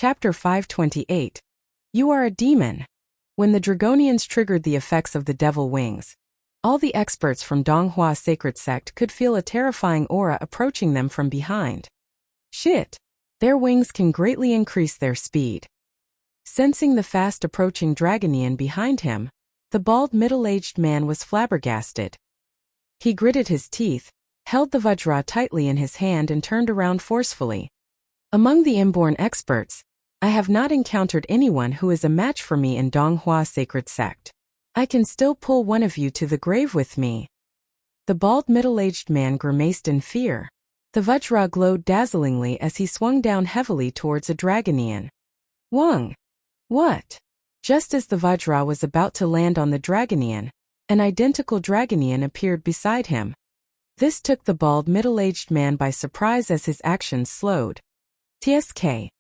Chapter 528. You are a demon. When the Dragonians triggered the effects of the devil wings, all the experts from Donghua Sacred Sect could feel a terrifying aura approaching them from behind. Shit! Their wings can greatly increase their speed. Sensing the fast-approaching Dragonian behind him, the bald middle-aged man was flabbergasted. He gritted his teeth, held the Vajra tightly in his hand and turned around forcefully. Among the inborn experts, I have not encountered anyone who is a match for me in Donghua Sacred Sect. I can still pull one of you to the grave with me. The bald middle-aged man grimaced in fear. The Vajra glowed dazzlingly as he swung down heavily towards a Dragonian. Wang! What? Just as the Vajra was about to land on the Dragonian, an identical Dragonian appeared beside him. This took the bald middle-aged man by surprise as his actions slowed. TSK.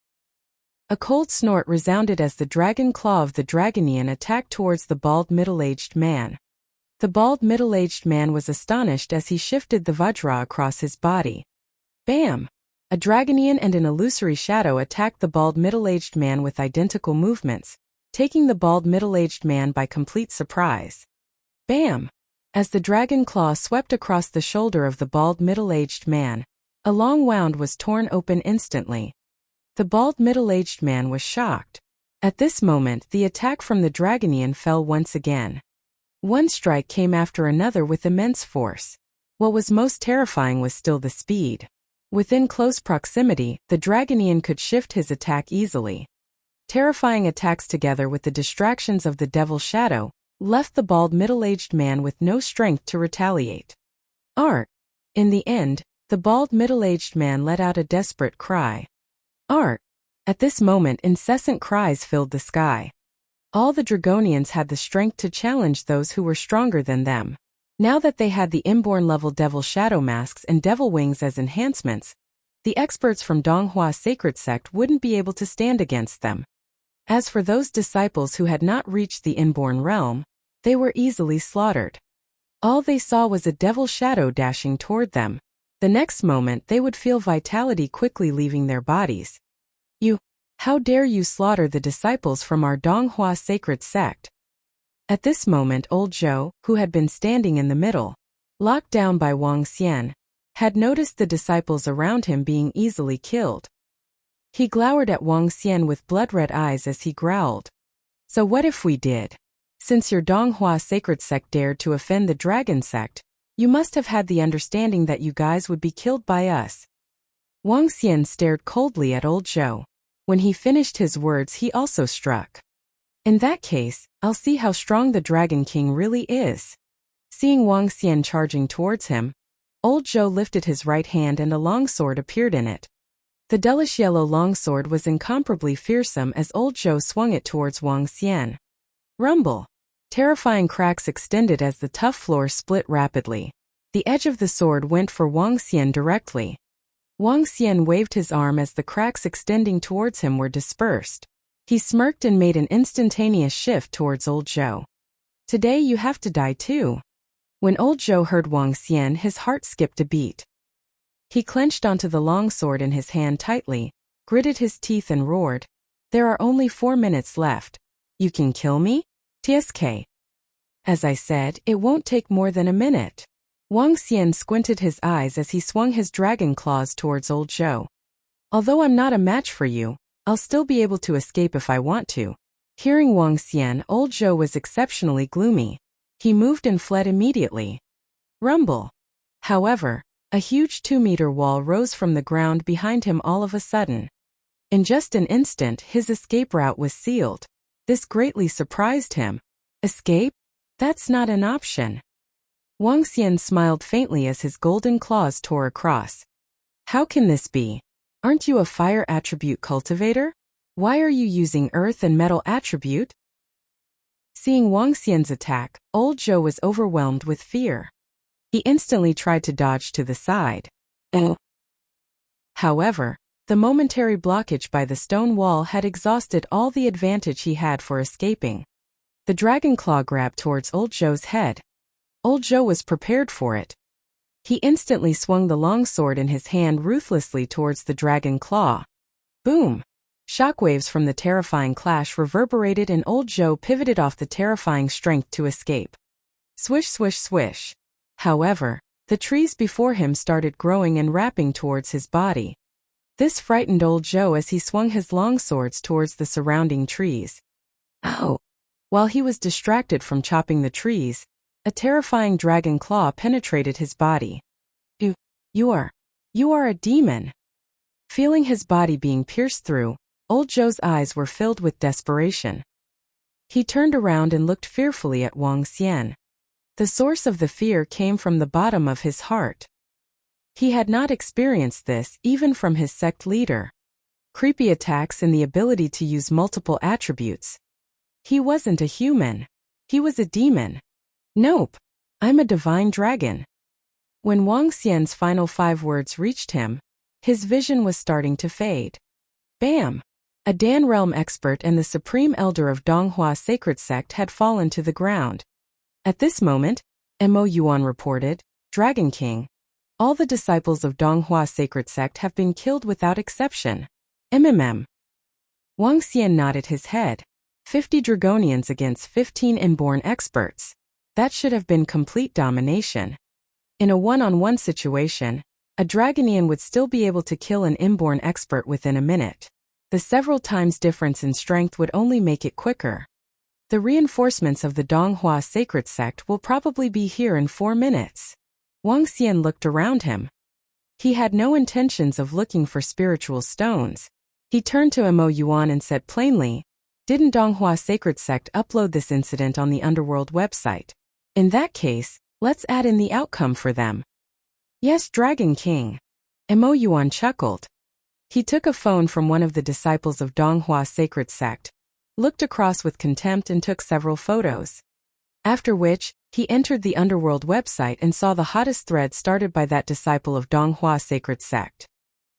A cold snort resounded as the dragon claw of the Dragonian attacked towards the bald middle-aged man. The bald middle-aged man was astonished as he shifted the Vajra across his body. Bam! A Dragonian and an illusory shadow attacked the bald middle-aged man with identical movements, taking the bald middle-aged man by complete surprise. Bam! As the dragon claw swept across the shoulder of the bald middle-aged man, a long wound was torn open instantly. The bald middle-aged man was shocked. At this moment, the attack from the Dragonian fell once again. One strike came after another with immense force. What was most terrifying was still the speed. Within close proximity, the Dragonian could shift his attack easily. Terrifying attacks together with the distractions of the Devil Shadow left the bald middle-aged man with no strength to retaliate. Art! In the end, the bald middle-aged man let out a desperate cry. Art! At this moment, incessant cries filled the sky. All the Dragonians had the strength to challenge those who were stronger than them. Now that they had the inborn level Devil Shadow masks and Devil Wings as enhancements, the experts from Donghua Sacred Sect wouldn't be able to stand against them. As for those disciples who had not reached the inborn realm, they were easily slaughtered. All they saw was a Devil Shadow dashing toward them. The next moment they would feel vitality quickly leaving their bodies. How dare you slaughter the disciples from our Donghua Sacred Sect? At this moment old Zhou, who had been standing in the middle, locked down by Wang Xian, had noticed the disciples around him being easily killed. He glowered at Wang Xian with blood-red eyes as he growled. So what if we did? Since your Donghua Sacred Sect dared to offend the Dragon Sect, you must have had the understanding that you guys would be killed by us. Wang Xian stared coldly at old Zhou. When he finished his words he also struck. In that case, I'll see how strong the Dragon King really is. Seeing Wang Xian charging towards him, old Zhou lifted his right hand and a longsword appeared in it. The dullish yellow longsword was incomparably fearsome as old Zhou swung it towards Wang Xian. Rumble! Terrifying cracks extended as the tough floor split rapidly. The edge of the sword went for Wang Xian directly. Wang Xian waved his arm as the cracks extending towards him were dispersed. He smirked and made an instantaneous shift towards old Zhou. Today you have to die too. When old Zhou heard Wang Xian, his heart skipped a beat. He clenched onto the longsword in his hand tightly, gritted his teeth and roared. There are only 4 minutes left. You can kill me? TSK. As I said, it won't take more than a minute. Wang Xian squinted his eyes as he swung his dragon claws towards old Zhou. Although I'm not a match for you, I'll still be able to escape if I want to. Hearing Wang Xian, old Zhou was exceptionally gloomy. He moved and fled immediately. Rumble. However, a huge 2-meter wall rose from the ground behind him all of a sudden. In just an instant, his escape route was sealed. This greatly surprised him. Escape? That's not an option. Wang Xian smiled faintly as his golden claws tore across. How can this be? Aren't you a fire attribute cultivator? Why are you using earth and metal attribute? Seeing Wang Xian's attack, old Zhou was overwhelmed with fear. He instantly tried to dodge to the side. However, the momentary blockage by the stone wall had exhausted all the advantage he had for escaping. The dragon claw grabbed towards old Zhou's head. Old Zhou was prepared for it. He instantly swung the longsword in his hand ruthlessly towards the dragon claw. Boom! Shockwaves from the terrifying clash reverberated and old Zhou pivoted off the terrifying strength to escape. Swish, swish, swish. However, the trees before him started growing and wrapping towards his body. This frightened old Zhou as he swung his long swords towards the surrounding trees. Ow! While he was distracted from chopping the trees, a terrifying dragon claw penetrated his body. You are a demon. Feeling his body being pierced through, old Zhou's eyes were filled with desperation. He turned around and looked fearfully at Wang Xian. The source of the fear came from the bottom of his heart. He had not experienced this even from his sect leader. Creepy attacks and the ability to use multiple attributes. He wasn't a human. He was a demon. Nope. I'm a divine dragon. When Wang Xian's final 5 words reached him, his vision was starting to fade. Bam! A Dan Realm expert and the supreme elder of Donghua sacred sect had fallen to the ground. At this moment, Mo Yuan reported, Dragon King. All the disciples of Donghua sacred sect have been killed without exception. Wang Xian nodded his head. 50 Dragonians against 15 inborn experts. That should have been complete domination. In a one-on-one situation, a Dragonian would still be able to kill an inborn expert within a minute. The several times difference in strength would only make it quicker. The reinforcements of the Donghua sacred sect will probably be here in 4 minutes. Wang Xian looked around him. He had no intentions of looking for spiritual stones. He turned to Mo Yuan and said plainly, didn't Donghua sacred sect upload this incident on the Underworld website? In that case, let's add in the outcome for them. Yes, Dragon King. Mo Yuan chuckled. He took a phone from one of the disciples of Donghua sacred sect, looked across with contempt and took several photos. After which, he entered the Underworld website and saw the hottest thread started by that disciple of Donghua sacred sect.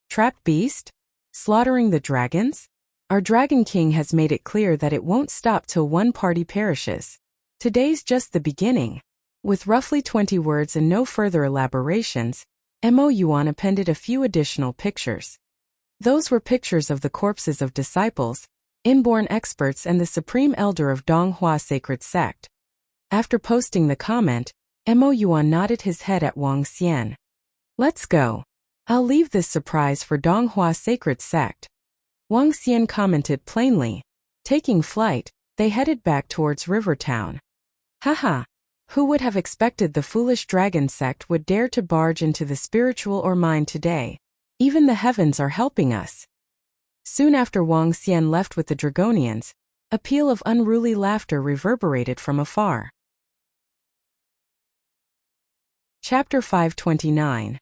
Trapped beast? Slaughtering the dragons? Our Dragon King has made it clear that it won't stop till one party perishes. Today's just the beginning. With roughly 20 words and no further elaborations, Mo Yuan appended a few additional pictures. Those were pictures of the corpses of disciples, inborn experts and the supreme elder of Donghua sacred sect. After posting the comment, Mo Yuan nodded his head at Wang Xian. Let's go. I'll leave this surprise for Donghua sacred sect. Wang Xian commented plainly. Taking flight, they headed back towards River Town. Haha. Who would have expected the foolish dragon sect would dare to barge into the spiritual or mind today? Even the heavens are helping us. Soon after Wang Xian left with the Dragonians, a peal of unruly laughter reverberated from afar. Chapter 529.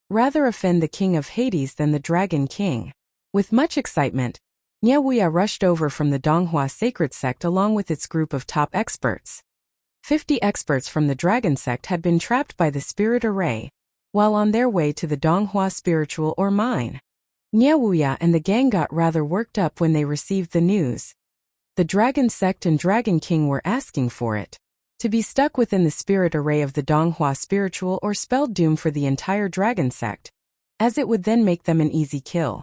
Rather offend the king of Hades than the Dragon King. With much excitement, Wuxia rushed over from the Donghua sacred sect along with its group of top experts. 50 experts from the dragon sect had been trapped by the spirit array, while on their way to the Donghua spiritual or mine. Wuxia and the gang got rather worked up when they received the news. The dragon sect and Dragon King were asking for it. To be stuck within the spirit array of the Donghua spiritual or spelled doom for the entire dragon sect, as it would then make them an easy kill.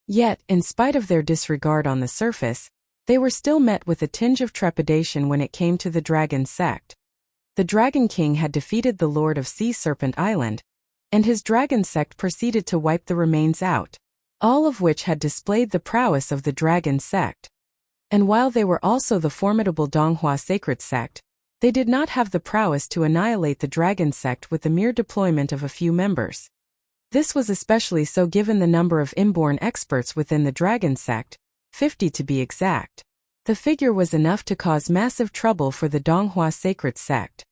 Yet, in spite of their disregard on the surface, they were still met with a tinge of trepidation when it came to the dragon sect. The Dragon King had defeated the Lord of Sea Serpent Island, and his dragon sect proceeded to wipe the remains out, all of which had displayed the prowess of the dragon sect. And while they were also the formidable Donghua sacred sect, they did not have the prowess to annihilate the dragon sect with the mere deployment of a few members. This was especially so given the number of inborn experts within the dragon sect, 50 to be exact. The figure was enough to cause massive trouble for the Donghua sacred sect.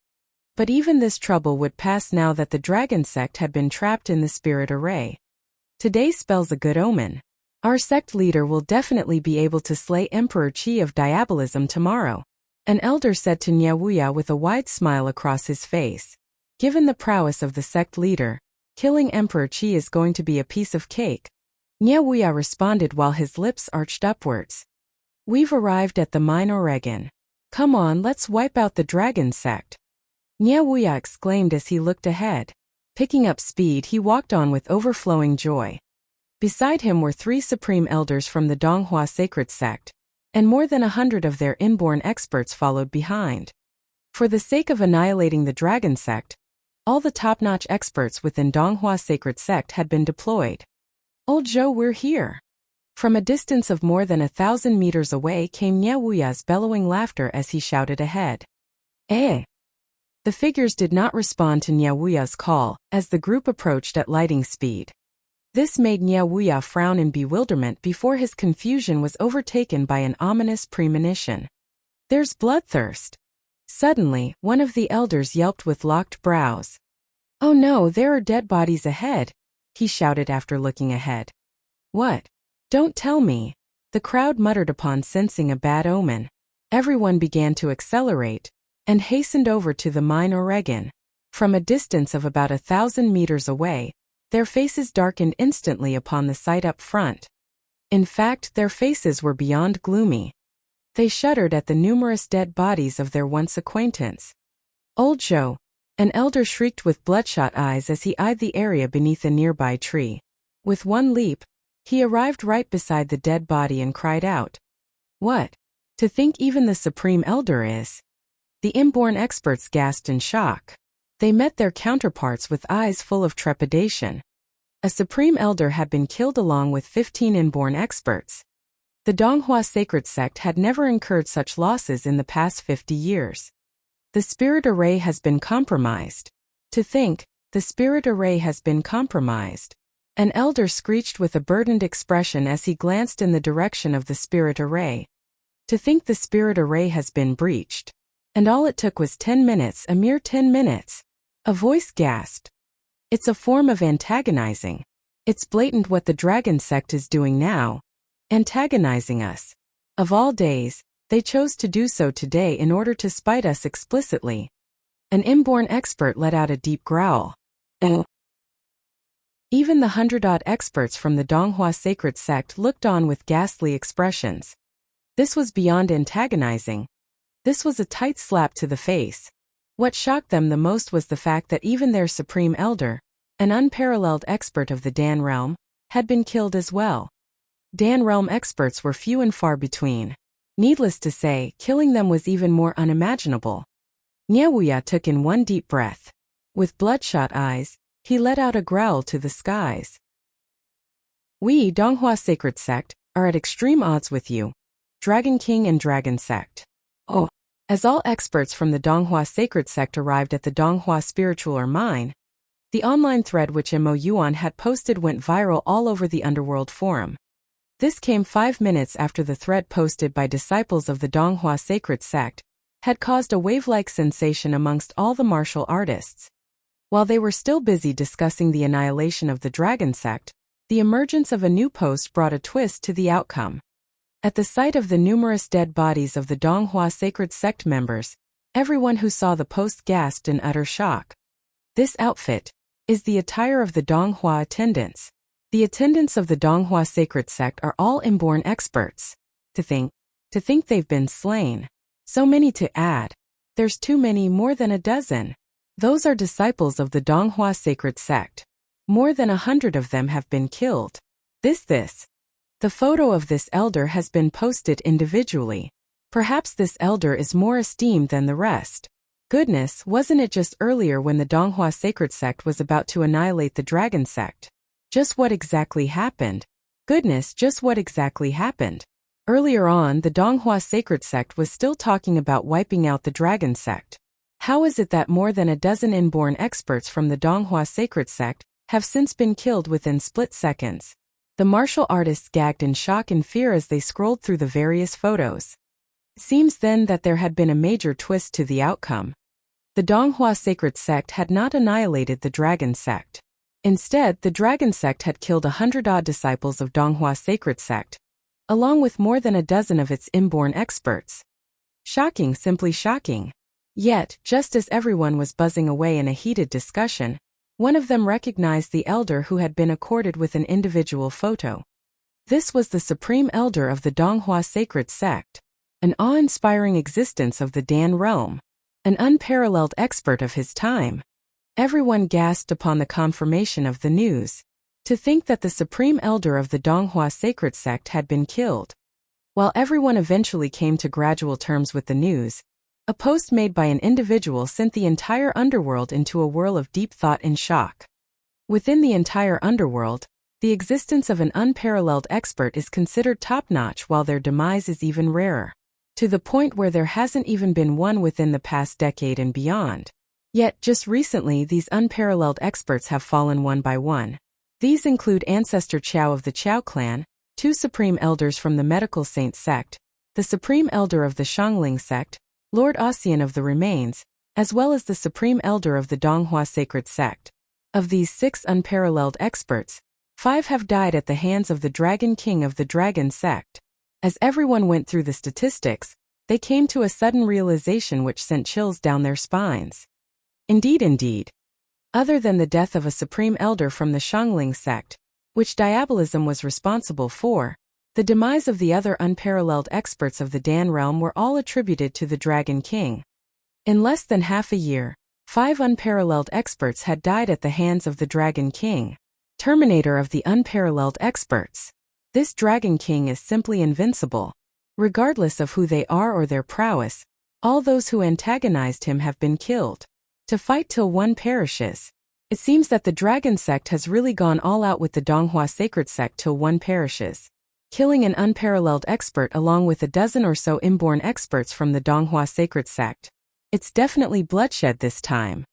But even this trouble would pass now that the dragon sect had been trapped in the spirit array. Today spells a good omen. Our sect leader will definitely be able to slay Emperor Qi of Diabolism tomorrow, an elder said to Wuxia with a wide smile across his face. Given the prowess of the sect leader, killing Emperor Qi is going to be a piece of cake. Wuxia responded while his lips arched upwards. We've arrived at the mine Oregon. Come on, let's wipe out the dragon sect. Wuxia exclaimed as he looked ahead. Picking up speed, he walked on with overflowing joy. Beside him were 3 supreme elders from the Donghua sacred sect, and more than 100 of their inborn experts followed behind. For the sake of annihilating the dragon sect, all the top-notch experts within Donghua sacred sect had been deployed. "Old Zhou, we're here." From a distance of more than 1,000 meters away came Nie Wuya's bellowing laughter as he shouted ahead. "Eh?" The figures did not respond to Nie Wuya's call as the group approached at lightning speed. This made Nie Wuya frown in bewilderment before his confusion was overtaken by an ominous premonition. "There's bloodthirst." Suddenly, one of the elders yelped with locked brows. "Oh no, there are dead bodies ahead," he shouted after looking ahead. "What? Don't tell me." The crowd muttered upon sensing a bad omen. Everyone began to accelerate and hastened over to the mine Oregon. From a distance of about 1,000 meters away, their faces darkened instantly upon the sight up front. In fact, their faces were beyond gloomy. They shuddered at the numerous dead bodies of their once acquaintance. "Old Zhou," an elder shrieked with bloodshot eyes as he eyed the area beneath a nearby tree. With one leap, he arrived right beside the dead body and cried out. "What? To think even the Supreme Elder is..." The inborn experts gasped in shock. They met their counterparts with eyes full of trepidation. A Supreme Elder had been killed along with 15 inborn experts. The Donghua sacred sect had never incurred such losses in the past 50 years. The spirit array has been compromised. To think, the spirit array has been compromised. An elder screeched with a burdened expression as he glanced in the direction of the spirit array. To think the spirit array has been breached. And all it took was 10 minutes, a mere 10 minutes. A voice gasped. "It's a form of antagonizing. It's blatant what the dragon sect is doing now. Antagonizing us. Of all days, they chose to do so today in order to spite us explicitly." An inborn expert let out a deep growl. Even the 100-odd experts from the Donghua sacred sect looked on with ghastly expressions. This was beyond antagonizing. This was a tight slap to the face. What shocked them the most was the fact that even their supreme elder, an unparalleled expert of the Dan realm, had been killed as well. Dan realm experts were few and far between. Needless to say, killing them was even more unimaginable. Nie Wuya took in one deep breath. With bloodshot eyes, he let out a growl to the skies. "We, Donghua sacred sect, are at extreme odds with you, Dragon King and Dragon sect." "Oh." As all experts from the Donghua sacred sect arrived at the Donghua spiritual mine, the online thread which Mo Yuan had posted went viral all over the underworld forum. This came 5 minutes after the thread posted by disciples of the Donghua sacred sect had caused a wave-like sensation amongst all the martial artists. While they were still busy discussing the annihilation of the dragon sect, the emergence of a new post brought a twist to the outcome. At the sight of the numerous dead bodies of the Donghua sacred sect members, everyone who saw the post gasped in utter shock. "This outfit is the attire of the Donghua attendants. The attendants of the Donghua sacred sect are all inborn experts. To think they've been slain. So many to add. There's too many, more than a dozen. Those are disciples of the Donghua sacred sect. More than 100 of them have been killed. This. The photo of this elder has been posted individually. Perhaps this elder is more esteemed than the rest. Goodness, wasn't it just earlier when the Donghua sacred sect was about to annihilate the dragon sect? Just what exactly happened? Goodness, just what exactly happened? Earlier on, the Donghua sacred sect was still talking about wiping out the dragon sect. How is it that more than a dozen inborn experts from the Donghua sacred sect have since been killed within split seconds? The martial artists gagged in shock and fear as they scrolled through the various photos. It seems then that there had been a major twist to the outcome. The Donghua sacred sect had not annihilated the dragon sect. Instead, the dragon sect had killed 100-odd disciples of Donghua sacred sect, along with more than a dozen of its inborn experts. Shocking, simply shocking. Yet, just as everyone was buzzing away in a heated discussion, one of them recognized the elder who had been accorded with an individual photo. This was the supreme elder of the Donghua sacred sect, an awe-inspiring existence of the Dan realm, an unparalleled expert of his time. Everyone gasped upon the confirmation of the news. To think that the supreme elder of the Donghua sacred sect had been killed. While everyone eventually came to gradual terms with the news, a post made by an individual sent the entire underworld into a whirl of deep thought and shock. Within the entire underworld, the existence of an unparalleled expert is considered top-notch, while their demise is even rarer, to the point where there hasn't even been one within the past decade and beyond. Yet, just recently these unparalleled experts have fallen one by one. These include Ancestor Qiao of the Qiao clan, two supreme elders from the Medical Saint sect, the supreme elder of the Shangling sect, Lord Ossian of the Remains, as well as the supreme elder of the Donghua sacred sect. Of these 6 unparalleled experts, 5 have died at the hands of the Dragon King of the Dragon sect. As everyone went through the statistics, they came to a sudden realization which sent chills down their spines. Indeed. Other than the death of a supreme elder from the Shangling sect, which diabolism was responsible for, the demise of the other unparalleled experts of the Dan realm were all attributed to the Dragon King. In less than half a year, 5 unparalleled experts had died at the hands of the Dragon King, terminator of the unparalleled experts. This Dragon King is simply invincible. Regardless of who they are or their prowess, all those who antagonized him have been killed. To fight till one perishes. It seems that the Dragon sect has really gone all out with the Donghua sacred sect till one perishes, killing an unparalleled expert along with a dozen or so inborn experts from the Donghua sacred sect. It's definitely bloodshed this time.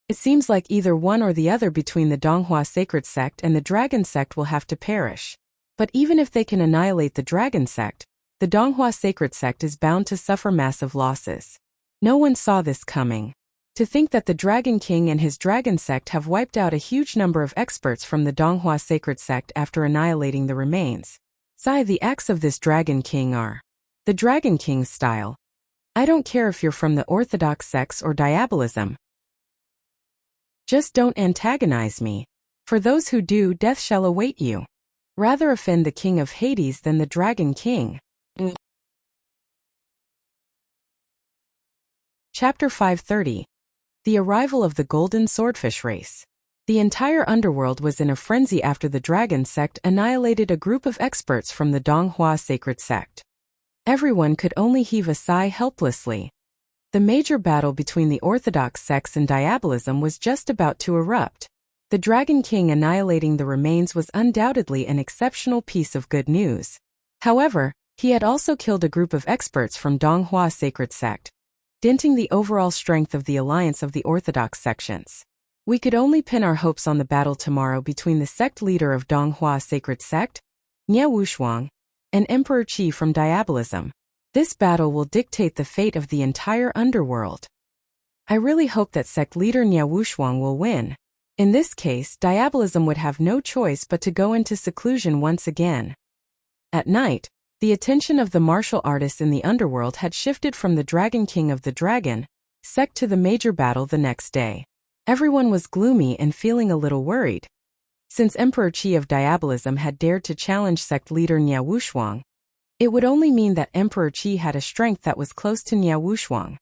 It seems like either one or the other between the Donghua sacred sect and the Dragon sect will have to perish. But even if they can annihilate the Dragon sect, the Donghua sacred sect is bound to suffer massive losses. No one saw this coming. To think that the Dragon King and his Dragon sect have wiped out a huge number of experts from the Donghua sacred sect after annihilating the remains. The acts of this Dragon King are the Dragon King's style. I don't care if you're from the Orthodox sects or diabolism. Just don't antagonize me. For those who do, death shall await you. Rather offend the King of Hades than the Dragon King. Chapter 530. The arrival of the Golden Swordfish race. The entire underworld was in a frenzy after the Dragon sect annihilated a group of experts from the Donghua sacred sect. Everyone could only heave a sigh helplessly. The major battle between the Orthodox sects and diabolism was just about to erupt. The Dragon King annihilating the remains was undoubtedly an exceptional piece of good news. However, he had also killed a group of experts from Donghua sacred sect, denting the overall strength of the alliance of the Orthodox sections. We could only pin our hopes on the battle tomorrow between the sect leader of Donghua sacred sect, Nie Wushuang, and Emperor Qi from diabolism. This battle will dictate the fate of the entire underworld. I really hope that sect leader Nie Wushuang will win. In this case, diabolism would have no choice but to go into seclusion once again. At night, the attention of the martial artists in the underworld had shifted from the Dragon King of the Dragon sect to the major battle the next day. Everyone was gloomy and feeling a little worried. Since Emperor Qi of diabolism had dared to challenge sect leader Nie Wushuang, it would only mean that Emperor Qi had a strength that was close to Nie Wushuang.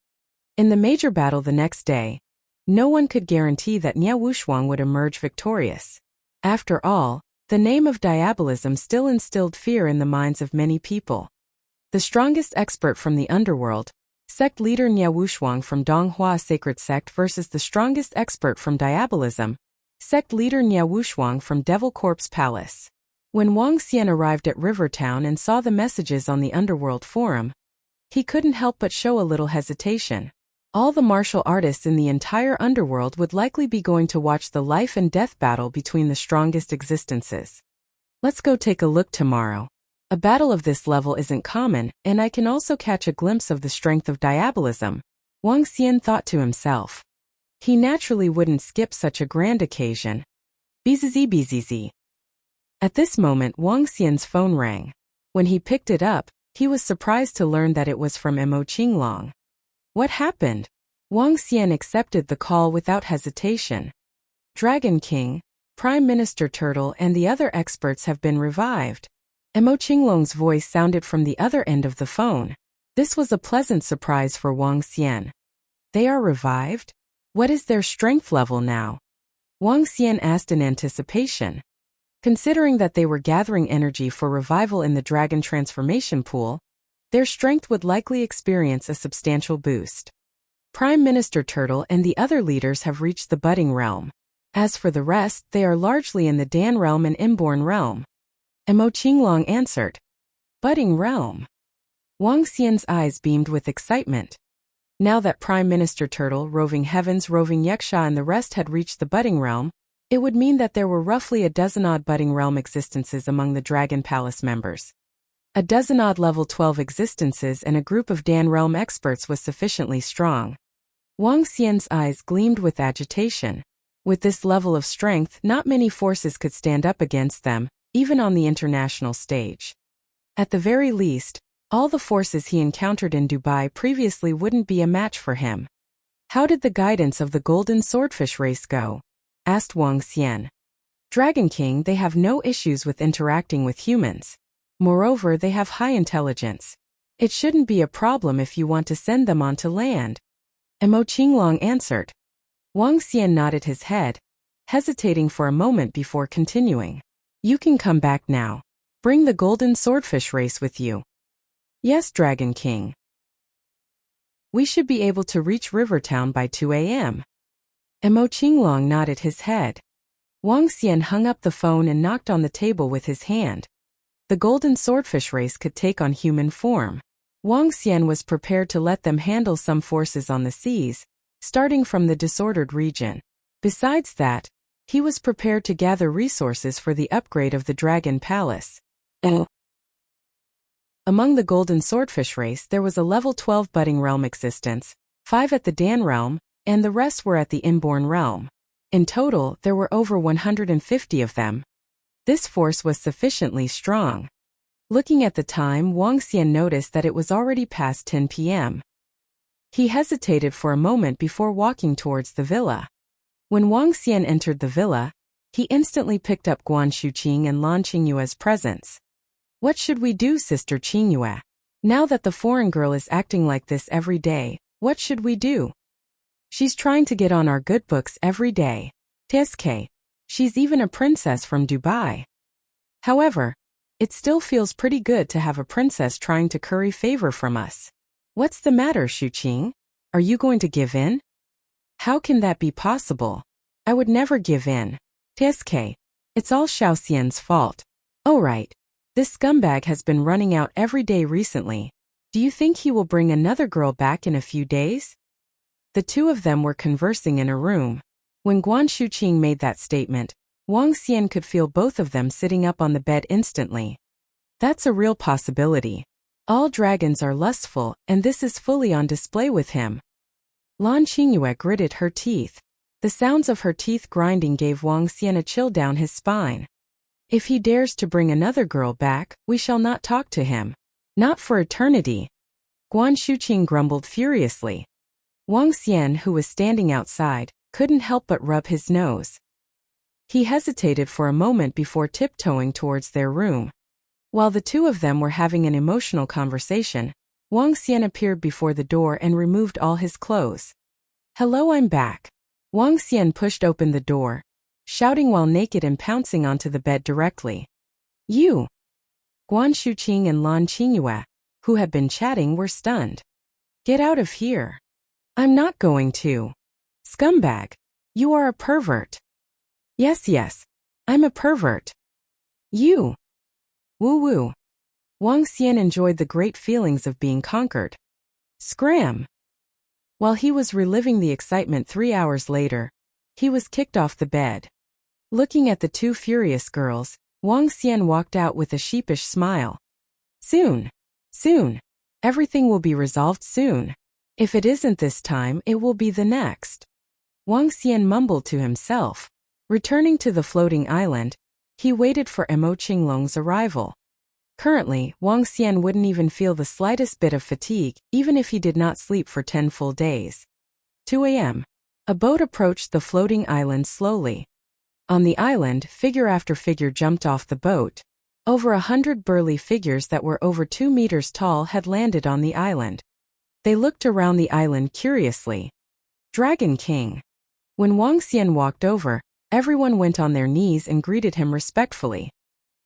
In the major battle the next day, no one could guarantee that Nie Wushuang would emerge victorious. After all, the name of diabolism still instilled fear in the minds of many people. The strongest expert from the underworld, sect leader Nie Wushuang from Donghua sacred sect versus the strongest expert from diabolism, sect leader Nie Wushuang from Devil Corpse Palace. When Wang Xian arrived at Rivertown and saw the messages on the underworld forum, he couldn't help but show a little hesitation. All the martial artists in the entire underworld would likely be going to watch the life and death battle between the strongest existences. Let's go take a look tomorrow. A battle of this level isn't common, and I can also catch a glimpse of the strength of diabolism, Wang Xian thought to himself. He naturally wouldn't skip such a grand occasion. Bzz. At this moment Wang Xian's phone rang. When he picked it up, he was surprised to learn that it was from Mo Qinglong. What happened? Wang Xian accepted the call without hesitation. Dragon King, Prime Minister Turtle and the other experts have been revived. Mo Qinglong's voice sounded from the other end of the phone. This was a pleasant surprise for Wang Xian. They are revived? What is their strength level now? Wang Xian asked in anticipation. Considering that they were gathering energy for revival in the dragon transformation pool, their strength would likely experience a substantial boost. Prime Minister Turtle and the other leaders have reached the budding realm. As for the rest, they are largely in the Dan realm and inborn realm. Mo Qinglong answered. Budding realm. Wang Xian's eyes beamed with excitement. Now that Prime Minister Turtle, Roving Heavens, Roving Yaksha and the rest had reached the budding realm, it would mean that there were roughly a dozen-odd budding realm existences among the Dragon Palace members. A dozen-odd level 12 existences and a group of Dan realm experts was sufficiently strong. Wang Xian's eyes gleamed with agitation. With this level of strength, not many forces could stand up against them, even on the international stage. At the very least, all the forces he encountered in Dubai previously wouldn't be a match for him. How did the guidance of the Golden Swordfish race go? Asked Wang Xian. Dragon King, they have no issues with interacting with humans. Moreover, they have high intelligence. It shouldn't be a problem if you want to send them onto land. Mo Qinglong answered. Wang Xian nodded his head, hesitating for a moment before continuing. You can come back now. Bring the Golden Swordfish race with you. Yes, Dragon King. We should be able to reach Rivertown by 2 a.m. Mo Qinglong nodded his head. Wang Xian hung up the phone and knocked on the table with his hand. The Golden Swordfish race could take on human form. Wang Xian was prepared to let them handle some forces on the seas, starting from the disordered region. Besides that, he was prepared to gather resources for the upgrade of the Dragon Palace. Among the Golden Swordfish race there was a level 12 budding realm existence, 5 at the Dan realm, and the rest were at the inborn realm. In total, there were over 150 of them. This force was sufficiently strong. Looking at the time, Wang Xian noticed that it was already past 10 p.m. He hesitated for a moment before walking towards the villa. When Wang Xian entered the villa, he instantly picked up Guan Shuqing and Lan Qingyue's presents. What should we do, Sister Qingyue? Now that the foreign girl is acting like this every day, what should we do? She's trying to get on our good books every day. TSK. She's even a princess from Dubai. However, it still feels pretty good to have a princess trying to curry favor from us. What's the matter, Shuqing? Are you going to give in? How can that be possible? I would never give in. TSK. It's all Xiao Xian's fault. Oh right. This scumbag has been running out every day recently. Do you think he will bring another girl back in a few days? The two of them were conversing in a room. When Guan Shuqing made that statement, Wang Xian could feel both of them sitting up on the bed instantly. That's a real possibility. All dragons are lustful, and this is fully on display with him. Lan Qingyue gritted her teeth. The sounds of her teeth grinding gave Wang Xian a chill down his spine. If he dares to bring another girl back, we shall not talk to him. Not for eternity. Guan Shuqing grumbled furiously. Wang Xian, who was standing outside, couldn't help but rub his nose. He hesitated for a moment before tiptoeing towards their room. While the two of them were having an emotional conversation, Wang Xian appeared before the door and removed all his clothes. Hello, I'm back. Wang Xian pushed open the door, shouting while naked and pouncing onto the bed directly. You! Guan Shuqing and Lan Qingyue, who had been chatting, were stunned. Get out of here. I'm not going to. Scumbag. You are a pervert. Yes, I'm a pervert. You. Woo-woo. Wang Xian enjoyed the great feelings of being conquered. Scram. While he was reliving the excitement 3 hours later, he was kicked off the bed. Looking at the two furious girls, Wang Xian walked out with a sheepish smile. Soon. Everything will be resolved soon. If it isn't this time, it will be the next. Wang Xian mumbled to himself. Returning to the floating island, he waited for Mo Qinglong's arrival. Currently, Wang Xian wouldn't even feel the slightest bit of fatigue, even if he did not sleep for 10 full days. 2 a.m. A boat approached the floating island slowly. On the island, figure after figure jumped off the boat. Over 100 burly figures that were over 2 meters tall had landed on the island. They looked around the island curiously. Dragon King. When Wang Xian walked over, Everyone went on their knees and greeted him respectfully.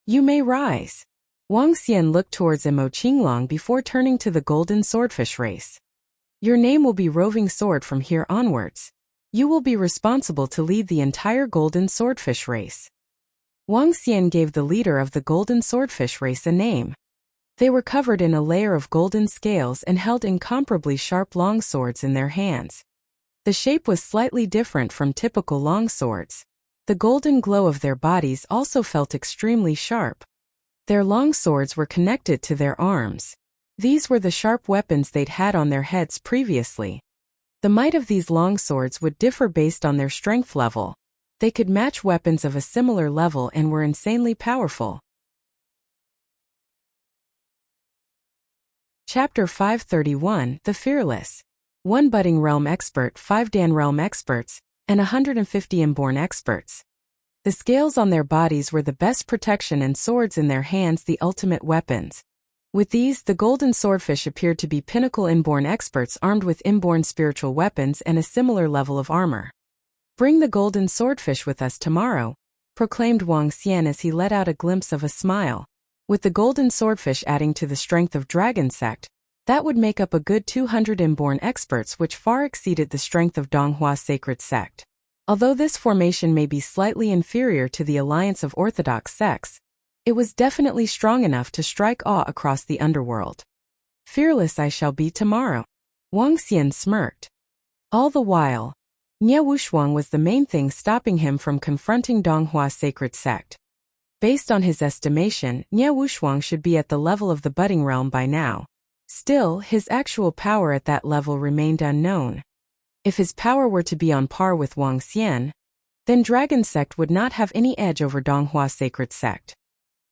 You may rise. Wang Xian looked towards Imo Qinglong before turning to the golden swordfish race. Your name will be Roving Sword from here onwards. You will be responsible to lead the entire golden swordfish race. Wang Xian gave the leader of the golden swordfish race a name. They were covered in a layer of golden scales and held incomparably sharp long swords in their hands. The shape was slightly different from typical long swords. The golden glow of their bodies also felt extremely sharp. Their long swords were connected to their arms. These were the sharp weapons they'd had on their heads previously. The might of these long swords would differ based on their strength level. They could match weapons of a similar level and were insanely powerful. Chapter 531, The Fearless. 1 Budding Realm Expert, 5 Dan Realm Experts, and 150 Inborn Experts. The scales on their bodies were the best protection and swords in their hands the ultimate weapons. With these, the golden swordfish appeared to be pinnacle inborn experts armed with inborn spiritual weapons and a similar level of armor. Bring the golden swordfish with us tomorrow, proclaimed Wang Xian as he let out a glimpse of a smile. With the golden swordfish adding to the strength of Dragon Sect, that would make up a good 200 inborn experts, which far exceeded the strength of Donghua Sacred Sect. Although this formation may be slightly inferior to the alliance of orthodox sects, it was definitely strong enough to strike awe across the underworld. Fearless I shall be tomorrow. Wang Xian smirked. All the while, Nie Wushuang was the main thing stopping him from confronting Donghua Sacred Sect. Based on his estimation, Nie Wushuang should be at the level of the budding realm by now. Still, his actual power at that level remained unknown. If his power were to be on par with Wang Xian, then Dragon Sect would not have any edge over Donghua Sacred Sect.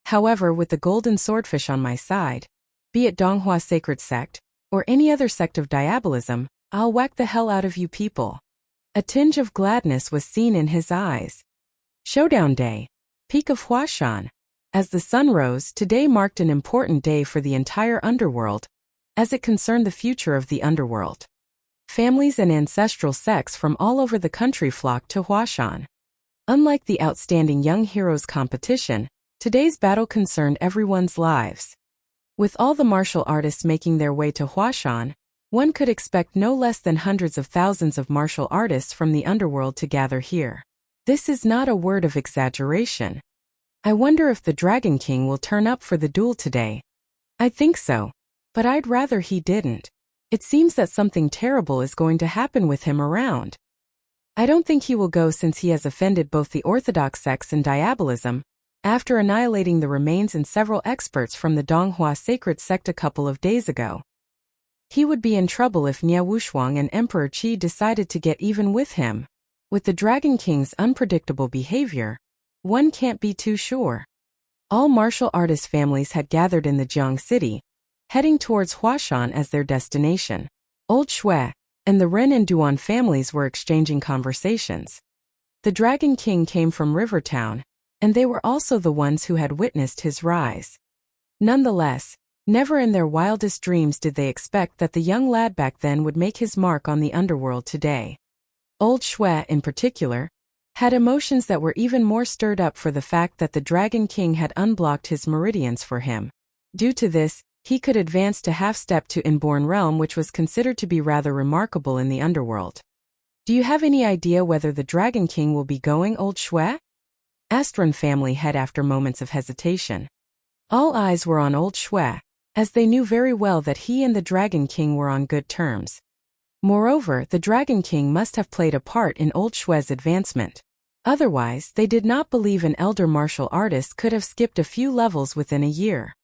However, with the golden swordfish on my side, be it Donghua Sacred Sect, or any other sect of diabolism, I'll whack the hell out of you people. A tinge of gladness was seen in his eyes. Showdown Day. Peak of Huashan. As the sun rose, today marked an important day for the entire underworld, as it concerned the future of the underworld. Families and ancestral sects from all over the country flocked to Huashan. Unlike the Outstanding Young Heroes competition, today's battle concerned everyone's lives. With all the martial artists making their way to Huashan, one could expect no less than hundreds of thousands of martial artists from the underworld to gather here. This is not a word of exaggeration. I wonder if the Dragon King will turn up for the duel today. I think so, but I'd rather he didn't. It seems that something terrible is going to happen with him around. I don't think he will go since he has offended both the orthodox sects and diabolism, after annihilating the remains and several experts from the Donghua Sacred Sect a couple of days ago. He would be in trouble if Nie Wushuang and Emperor Qi decided to get even with him. With the Dragon King's unpredictable behavior, one can't be too sure. All martial artist families had gathered in the Jiang city, heading towards Huashan as their destination. Old Shui and the Ren and Duan families were exchanging conversations. The Dragon King came from Rivertown, and they were also the ones who had witnessed his rise. Nonetheless, never in their wildest dreams did they expect that the young lad back then would make his mark on the underworld today. Old Shui, in particular, had emotions that were even more stirred up for the fact that the Dragon King had unblocked his meridians for him. Due to this, he could advance to half-step to Inborn Realm, which was considered to be rather remarkable in the underworld. Do you have any idea whether the Dragon King will be going, Old Shui? Asked Ren family head after moments of hesitation. All eyes were on Old Shui, as they knew very well that he and the Dragon King were on good terms. Moreover, the Dragon King must have played a part in Old Shui's advancement. Otherwise, they did not believe an elder martial artist could have skipped a few levels within a year.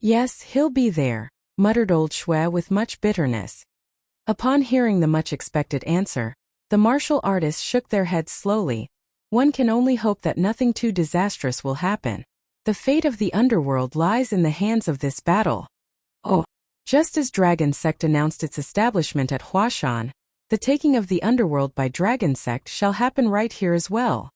Yes, he'll be there, muttered Old Shui with much bitterness. Upon hearing the much-expected answer, the martial artists shook their heads slowly. One can only hope that nothing too disastrous will happen. The fate of the underworld lies in the hands of this battle. Oh! Just as Dragon Sect announced its establishment at Huashan, the taking of the underworld by Dragon Sect shall happen right here as well.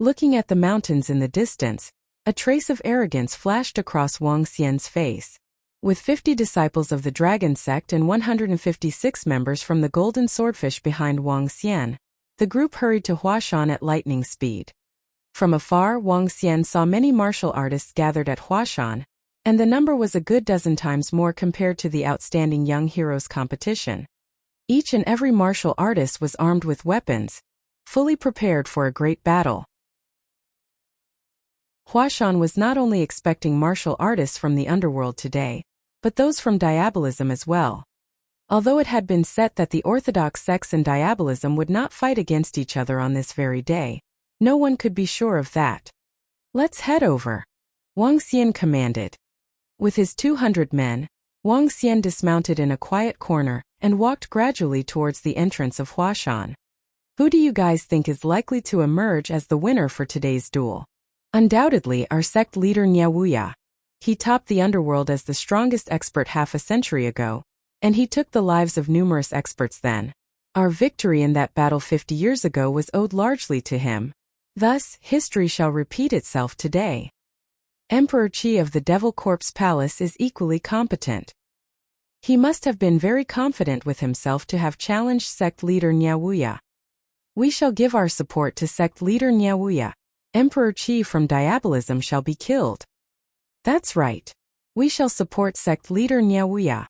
Looking at the mountains in the distance, a trace of arrogance flashed across Wang Xian's face. With 50 disciples of the Dragon Sect and 156 members from the Golden Swordfish behind Wang Xian, The group hurried to Huashan at lightning speed. From afar, Wang Xian saw many martial artists gathered at Huashan, and the number was a good dozen times more compared to the outstanding young heroes competition. Each and every martial artist was armed with weapons, fully prepared for a great battle. Huashan was not only expecting martial artists from the underworld today, but those from diabolism as well. Although it had been set that the orthodox sects and diabolism would not fight against each other on this very day, no one could be sure of that. "Let's head over," Wang Xian commanded. With his 200 men, Wang Xian dismounted in a quiet corner and walked gradually towards the entrance of Huashan. "Who do you guys think is likely to emerge as the winner for today's duel?" "Undoubtedly our sect leader Wuxia. He topped the underworld as the strongest expert half a century ago, and he took the lives of numerous experts then. Our victory in that battle 50 years ago was owed largely to him. Thus, history shall repeat itself today. Emperor Qi of the Devil Corpse Palace is equally competent. He must have been very confident with himself to have challenged sect leader Wuxia. We shall give our support to sect leader Wuxia. Emperor Qi from diabolism shall be killed. That's right. We shall support sect leader Wuxia."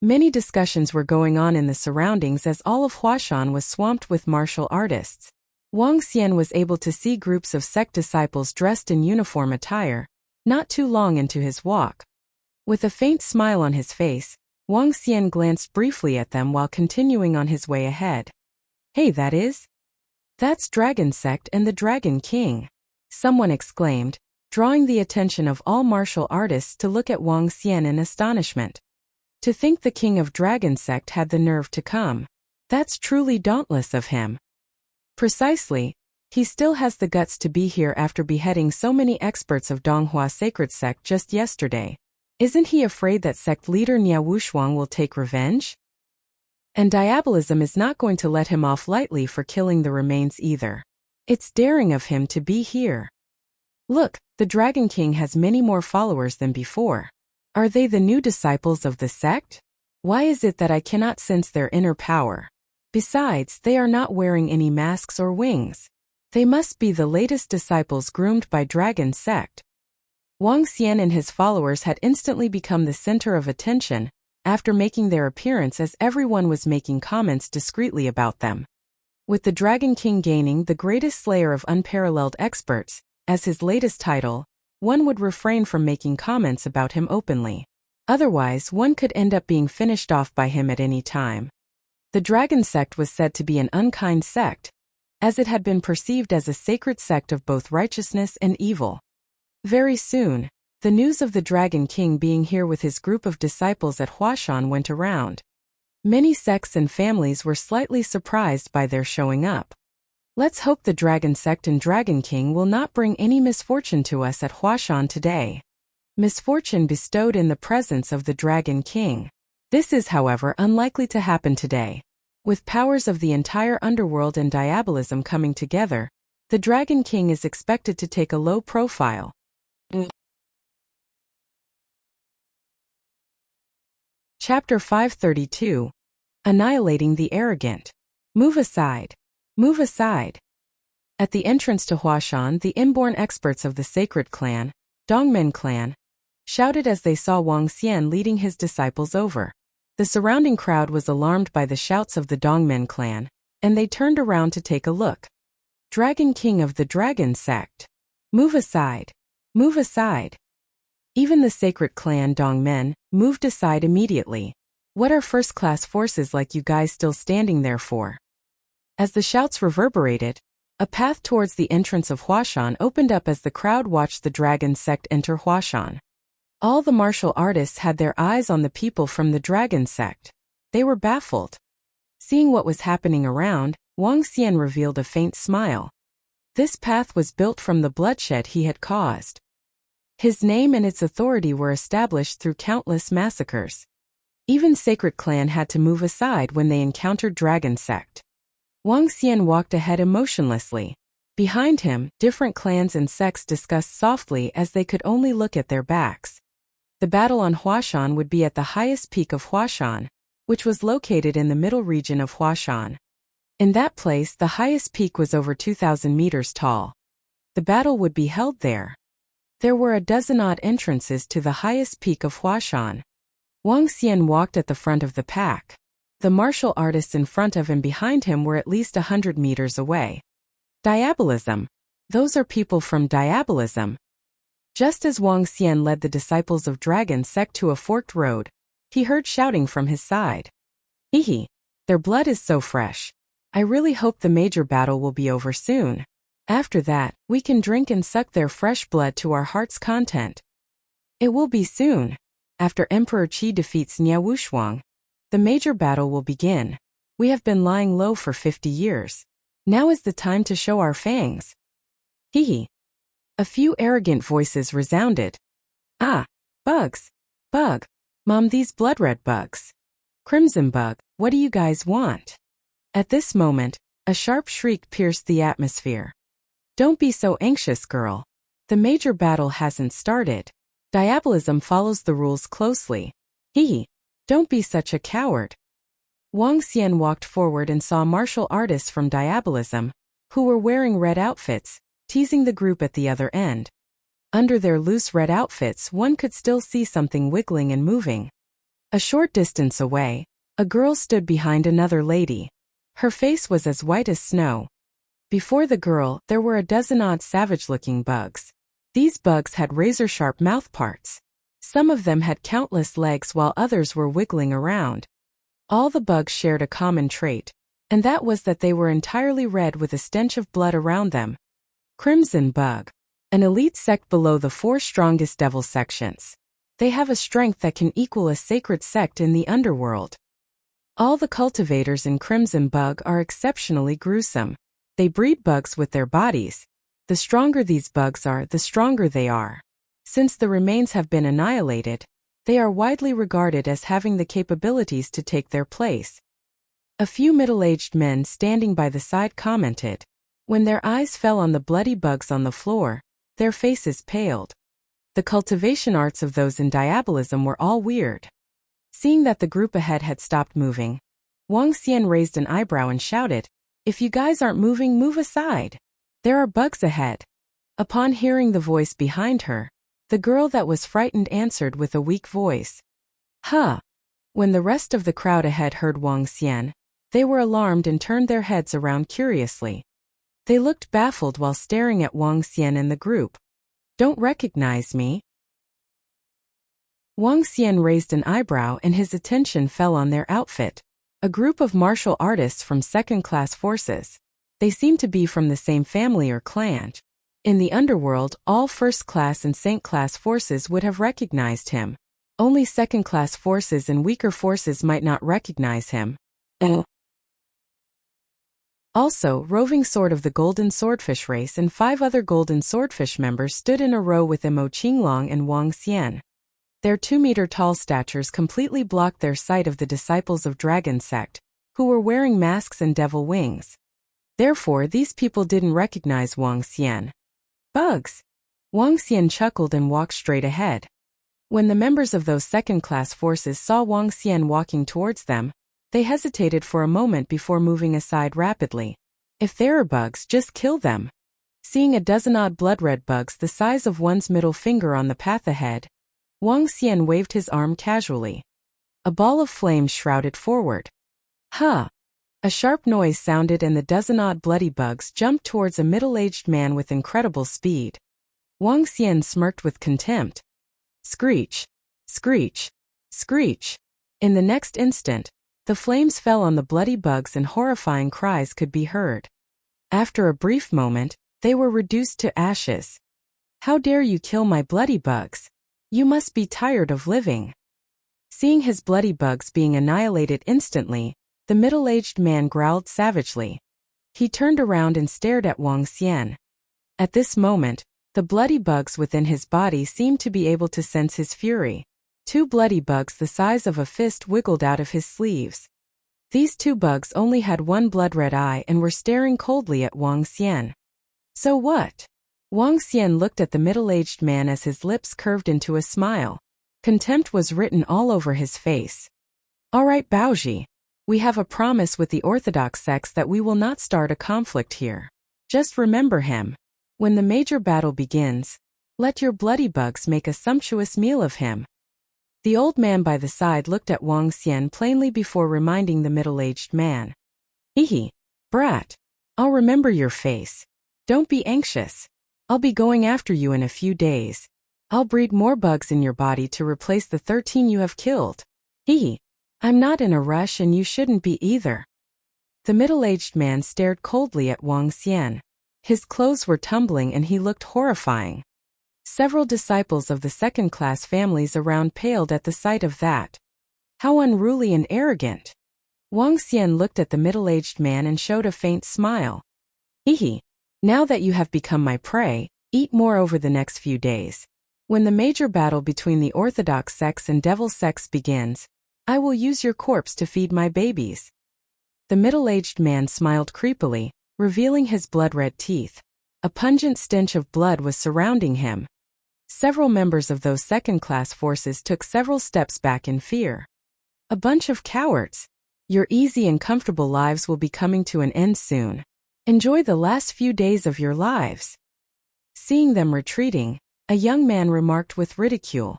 Many discussions were going on in the surroundings as all of Huashan was swamped with martial artists. Wang Xian was able to see groups of sect disciples dressed in uniform attire, not too long into his walk. With a faint smile on his face, Wang Xian glanced briefly at them while continuing on his way ahead. "Hey, that's Dragon Sect and the Dragon King," someone exclaimed, drawing the attention of all martial artists to look at Wang Xian in astonishment. To think the king of Dragon Sect had the nerve to come. That's truly dauntless of him. Precisely, he still has the guts to be here after beheading so many experts of Donghua Sacred Sect just yesterday. Isn't he afraid that sect leader Wuxia will take revenge? And diabolism is not going to let him off lightly for killing the remains either. It's daring of him to be here. Look, the Dragon King has many more followers than before. Are they the new disciples of the sect? Why is it that I cannot sense their inner power? Besides, they are not wearing any masks or wings. They must be the latest disciples groomed by Dragon Sect. Wang Xian and his followers had instantly become the center of attention after making their appearance, as everyone was making comments discreetly about them. With the Dragon King gaining the greatest slayer of unparalleled experts as his latest title, one would refrain from making comments about him openly. Otherwise, one could end up being finished off by him at any time. The Dragon Sect was said to be an unkind sect, as it had been perceived as a sacred sect of both righteousness and evil. Very soon, the news of the Dragon King being here with his group of disciples at Huashan went around. Many sects and families were slightly surprised by their showing up. Let's hope the Dragon Sect and Dragon King will not bring any misfortune to us at Huashan today. Misfortune bestowed in the presence of the Dragon King. This is, however, unlikely to happen today. With powers of the entire underworld and diabolism coming together, the Dragon King is expected to take a low profile. Chapter 532. Annihilating the Arrogant. Move aside. Move aside. At the entrance to Huashan, the inborn experts of the sacred clan, Dongmen clan, shouted as they saw Wang Xian leading his disciples over. The surrounding crowd was alarmed by the shouts of the Dongmen clan, and they turned around to take a look. Dragon King of the Dragon Sect. Move aside. Move aside. Even the sacred clan Dongmen moved aside immediately. What are first-class forces like you guys still standing there for? As the shouts reverberated, a path towards the entrance of Huashan opened up as the crowd watched the Dragon Sect enter Huashan. All the martial artists had their eyes on the people from the Dragon Sect. They were baffled. Seeing what was happening around, Wang Xian revealed a faint smile. This path was built from the bloodshed he had caused. His name and its authority were established through countless massacres. Even Sacred Clan had to move aside when they encountered Dragon Sect. Wang Xian walked ahead emotionlessly. Behind him, different clans and sects discussed softly as they could only look at their backs. The battle on Huashan would be at the highest peak of Huashan, which was located in the middle region of Huashan. In that place, the highest peak was over 2,000 meters tall. The battle would be held there. There were a dozen-odd entrances to the highest peak of Huashan. Wang Xian walked at the front of the pack. The martial artists in front of and behind him were at least 100 meters away. Diabolism. Those are people from Diabolism. Just as Wang Xian led the disciples of Dragon Sect to a forked road, he heard shouting from his side. Hehe. Their blood is so fresh. I really hope the major battle will be over soon. After that, we can drink and suck their fresh blood to our heart's content. It will be soon. After Emperor Qi defeats Nia Wushuang, the major battle will begin. We have been lying low for 50 years. Now is the time to show our fangs. Hehe. A few arrogant voices resounded. Ah, bugs. Bug. Mom, these blood-red bugs. Crimson bug, what do you guys want? At this moment, a sharp shriek pierced the atmosphere. Don't be so anxious, girl. The major battle hasn't started. Diabolism follows the rules closely. Hehe. Don't be such a coward. Wang Xian walked forward and saw martial artists from Diabolism, who were wearing red outfits, teasing the group at the other end. Under their loose red outfits, one could still see something wiggling and moving. A short distance away, a girl stood behind another lady. Her face was as white as snow. Before the girl, there were a dozen-odd savage-looking bugs. These bugs had razor-sharp mouthparts. Some of them had countless legs while others were wiggling around. All the bugs shared a common trait, and that was that they were entirely red with a stench of blood around them. Crimson bug. An elite sect below the 4 strongest devil sections. They have a strength that can equal a sacred sect in the underworld. All the cultivators in Crimson Bug are exceptionally gruesome. They breed bugs with their bodies. The stronger these bugs are, the stronger they are. Since the remains have been annihilated, they are widely regarded as having the capabilities to take their place. A few middle-aged men standing by the side commented. When their eyes fell on the bloody bugs on the floor, their faces paled. The cultivation arts of those in Diabolism were all weird. Seeing that the group ahead had stopped moving, Wang Xian raised an eyebrow and shouted, "If you guys aren't moving, move aside. There are bugs ahead." Upon hearing the voice behind her, the girl that was frightened answered with a weak voice. Huh. When the rest of the crowd ahead heard Wang Xian, they were alarmed and turned their heads around curiously. They looked baffled while staring at Wang Xian and the group. Don't recognize me? Wang Xian raised an eyebrow and his attention fell on their outfit. A group of martial artists from second-class forces. They seemed to be from the same family or clan. In the underworld, all first-class and saint-class forces would have recognized him. Only second-class forces and weaker forces might not recognize him. Also, Roving Sword of the Golden Swordfish race and 5 other Golden Swordfish members stood in a row with Mo Qinglong and Wang Xian. Their 2-meter-tall statures completely blocked their sight of the disciples of Dragon Sect, who were wearing masks and devil wings. Therefore, these people didn't recognize Wang Xian. Bugs! Wang Xian chuckled and walked straight ahead. When the members of those second-class forces saw Wang Xian walking towards them, they hesitated for a moment before moving aside rapidly. If there are bugs, just kill them. Seeing a dozen-odd blood-red bugs the size of one's middle finger on the path ahead, Wang Xian waved his arm casually. A ball of flame shrouded forward. Huh! A sharp noise sounded and the dozen-odd bloody bugs jumped towards a middle-aged man with incredible speed. Wang Xian smirked with contempt. Screech! Screech! Screech! In the next instant, the flames fell on the bloody bugs and horrifying cries could be heard. After a brief moment, they were reduced to ashes. How dare you kill my bloody bugs? You must be tired of living. Seeing his bloody bugs being annihilated instantly, the middle-aged man growled savagely. He turned around and stared at Wang Xian. At this moment, the bloody bugs within his body seemed to be able to sense his fury. 2 bloody bugs the size of a fist wiggled out of his sleeves. These 2 bugs only had 1 blood-red eye and were staring coldly at Wang Xian. So what? Wang Xian looked at the middle-aged man as his lips curved into a smile. Contempt was written all over his face. All right, Baoji. We have a promise with the Orthodox sects that we will not start a conflict here. Just remember him. When the major battle begins, let your bloody bugs make a sumptuous meal of him." The old man by the side looked at Wang Xian plainly before reminding the middle-aged man. "Hehe, brat. I'll remember your face. Don't be anxious. I'll be going after you in a few days. I'll breed more bugs in your body to replace the 13 you have killed. Hehe. I'm not in a rush and you shouldn't be either." The middle-aged man stared coldly at Wang Xian. His clothes were tumbling and he looked horrifying. Several disciples of the second-class families around paled at the sight of that. How unruly and arrogant. Wang Xian looked at the middle-aged man and showed a faint smile. "Hehe. Now that you have become my prey, eat more over the next few days. When the major battle between the Orthodox sects and Devil sects begins, I will use your corpse to feed my babies." The middle-aged man smiled creepily, revealing his blood-red teeth. A pungent stench of blood was surrounding him. Several members of those second-class forces took several steps back in fear. "A bunch of cowards. Your easy and comfortable lives will be coming to an end soon. Enjoy the last few days of your lives." Seeing them retreating, a young man remarked with ridicule.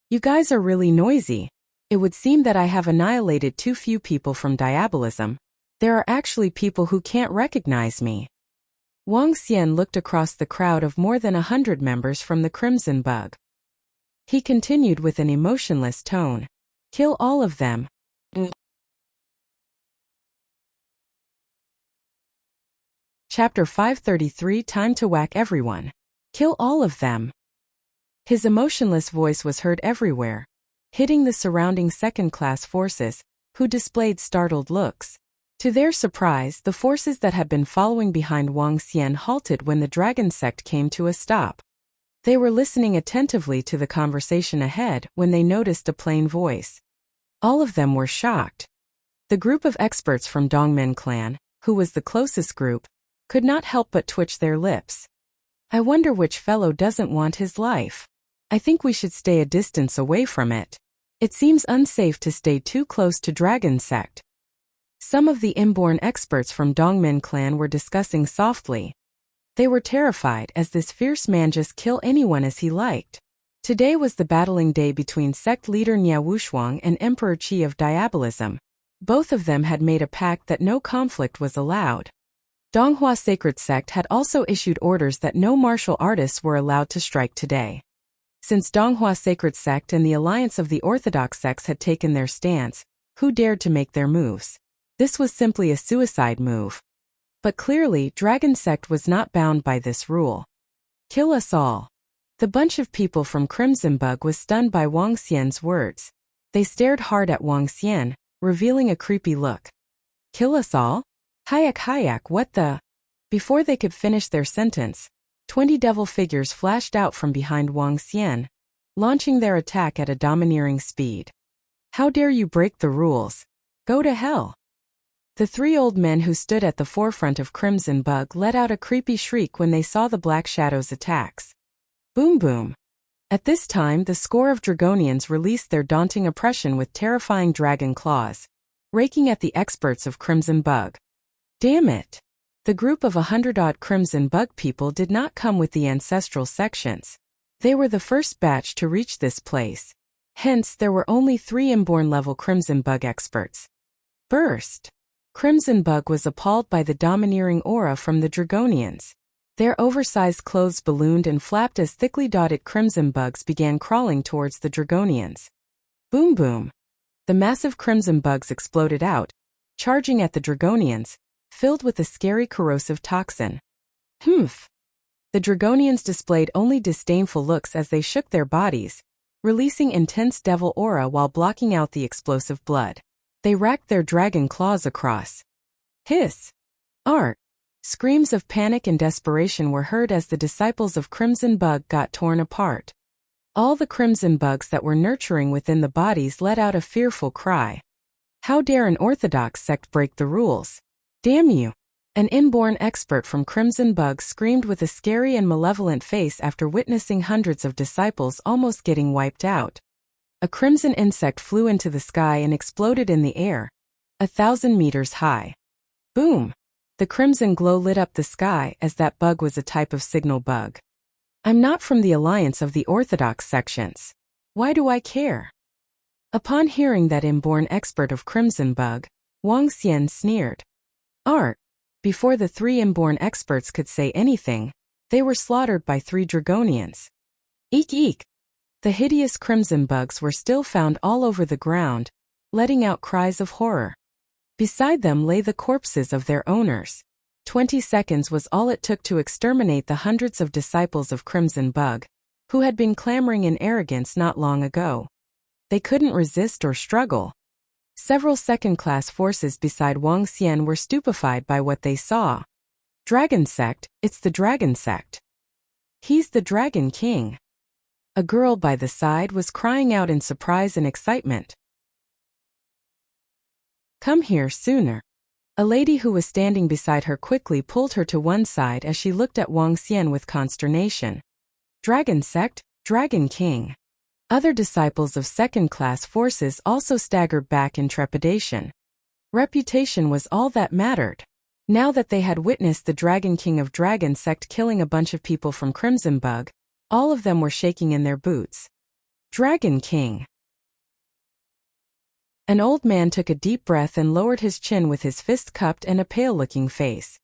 "You guys are really noisy. It would seem that I have annihilated too few people from diabolism. There are actually people who can't recognize me." Wang Xian looked across the crowd of more than 100 members from the Crimson Bug. He continued with an emotionless tone. "Kill all of them." Chapter 533 Time to whack everyone. Kill all of them. His emotionless voice was heard everywhere, hitting the surrounding second-class forces, who displayed startled looks. To their surprise, the forces that had been following behind Wang Xian halted when the dragon sect came to a stop. They were listening attentively to the conversation ahead when they noticed a plain voice. All of them were shocked. The group of experts from Dongmen clan, who was the closest group, could not help but twitch their lips. "I wonder which fellow doesn't want his life. I think we should stay a distance away from it. It seems unsafe to stay too close to Dragon Sect." Some of the inborn experts from Dongmen clan were discussing softly. They were terrified as this fierce man just kill anyone as he liked. Today was the battling day between sect leader Nya Wushuang and Emperor Qi of Diabolism. Both of them had made a pact that no conflict was allowed. Donghua Sacred Sect had also issued orders that no martial artists were allowed to strike today. Since Donghua Sacred Sect and the alliance of the Orthodox sects had taken their stance, who dared to make their moves? This was simply a suicide move. But clearly, Dragon Sect was not bound by this rule. "Kill us all." The bunch of people from Crimson Bug was stunned by Wang Xian's words. They stared hard at Wang Xian, revealing a creepy look. "Kill us all? Hayak, what the?" Before they could finish their sentence, 20 devil figures flashed out from behind Wang Xian, launching their attack at a domineering speed. "How dare you break the rules? Go to hell." The 3 old men who stood at the forefront of Crimson Bug let out a creepy shriek when they saw the Black Shadow's attacks. Boom boom. At this time, the score of Dragonians released their daunting oppression with terrifying dragon claws, raking at the experts of Crimson Bug. Damn it! The group of 100-odd Crimson Bug people did not come with the ancestral sections. They were the first batch to reach this place. Hence, there were only 3 inborn-level Crimson Bug experts. Burst! Crimson Bug was appalled by the domineering aura from the Dragonians. Their oversized clothes ballooned and flapped as thickly dotted Crimson Bugs began crawling towards the Dragonians. Boom boom! The massive Crimson Bugs exploded out, charging at the Dragonians, filled with a scary corrosive toxin. Humph! The Dragonians displayed only disdainful looks as they shook their bodies, releasing intense devil aura while blocking out the explosive blood. They racked their dragon claws across. Hiss! Ark! Screams of panic and desperation were heard as the disciples of Crimson Bug got torn apart. All the Crimson Bugs that were nurturing within the bodies let out a fearful cry. How dare an Orthodox sect break the rules? Damn you! An inborn expert from Crimson Bug screamed with a scary and malevolent face after witnessing hundreds of disciples almost getting wiped out. A crimson insect flew into the sky and exploded in the air, 1,000 meters high. Boom! The crimson glow lit up the sky as that bug was a type of signal bug. I'm not from the alliance of the orthodox sections. Why do I care? Upon hearing that inborn expert of crimson bug, Wang Xian sneered. Art. Before the 3 inborn experts could say anything, they were slaughtered by 3 dragonians. Eek eek! The hideous crimson bugs were still found all over the ground, letting out cries of horror. Beside them lay the corpses of their owners. 20 seconds was all it took to exterminate the hundreds of disciples of Crimson Bug, who had been clamoring in arrogance not long ago. They couldn't resist or struggle. Several second-class forces beside Wang Xian were stupefied by what they saw. Dragon Sect, it's the Dragon Sect. He's the Dragon King. A girl by the side was crying out in surprise and excitement. Come here sooner. A lady who was standing beside her quickly pulled her to one side as she looked at Wang Xian with consternation. Dragon Sect, Dragon King. Other disciples of second-class forces also staggered back in trepidation. Reputation was all that mattered. Now that they had witnessed the Dragon King of Dragon Sect killing a bunch of people from Crimson Bug, all of them were shaking in their boots. Dragon King. An old man took a deep breath and lowered his chin with his fist cupped and a pale-looking face.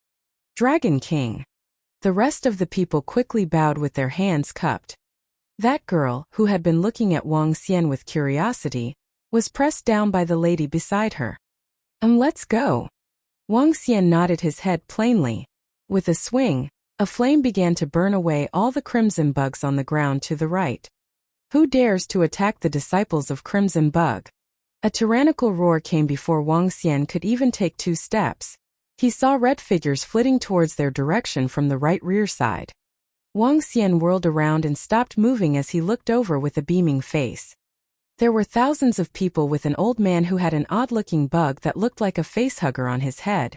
Dragon King. The rest of the people quickly bowed with their hands cupped. That girl, who had been looking at Wang Xian with curiosity, was pressed down by the lady beside her. Let's go. Wang Xian nodded his head plainly. With a swing, a flame began to burn away all the crimson bugs on the ground to the right. Who dares to attack the disciples of Crimson Bug? A tyrannical roar came before Wang Xian could even take 2 steps. He saw red figures flitting towards their direction from the right rear side. Wang Xian whirled around and stopped moving as he looked over with a beaming face. There were thousands of people with an old man who had an odd-looking bug that looked like a facehugger on his head.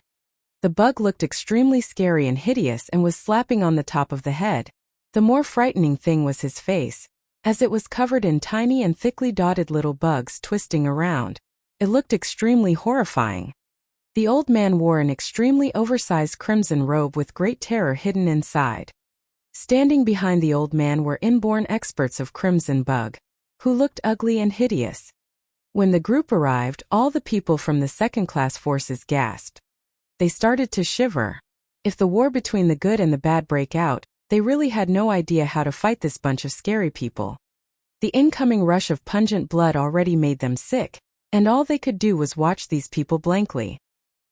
The bug looked extremely scary and hideous and was slapping on the top of the head. The more frightening thing was his face, as it was covered in tiny and thickly dotted little bugs twisting around. It looked extremely horrifying. The old man wore an extremely oversized crimson robe with great terror hidden inside. Standing behind the old man were inborn experts of Crimson Bug, who looked ugly and hideous. When the group arrived, all the people from the second-class forces gasped. They started to shiver. If the war between the good and the bad break out, they really had no idea how to fight this bunch of scary people. The incoming rush of pungent blood already made them sick, and all they could do was watch these people blankly.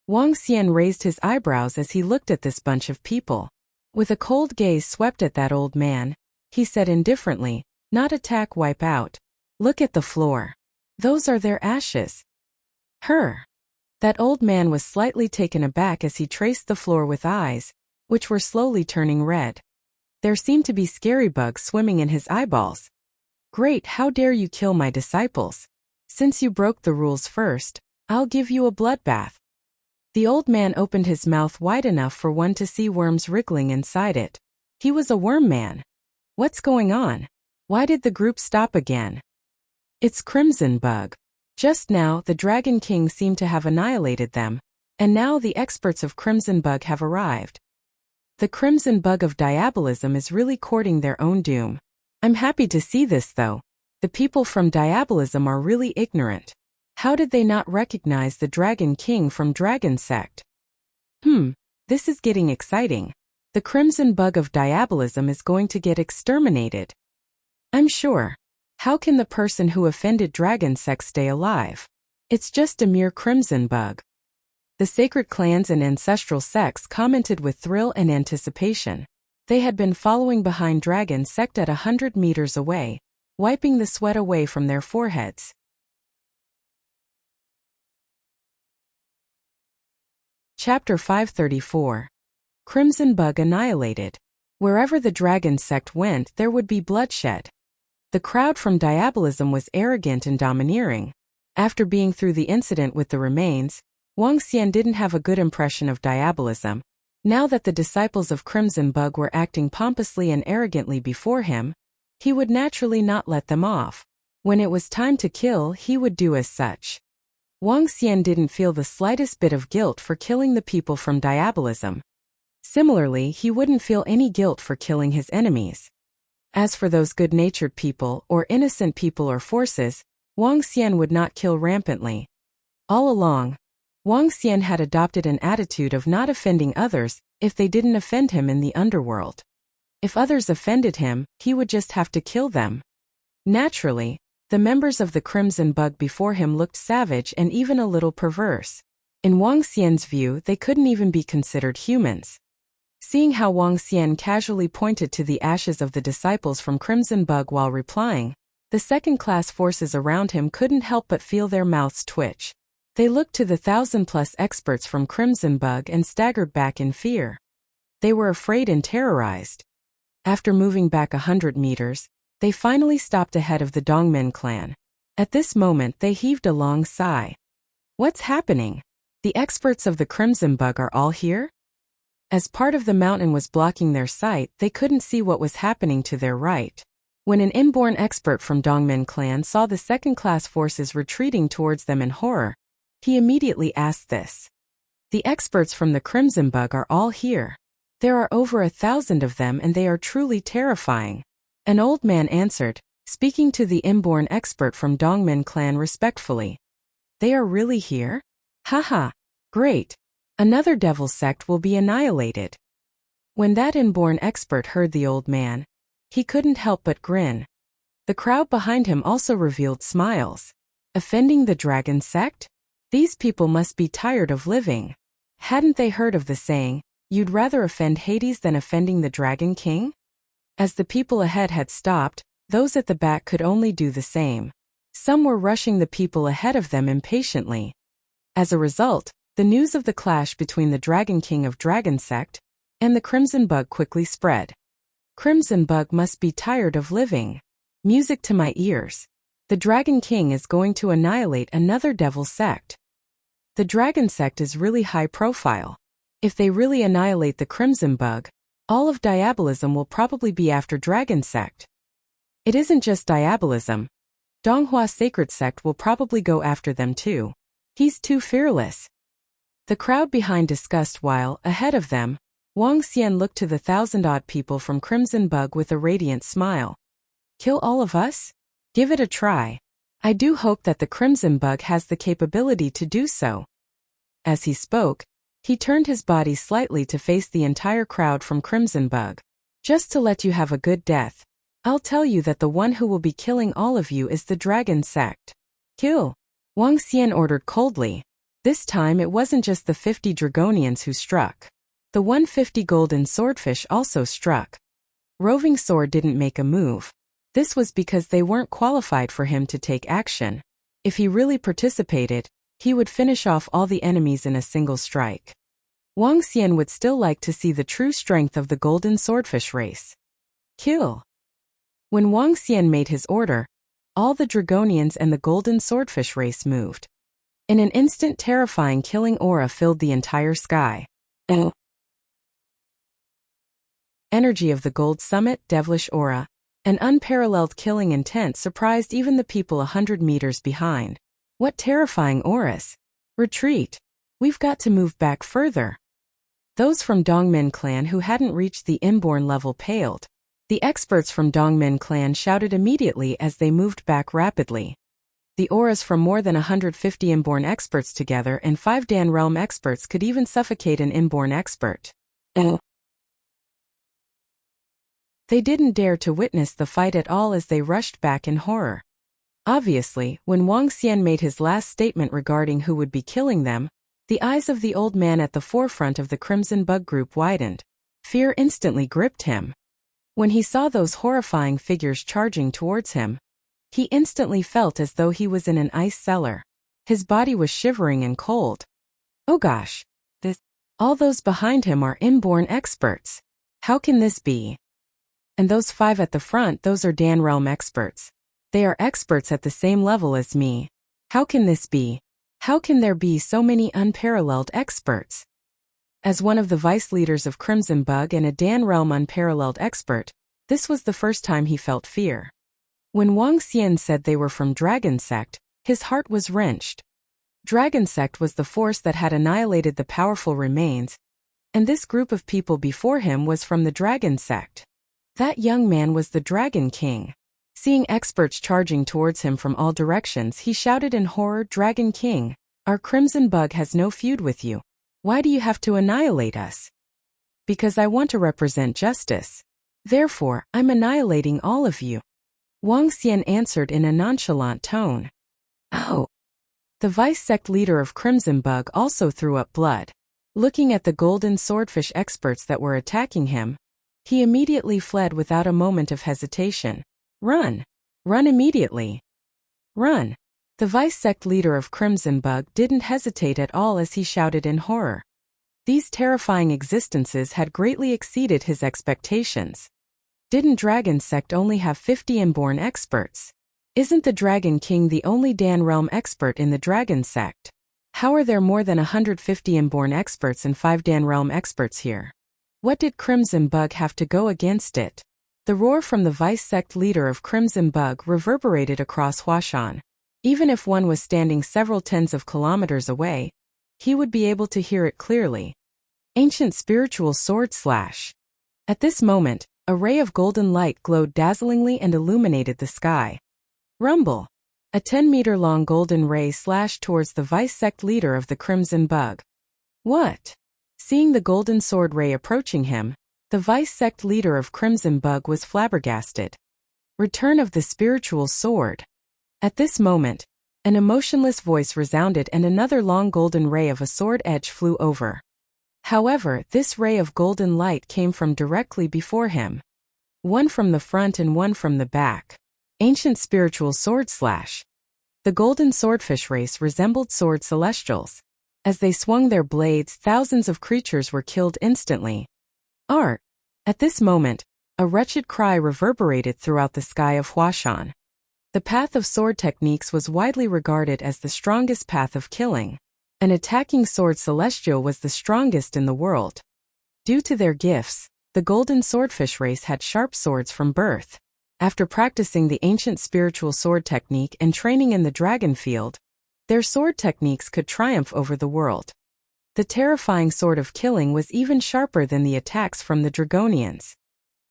Wang Xian raised his eyebrows as he looked at this bunch of people. With a cold gaze swept at that old man, he said indifferently, "Not attack, wipe out. Look at the floor. Those are their ashes." Her. That old man was slightly taken aback as he traced the floor with eyes, which were slowly turning red. There seemed to be scary bugs swimming in his eyeballs. Great, how dare you kill my disciples? Since you broke the rules first, I'll give you a bloodbath. The old man opened his mouth wide enough for one to see worms wriggling inside it. He was a worm man. What's going on? Why did the group stop again? It's Crimson Bug. Just now, the Dragon King seemed to have annihilated them, and now the experts of Crimson Bug have arrived. The Crimson Bug of Diabolism is really courting their own doom. I'm happy to see this though. The people from Diabolism are really ignorant. How did they not recognize the Dragon King from Dragon Sect? This is getting exciting. The Crimson Bug of Diabolism is going to get exterminated. I'm sure. How can the person who offended Dragon Sect stay alive? It's just a mere Crimson Bug. The sacred clans and ancestral sects commented with thrill and anticipation. They had been following behind Dragon Sect at 100 meters away, wiping the sweat away from their foreheads. Chapter 534. Crimson Bug annihilated. Wherever the Dragon Sect went, there would be bloodshed. The crowd from Diabolism was arrogant and domineering. After being through the incident with the remains, Wang Xian didn't have a good impression of Diabolism. Now that the disciples of Crimson Bug were acting pompously and arrogantly before him, he would naturally not let them off. When it was time to kill, he would do as such. Wang Xian didn't feel the slightest bit of guilt for killing the people from diabolism. Similarly, he wouldn't feel any guilt for killing his enemies. As for those good-natured people or innocent people or forces, Wang Xian would not kill rampantly. All along, Wang Xian had adopted an attitude of not offending others if they didn't offend him in the underworld. If others offended him, he would just have to kill them. Naturally, the members of the Crimson Bug before him looked savage and even a little perverse. In Wang Xian's view, they couldn't even be considered humans. Seeing how Wang Xian casually pointed to the ashes of the disciples from Crimson Bug while replying, the second-class forces around him couldn't help but feel their mouths twitch. They looked to the 1,000+ experts from Crimson Bug and staggered back in fear. They were afraid and terrorized. After moving back 100 meters, they finally stopped ahead of the Dongmen clan. At this moment they heaved a long sigh. What's happening? The experts of the Crimson Bug are all here? As part of the mountain was blocking their sight, they couldn't see what was happening to their right. When an inborn expert from Dongmen clan saw the second-class forces retreating towards them in horror, he immediately asked this. The experts from the Crimson Bug are all here. There are over 1,000 of them and they are truly terrifying. An old man answered, speaking to the inborn expert from Dongmen clan respectfully. They are really here? Haha, great. Another devil sect will be annihilated. When that inborn expert heard the old man, he couldn't help but grin. The crowd behind him also revealed smiles. Offending the dragon sect? These people must be tired of living. Hadn't they heard of the saying, you'd rather offend Hades than offending the Dragon King? As the people ahead had stopped, those at the back could only do the same. Some were rushing the people ahead of them impatiently. As a result, the news of the clash between the Dragon King of Dragon Sect and the Crimson Bug quickly spread. Crimson Bug must be tired of living. Music to my ears. The Dragon King is going to annihilate another devil sect. The Dragon Sect is really high profile. If they really annihilate the Crimson Bug, all of diabolism will probably be after Dragon Sect. It isn't just diabolism. Donghua Sacred Sect will probably go after them too. He's too fearless. The crowd behind discussed while, ahead of them, Wang Xian looked to the 1,000-odd people from Crimson Bug with a radiant smile. Kill all of us? Give it a try. I do hope that the Crimson Bug has the capability to do so. As he spoke, he turned his body slightly to face the entire crowd from Crimson Bug. Just to let you have a good death, I'll tell you that the one who will be killing all of you is the Dragon Sect. Kill! Wang Xian ordered coldly. This time it wasn't just the 50 Dragonians who struck. The 150 golden swordfish also struck. Roving Sword didn't make a move. This was because they weren't qualified for him to take action. If he really participated, he would finish off all the enemies in a single strike. Wang Xian would still like to see the true strength of the golden swordfish race. Kill! When Wang Xian made his order, all the Dragonians and the golden swordfish race moved. In an instant, terrifying killing aura filled the entire sky. Energy of the Gold Summit, devilish aura. An unparalleled killing intent surprised even the people 100 meters behind. What terrifying auras! Retreat! We've got to move back further. Those from Dongmen clan who hadn't reached the inborn level paled. The experts from Dongmen clan shouted immediately as they moved back rapidly. The auras from more than 150 inborn experts together and 5 Dan realm experts could even suffocate an inborn expert. They didn't dare to witness the fight at all as they rushed back in horror. Obviously, when Wang Xian made his last statement regarding who would be killing them, the eyes of the old man at the forefront of the Crimson Bug group widened. Fear instantly gripped him. When he saw those horrifying figures charging towards him, he instantly felt as though he was in an ice cellar. His body was shivering and cold. Oh gosh! All those behind him are inborn experts. How can this be? And those 5 at the front, those are Dan realm experts. They are experts at the same level as me. How can this be? How can there be so many unparalleled experts? As one of the vice leaders of Crimson Bug and a Dan realm unparalleled expert, this was the first time he felt fear. When Wang Xian said they were from Dragon Sect, his heart was wrenched. Dragon sect was the force that had annihilated the powerful remains, and this group of people before him was from the dragon sect. That young man was the Dragon King. Seeing experts charging towards him from all directions, he shouted in horror, "Dragon King, our Crimson Bug has no feud with you. Why do you have to annihilate us?" "Because I want to represent justice. Therefore, I'm annihilating all of you," Wang Xian answered in a nonchalant tone. "Oh." The vice sect leader of Crimson Bug also threw up blood. Looking at the golden swordfish experts that were attacking him, he immediately fled without a moment of hesitation. "Run! Run immediately! Run!" The vice sect leader of Crimson Bug didn't hesitate at all as he shouted in horror. These terrifying existences had greatly exceeded his expectations. Didn't Dragon sect only have 50 inborn experts? Isn't the Dragon King the only Dan realm expert in the Dragon sect? How are there more than 150 inborn experts and 5 Dan realm experts here? What did Crimson Bug have to go against it? The roar from the vice sect leader of Crimson Bug reverberated across Huashan. Even if one was standing several tens of kilometers away, he would be able to hear it clearly. Ancient spiritual sword slash. At this moment, a ray of golden light glowed dazzlingly and illuminated the sky. Rumble. A 10-meter-long golden ray slashed towards the vice sect leader of the Crimson Bug. What? Seeing the golden sword ray approaching him, the vice sect leader of Crimson Bug was flabbergasted. Return of the spiritual sword. At this moment, an emotionless voice resounded and another long golden ray of a sword edge flew over. However, this ray of golden light came from directly before him. One from the front and one from the back. Ancient spiritual sword slash. The golden swordfish race resembled sword celestials. As they swung their blades, thousands of creatures were killed instantly. Art. At this moment, a wretched cry reverberated throughout the sky of Huashan. The path of sword techniques was widely regarded as the strongest path of killing. An attacking sword celestial was the strongest in the world. Due to their gifts, the golden swordfish race had sharp swords from birth. After practicing the ancient spiritual sword technique and training in the dragon field, their sword techniques could triumph over the world. The terrifying sword of killing was even sharper than the attacks from the Dragonians.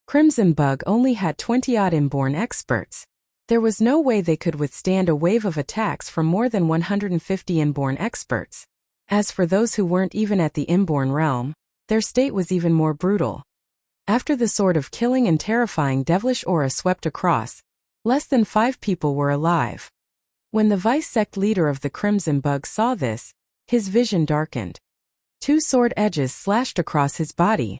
Crimson Bug only had 20-odd inborn experts. There was no way they could withstand a wave of attacks from more than 150 inborn experts. As for those who weren't even at the inborn realm, their state was even more brutal. After the sword of killing and terrifying devilish aura swept across, less than 5 people were alive. When the vice sect leader of the Crimson Bug saw this, his vision darkened. 2 sword edges slashed across his body.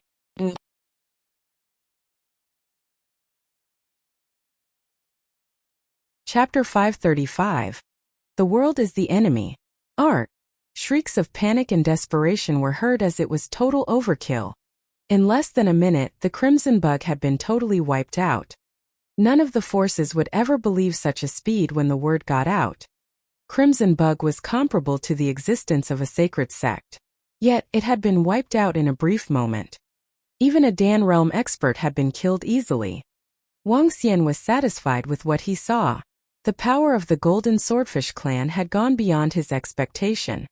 Chapter 535. The world is the enemy. Art. Shrieks of panic and desperation were heard as it was total overkill. In less than a minute, the Crimson Bug had been totally wiped out. None of the forces would ever believe such a speed when the word got out. Crimson Bug was comparable to the existence of a sacred sect. Yet, it had been wiped out in a brief moment. Even a Dan realm expert had been killed easily. Wang Xian was satisfied with what he saw. The power of the Golden Swordfish clan had gone beyond his expectation.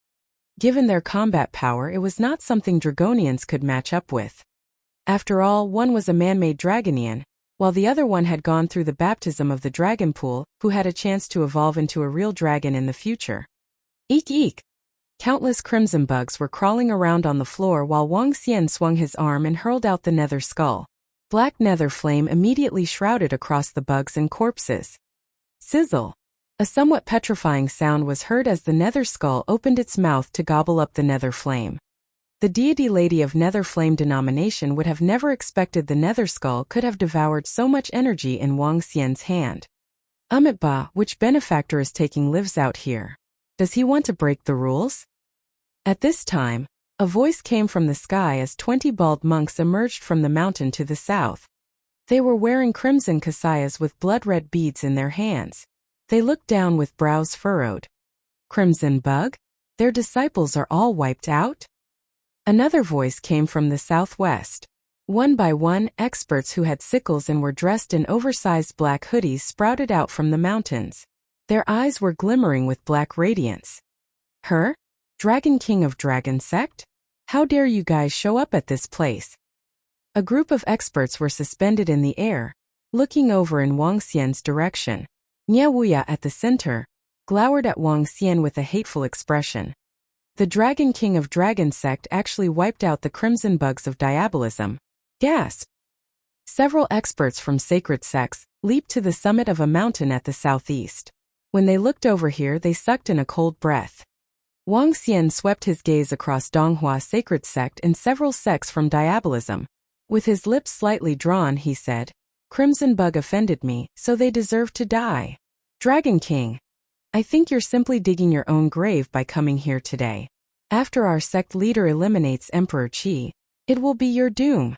Given their combat power, it was not something Dragonians could match up with. After all, one was a man-made Dragonian, while the other one had gone through the baptism of the dragon pool, who had a chance to evolve into a real dragon in the future. Eek eek! Countless Crimson Bugs were crawling around on the floor while Wang Xian swung his arm and hurled out the nether skull. Black nether flame immediately shrouded across the bugs and corpses. Sizzle! A somewhat petrifying sound was heard as the nether skull opened its mouth to gobble up the nether flame. The deity lady of nether flame denomination would have never expected the nether skull could have devoured so much energy in Wang Xian's hand. Ba, which benefactor is taking lives out here? Does he want to break the rules? At this time, a voice came from the sky as 20 bald monks emerged from the mountain to the south. They were wearing crimson kasayas with blood-red beads in their hands. They looked down with brows furrowed. Crimson Bug? Their disciples are all wiped out? Another voice came from the southwest. One by one, experts who had sickles and were dressed in oversized black hoodies sprouted out from the mountains. Their eyes were glimmering with black radiance. Her? Dragon King of Dragon Sect? How dare you guys show up at this place? A group of experts were suspended in the air, looking over in Wang Xian's direction. Wuxia at the center glowered at Wang Xian with a hateful expression. The Dragon King of Dragon Sect actually wiped out the crimson bugs of diabolism. Gasp! Several experts from sacred sects leaped to the summit of a mountain at the southeast. When they looked over here, they sucked in a cold breath. Wang Xian swept his gaze across Donghua sacred sect and several sects from diabolism. With his lips slightly drawn, he said, "Crimson bug offended me, so they deserve to die. Dragon King, I think you're simply digging your own grave by coming here today. After our sect leader eliminates Emperor Qi, it will be your doom."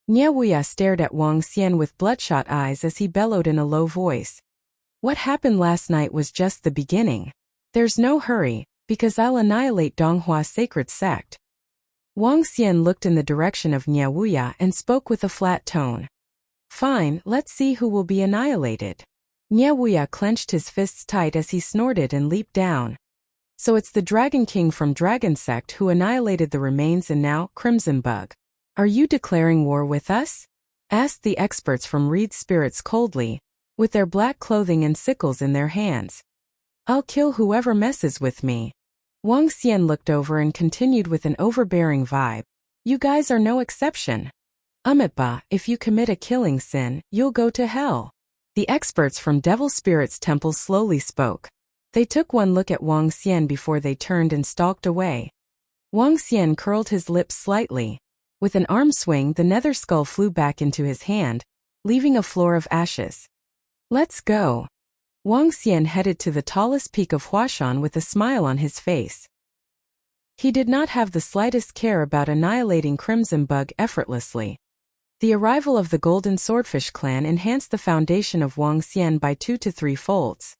Wuxia stared at Wang Xian with bloodshot eyes as he bellowed in a low voice. "What happened last night was just the beginning. There's no hurry, because I'll annihilate Donghua sacred sect." Wang Xian looked in the direction of Wuxia and spoke with a flat tone. "Fine, let's see who will be annihilated." Wuxia clenched his fists tight as he snorted and leaped down. "So it's the Dragon King from Dragon Sect who annihilated the remains and now, Crimson Bug. Are you declaring war with us?" asked the experts from Reed Spirits coldly, with their black clothing and sickles in their hands. "I'll kill whoever messes with me." Wang Xian looked over and continued with an overbearing vibe. "You guys are no exception. Umitba, if you commit a killing sin, you'll go to hell." The experts from Devil Spirit's temple slowly spoke. They took one look at Wang Xian before they turned and stalked away. Wang Xian curled his lips slightly. With an arm swing, the nether skull flew back into his hand, leaving a floor of ashes. "Let's go." Wang Xian headed to the tallest peak of Huashan with a smile on his face. He did not have the slightest care about annihilating Crimson Bug effortlessly. The arrival of the Golden Swordfish clan enhanced the foundation of Wang Xian by 2 to 3 folds.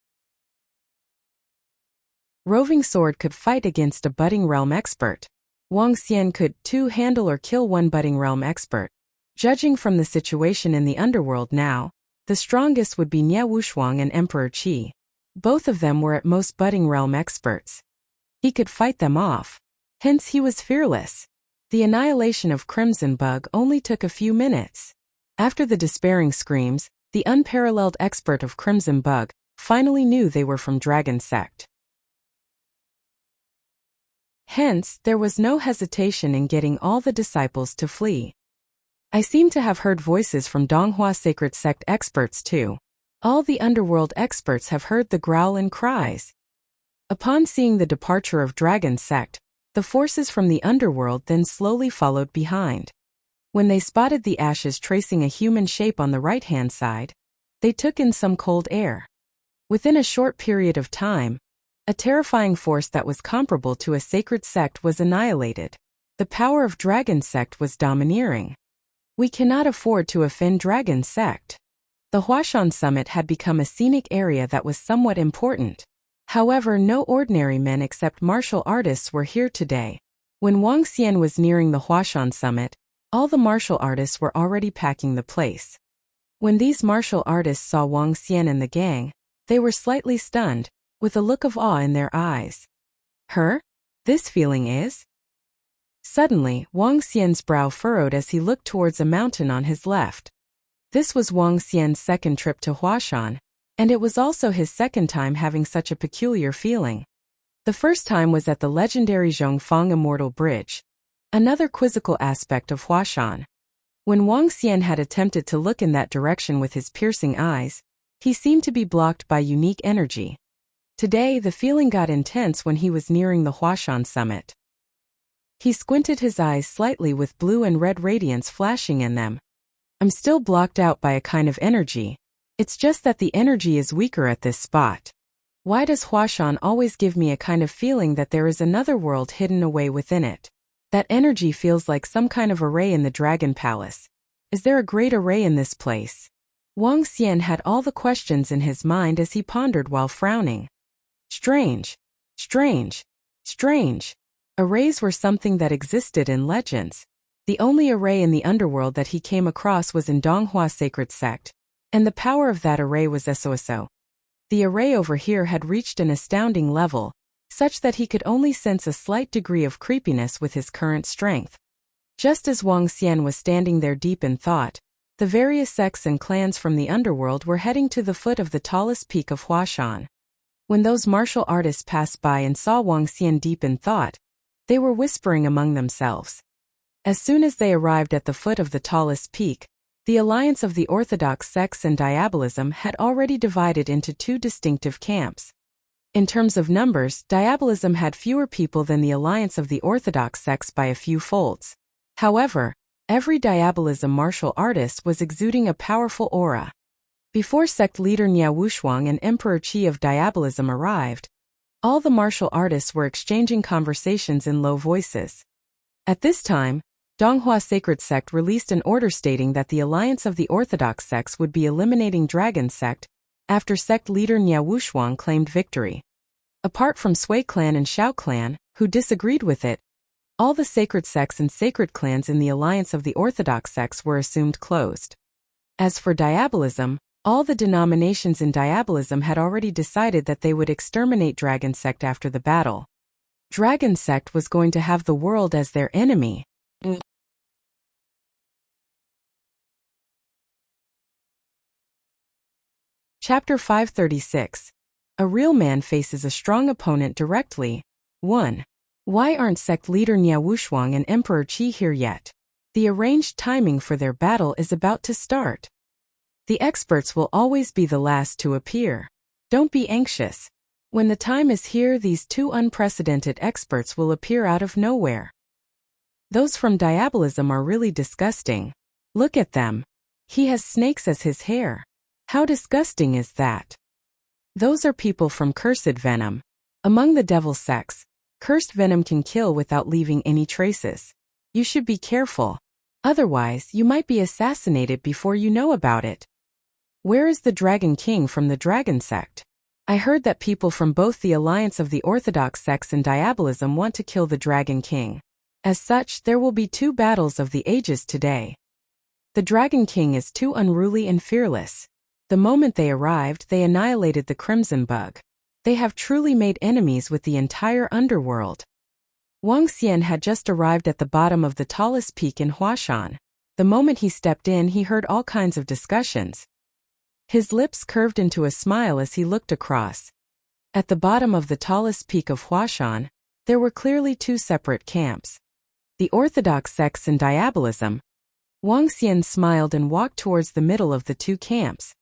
Roving Sword could fight against a budding realm expert. Wang Xian could, too, handle or kill one budding realm expert. Judging from the situation in the underworld now, the strongest would be Nie Wuxuang and Emperor Qi. Both of them were at most budding realm experts. He could fight them off. Hence he was fearless. The annihilation of Crimson Bug only took a few minutes. After the despairing screams, the unparalleled expert of Crimson Bug finally knew they were from Dragon Sect. Hence, there was no hesitation in getting all the disciples to flee. I seem to have heard voices from Donghua Sacred Sect experts too. All the underworld experts have heard the growl and cries. Upon seeing the departure of Dragon Sect, the forces from the underworld then slowly followed behind. When they spotted the ashes tracing a human shape on the right-hand side, they took in some cold air. Within a short period of time, a terrifying force that was comparable to a sacred sect was annihilated. The power of Dragon Sect was domineering. We cannot afford to offend Dragon Sect. The Huashan summit had become a scenic area that was somewhat important. However, no ordinary men except martial artists were here today. When Wang Xian was nearing the Huashan summit, all the martial artists were already packing the place. When these martial artists saw Wang Xian and the gang, they were slightly stunned, with a look of awe in their eyes. "Her? This feeling is?" Suddenly, Wang Xian's brow furrowed as he looked towards a mountain on his left. This was Wang Xian's second trip to Huashan, and it was also his second time having such a peculiar feeling. The first time was at the legendary Zhongfang Immortal Bridge, another quizzical aspect of Huashan. When Wang Xian had attempted to look in that direction with his piercing eyes, he seemed to be blocked by unique energy. Today, the feeling got intense when he was nearing the Huashan summit. He squinted his eyes slightly with blue and red radiance flashing in them. "I'm still blocked out by a kind of energy. It's just that the energy is weaker at this spot. Why does Huashan always give me a kind of feeling that there is another world hidden away within it? That energy feels like some kind of array in the Dragon Palace. Is there a great array in this place?" Wang Xian had all the questions in his mind as he pondered while frowning. Strange. Strange. Strange. Arrays were something that existed in legends. The only array in the underworld that he came across was in Donghua Sacred Sect, and the power of that array was SOSO. The array over here had reached an astounding level, such that he could only sense a slight degree of creepiness with his current strength. Just as Wang Xian was standing there deep in thought, the various sects and clans from the underworld were heading to the foot of the tallest peak of Huashan. When those martial artists passed by and saw Wang Xian deep in thought, they were whispering among themselves. As soon as they arrived at the foot of the tallest peak, the alliance of the orthodox sects and diabolism had already divided into two distinctive camps. In terms of numbers, diabolism had fewer people than the alliance of the orthodox sects by a few folds. However, every diabolism martial artist was exuding a powerful aura. Before sect leader Niao Wushuang and Emperor Qi of diabolism arrived, all the martial artists were exchanging conversations in low voices. At this time, Donghua Sacred Sect released an order stating that the alliance of the orthodox sects would be eliminating Dragon Sect after sect leader Niao Wushuang claimed victory. Apart from Sui clan and Shao clan, who disagreed with it, all the sacred sects and sacred clans in the alliance of the orthodox sects were assumed closed. As for diabolism, all the denominations in diabolism had already decided that they would exterminate Dragon Sect after the battle. Dragon Sect was going to have the world as their enemy. Chapter 536. A real man faces a strong opponent directly. 1. Why aren't sect leader Niao Wushuang and Emperor Qi here yet? The arranged timing for their battle is about to start. The experts will always be the last to appear. Don't be anxious. When the time is here, these two unprecedented experts will appear out of nowhere. Those from diabolism are really disgusting. Look at them. He has snakes as his hair. How disgusting is that? Those are people from cursed venom. Among the devil sects, cursed venom can kill without leaving any traces. You should be careful. Otherwise, you might be assassinated before you know about it. Where is the Dragon King from the Dragon Sect? I heard that people from both the alliance of the orthodox sects and diabolism want to kill the Dragon King. As such, there will be two battles of the ages today. The Dragon King is too unruly and fearless. The moment they arrived, they annihilated the Crimson Bug. They have truly made enemies with the entire underworld. Wang Xian had just arrived at the bottom of the tallest peak in Huashan. The moment he stepped in, he heard all kinds of discussions. His lips curved into a smile as he looked across. At the bottom of the tallest peak of Huashan, there were clearly two separate camps. The orthodox sects and diabolism. Wang Xian smiled and walked towards the middle of the two camps.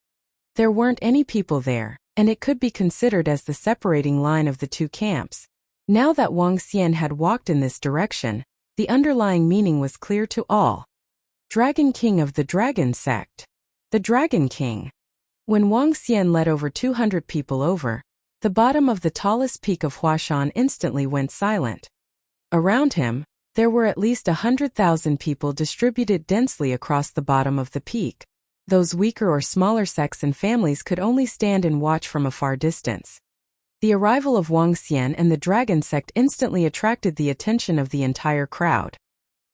There weren't any people there, and it could be considered as the separating line of the two camps. Now that Wang Xian had walked in this direction, the underlying meaning was clear to all. Dragon King of the Dragon Sect. The Dragon King. When Wang Xian led over 200 people over, the bottom of the tallest peak of Huashan instantly went silent. Around him, there were at least 100,000 people distributed densely across the bottom of the peak. Those weaker or smaller sects and families could only stand and watch from a far distance. The arrival of Wang Xian and the Dragon Sect instantly attracted the attention of the entire crowd.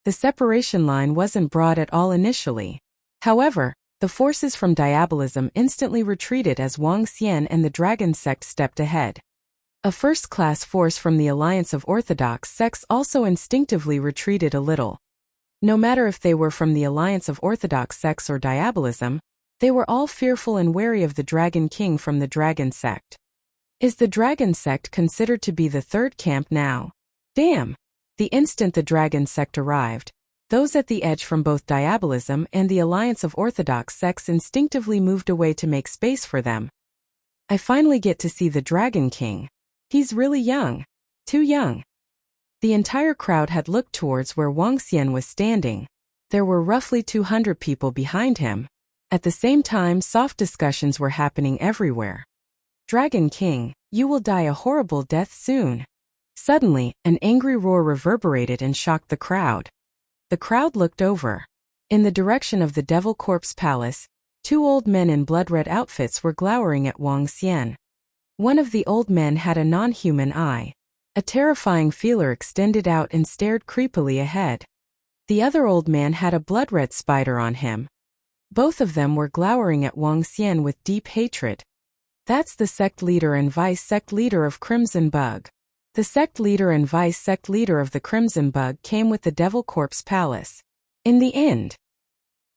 The separation line wasn't broad at all initially. However, the forces from diabolism instantly retreated as Wang Xian and the Dragon Sect stepped ahead. A first-class force from the alliance of orthodox sects also instinctively retreated a little. No matter if they were from the alliance of orthodox sects or diabolism, they were all fearful and wary of the Dragon King from the Dragon Sect. Is the Dragon Sect considered to be the third camp now? Damn! The instant the Dragon Sect arrived, those at the edge from both diabolism and the alliance of orthodox sects instinctively moved away to make space for them. I finally get to see the Dragon King. He's really young. Too young. The entire crowd had looked towards where Wang Xian was standing. There were roughly 200 people behind him. At the same time, soft discussions were happening everywhere. Dragon King, you will die a horrible death soon. Suddenly, an angry roar reverberated and shocked the crowd. The crowd looked over. In the direction of the Devil Corpse Palace, two old men in blood-red outfits were glowering at Wang Xian. One of the old men had a non-human eye. A terrifying feeler extended out and stared creepily ahead. The other old man had a blood-red spider on him. Both of them were glowering at Wang Xian with deep hatred. That's the sect leader and vice-sect leader of Crimson Bug. The sect leader and vice-sect leader of the Crimson Bug came with the Devil Corpse Palace. In the end,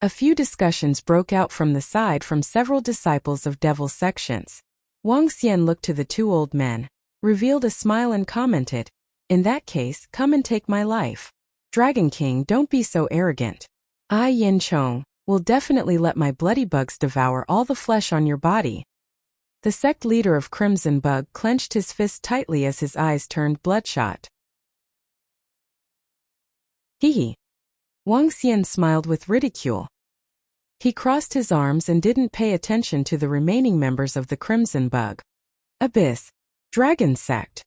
a few discussions broke out from the side from several disciples of Devil sections. Wang Xian looked to the two old men, revealed a smile and commented, "In that case, come and take my life. Dragon King, don't be so arrogant. I, Yin Chong, will definitely let my bloody bugs devour all the flesh on your body." The sect leader of Crimson Bug clenched his fist tightly as his eyes turned bloodshot. Hee. Wang Xian smiled with ridicule. He crossed his arms and didn't pay attention to the remaining members of the Crimson Bug. Abyss. Dragon Sect.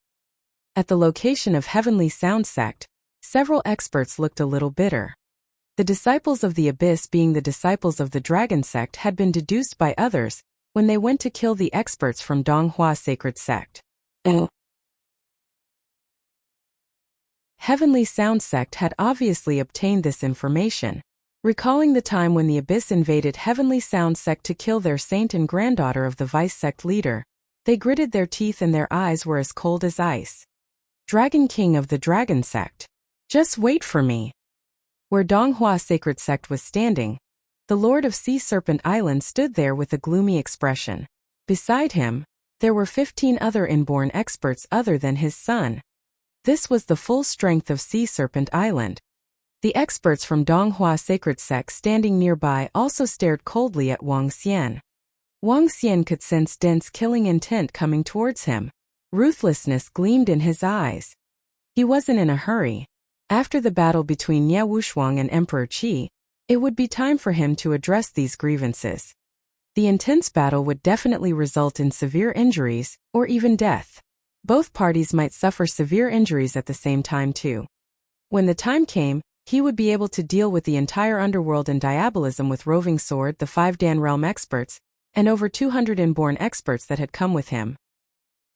At the location of Heavenly Sound Sect, several experts looked a little bitter. The disciples of the Abyss, being the disciples of the Dragon Sect, had been deduced by others when they went to kill the experts from Donghua Sacred Sect. Heavenly Sound Sect had obviously obtained this information. Recalling the time when the Abyss invaded Heavenly Sound Sect to kill their saint and granddaughter of the vice-sect leader, they gritted their teeth and their eyes were as cold as ice. Dragon King of the Dragon Sect. Just wait for me. Where Donghua Sacred Sect was standing, the Lord of Sea Serpent Island stood there with a gloomy expression. Beside him, there were 15 other inborn experts other than his son. This was the full strength of Sea Serpent Island. The experts from Donghua Sacred Sect standing nearby also stared coldly at Wang Xian. Wang Xian could sense dense killing intent coming towards him. Ruthlessness gleamed in his eyes. He wasn't in a hurry. After the battle between Nie Wuxia and Emperor Qi, it would be time for him to address these grievances. The intense battle would definitely result in severe injuries, or even death. Both parties might suffer severe injuries at the same time too. When the time came, he would be able to deal with the entire underworld and diabolism with Roving Sword, the 5 Dan Realm experts, and over 200 inborn experts that had come with him.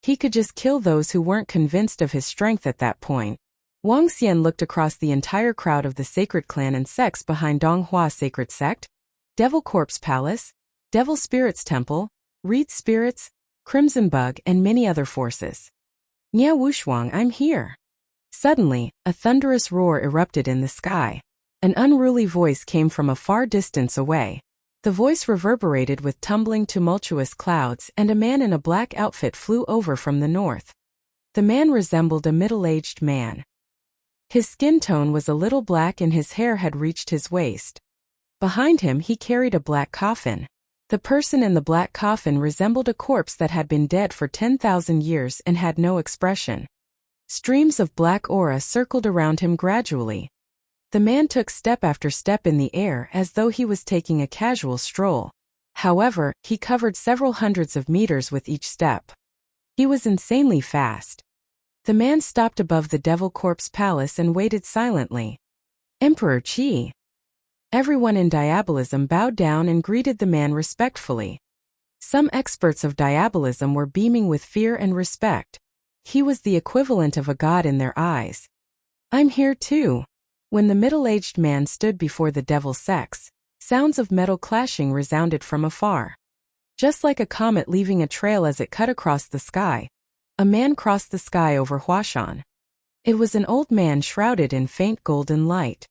He could just kill those who weren't convinced of his strength at that point. Wang Xian looked across the entire crowd of the sacred clan and sects behind Donghua Sacred Sect, Devil Corpse Palace, Devil Spirits Temple, Reed Spirits, Crimson Bug, and many other forces. Nie Wuxia, I'm here. Suddenly, a thunderous roar erupted in the sky. An unruly voice came from a far distance away. The voice reverberated with tumbling tumultuous clouds, and a man in a black outfit flew over from the north. The man resembled a middle-aged man. His skin tone was a little black and his hair had reached his waist. Behind him he carried a black coffin. The person in the black coffin resembled a corpse that had been dead for 10,000 years and had no expression. Streams of black aura circled around him gradually. The man took step after step in the air as though he was taking a casual stroll. However, he covered several hundreds of meters with each step. He was insanely fast. The man stopped above the Devil Corpse Palace and waited silently. Emperor Qi. Everyone in Diabolism bowed down and greeted the man respectfully. Some experts of Diabolism were beaming with fear and respect. He was the equivalent of a god in their eyes. I'm here too. When the middle-aged man stood before the devil sects, sounds of metal clashing resounded from afar. Just like a comet leaving a trail as it cut across the sky, a man crossed the sky over Huashan. It was an old man shrouded in faint golden light.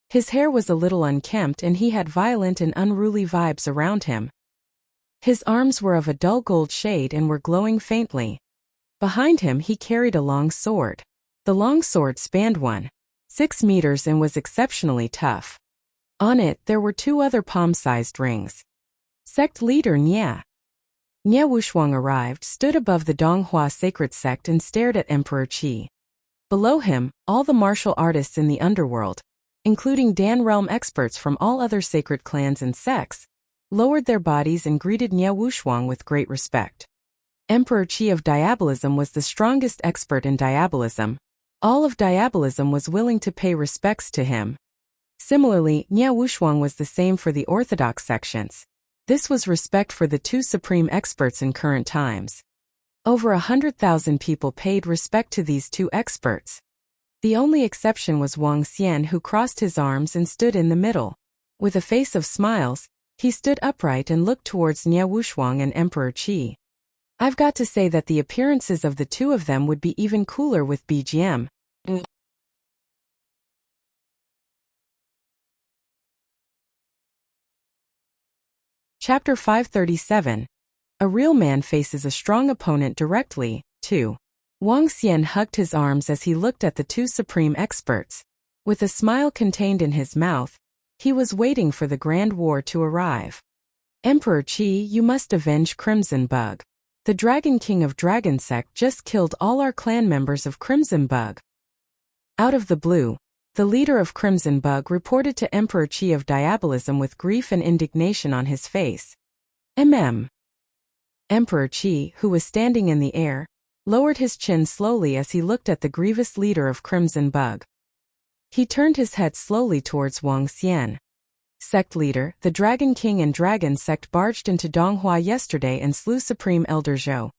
His hair was a little unkempt and he had violent and unruly vibes around him. His arms were of a dull gold shade and were glowing faintly. Behind him he carried a long sword. The long sword spanned 1.6 meters and was exceptionally tough. On it there were 2 other palm-sized rings. Sect leader Nie Wuxia arrived, stood above the Donghua Sacred Sect and stared at Emperor Qi. Below him, all the martial artists in the underworld, including Dan Realm experts from all other sacred clans and sects, lowered their bodies and greeted Nie Wuxia with great respect. Emperor Qi of Diabolism was the strongest expert in Diabolism. All of Diabolism was willing to pay respects to him. Similarly, Nie Wuxia was the same for the orthodox sections. This was respect for the 2 supreme experts in current times. Over 100,000 people paid respect to these 2 experts. The only exception was Wang Xian, who crossed his arms and stood in the middle. With a face of smiles, he stood upright and looked towards Nie Wuxia and Emperor Qi. I've got to say that the appearances of the two of them would be even cooler with BGM. Chapter 537. A real man faces a strong opponent directly. 2. Wang Xian hugged his arms as he looked at the two supreme experts. With a smile contained in his mouth, he was waiting for the grand war to arrive. Emperor Qi, you must avenge Crimson Bug. The Dragon King of Dragon Sect just killed all our clan members of Crimson Bug. Out of the blue, the leader of Crimson Bug reported to Emperor Qi of Diabolism with grief and indignation on his face. Emperor Qi, who was standing in the air, lowered his chin slowly as he looked at the grievous leader of Crimson Bug. He turned his head slowly towards Wang Xian. Sect leader, the Dragon King and Dragon Sect barged into Donghua yesterday and slew Supreme Elder Zhou,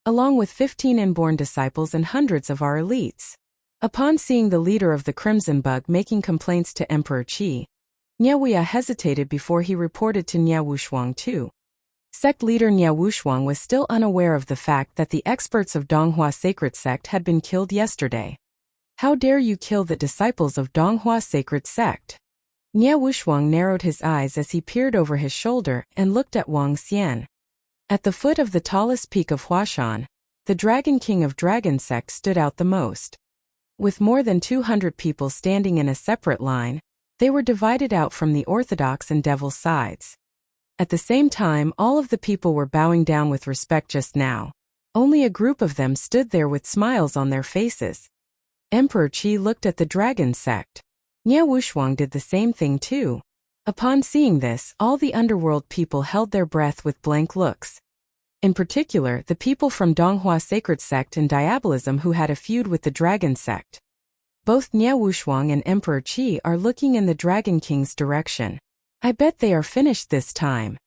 along with 15 inborn disciples and hundreds of our elites. Upon seeing the leader of the Crimson Bug making complaints to Emperor Qi, Nie Wuxia hesitated before he reported to Nie Wushuang too. Sect leader Nie Wushuang was still unaware of the fact that the experts of Donghua Sacred Sect had been killed yesterday. How dare you kill the disciples of Donghua Sacred Sect? Nie Wushuang narrowed his eyes as he peered over his shoulder and looked at Wang Xian. At the foot of the tallest peak of Huashan, the Dragon King of Dragon Sect stood out the most. With more than 200 people standing in a separate line, they were divided out from the Orthodox and Devil sides. At the same time, all of the people were bowing down with respect just now. Only a group of them stood there with smiles on their faces. Emperor Qi looked at the Dragon Sect. Nie Wushuang did the same thing too. Upon seeing this, all the underworld people held their breath with blank looks. In particular, the people from Donghua Sacred Sect and Diabolism who had a feud with the Dragon Sect. Both Nie Wushuang and Emperor Qi are looking in the Dragon King's direction. I bet they are finished this time.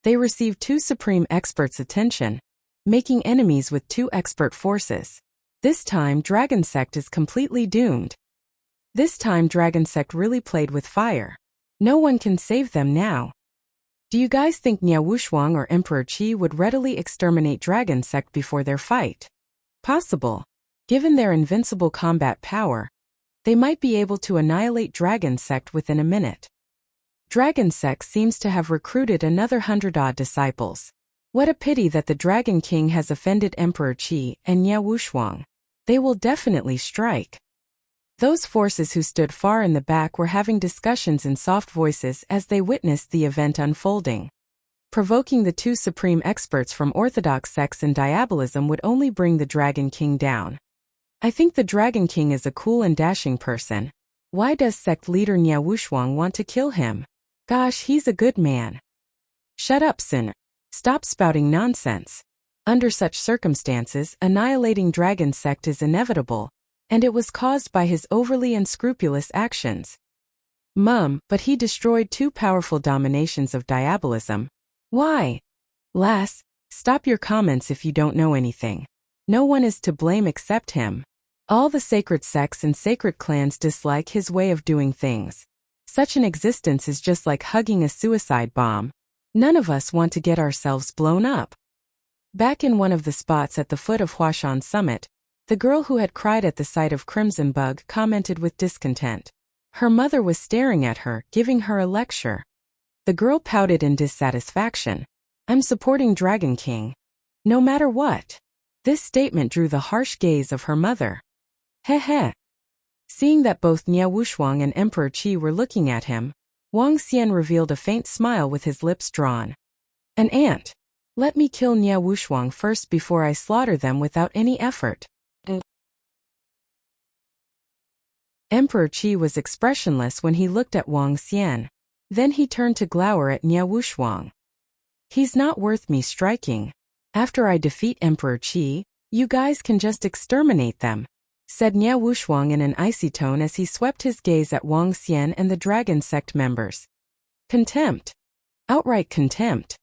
They received two supreme experts' attention, making enemies with two expert forces. This time Dragon Sect is completely doomed. This time Dragon Sect really played with fire. No one can save them now. Do you guys think Nie Wushuang or Emperor Qi would readily exterminate Dragon Sect before their fight? Possible. Given their invincible combat power, they might be able to annihilate Dragon Sect within a minute. Dragon Sect seems to have recruited another 100-odd disciples. What a pity that the Dragon King has offended Emperor Qi and Nie Wushuang. They will definitely strike. Those forces who stood far in the back were having discussions in soft voices as they witnessed the event unfolding. Provoking the two supreme experts from Orthodox sects and Diabolism would only bring the Dragon King down. I think the Dragon King is a cool and dashing person. Why does sect leader Nie Wushuang want to kill him? Gosh, he's a good man. Shut up, Sin. Stop spouting nonsense. Under such circumstances, annihilating Dragon Sect is inevitable, and it was caused by his overly unscrupulous actions. But he destroyed two powerful dominations of Diabolism. Why? Lass, stop your comments if you don't know anything. No one is to blame except him. All the sacred sects and sacred clans dislike his way of doing things. Such an existence is just like hugging a suicide bomb. None of us want to get ourselves blown up. Back in one of the spots at the foot of Huashan Summit, the girl who had cried at the sight of Crimson Bug commented with discontent. Her mother was staring at her, giving her a lecture. The girl pouted in dissatisfaction. I'm supporting Dragon King. No matter what. This statement drew the harsh gaze of her mother. Heh. Seeing that both Nie Wushuang and Emperor Qi were looking at him, Wang Xian revealed a faint smile with his lips drawn. An ant. Let me kill Nie Wushuang first before I slaughter them without any effort. Emperor Qi was expressionless when he looked at Wang Xian. Then he turned to glower at Nie Wushuang. He's not worth me striking. After I defeat Emperor Qi, you guys can just exterminate them, said Nie Wushuang in an icy tone as he swept his gaze at Wang Xian and the Dragon Sect members. Contempt. Outright contempt.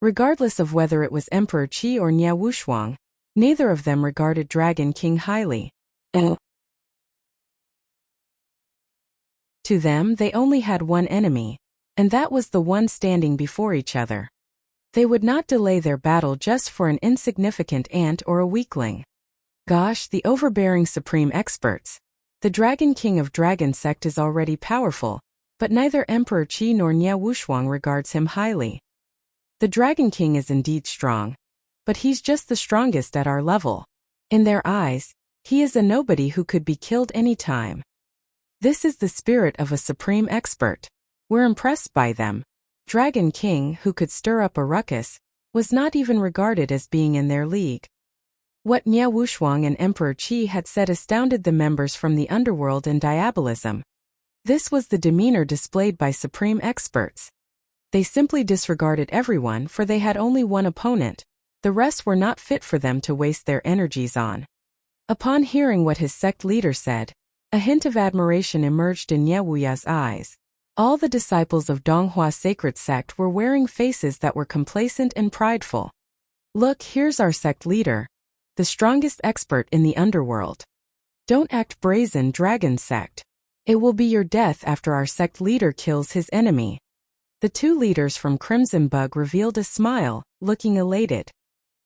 Regardless of whether it was Emperor Qi or Nie Wushuang, neither of them regarded Dragon King highly. To them, they only had one enemy, and that was the one standing before each other. They would not delay their battle just for an insignificant ant or a weakling. Gosh, the overbearing supreme experts. The Dragon King of Dragon Sect is already powerful, but neither Emperor Qi nor Nie Wuxiang regards him highly. The Dragon King is indeed strong, but he's just the strongest at our level. In their eyes, he is a nobody who could be killed any time. This is the spirit of a supreme expert. We're impressed by them. Dragon King, who could stir up a ruckus, was not even regarded as being in their league. What Nie Wuxiang and Emperor Qi had said astounded the members from the underworld and diabolism. This was the demeanor displayed by supreme experts. They simply disregarded everyone, for they had only one opponent. The rest were not fit for them to waste their energies on. Upon hearing what his sect leader said, a hint of admiration emerged in Nie Wuya's eyes. All the disciples of Donghua sacred sect were wearing faces that were complacent and prideful. Look, here's our sect leader, the strongest expert in the underworld. Don't act brazen, Dragon Sect. It will be your death after our sect leader kills his enemy. The two leaders from Crimson Bug revealed a smile, looking elated.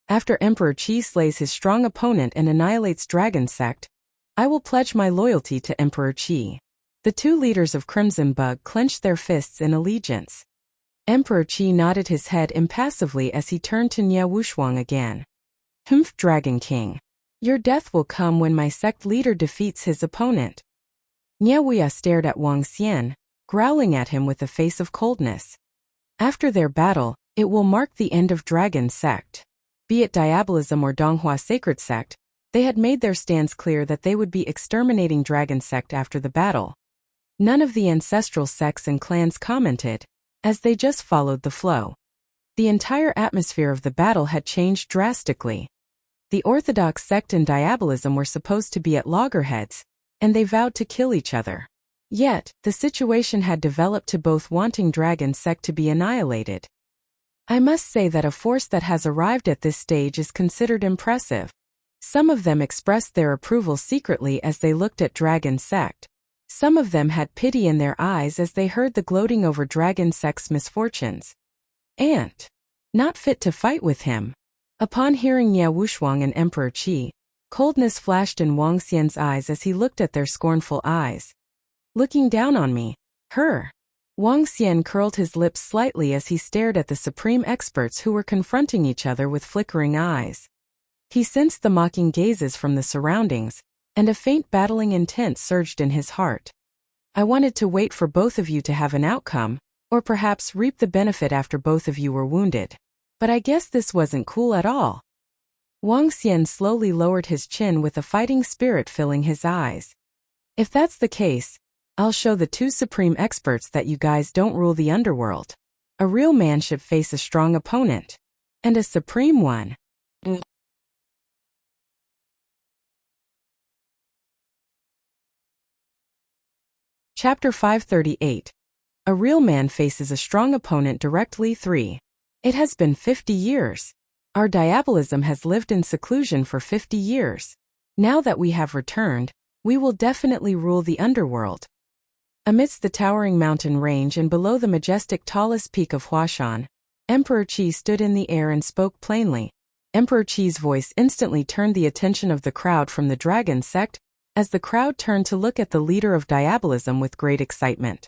After Emperor Qi slays his strong opponent and annihilates Dragon Sect, I will pledge my loyalty to Emperor Qi. The two leaders of Crimson Bug clenched their fists in allegiance. Emperor Qi nodded his head impassively as he turned to Nie Wuxiang again. Humph, Dragon King. Your death will come when my sect leader defeats his opponent. Nie Wuya stared at Wang Xian, growling at him with a face of coldness. After their battle, it will mark the end of Dragon Sect. Be it Diabolism or Donghua Sacred Sect, they had made their stands clear that they would be exterminating Dragon Sect after the battle. None of the ancestral sects and clans commented, as they just followed the flow. The entire atmosphere of the battle had changed drastically. The Orthodox sect and Diabolism were supposed to be at loggerheads, and they vowed to kill each other. Yet, the situation had developed to both wanting Dragon Sect to be annihilated. I must say that a force that has arrived at this stage is considered impressive. Some of them expressed their approval secretly as they looked at Dragon Sect. Some of them had pity in their eyes as they heard the gloating over Dragon Sect's misfortunes. Ant. Not fit to fight with him. Upon hearing Nie Wuxiang and Emperor Qi, coldness flashed in Wang Xian's eyes as he looked at their scornful eyes. Looking down on me, her. Wang Xian curled his lips slightly as he stared at the supreme experts who were confronting each other with flickering eyes. He sensed the mocking gazes from the surroundings, and a faint battling intent surged in his heart. I wanted to wait for both of you to have an outcome, or perhaps reap the benefit after both of you were wounded. But I guess this wasn't cool at all. Wang Xian slowly lowered his chin with a fighting spirit filling his eyes. If that's the case, I'll show the two supreme experts that you guys don't rule the underworld. A real man should face a strong opponent. And a supreme one. Chapter 538. A real man faces a strong opponent directly. 3. It has been 50 years. Our Diabolism has lived in seclusion for 50 years. Now that we have returned, we will definitely rule the underworld. Amidst the towering mountain range and below the majestic tallest peak of Huashan, Emperor Qi stood in the air and spoke plainly. Emperor Qi's voice instantly turned the attention of the crowd from the Dragon Sect, as the crowd turned to look at the leader of Diabolism with great excitement.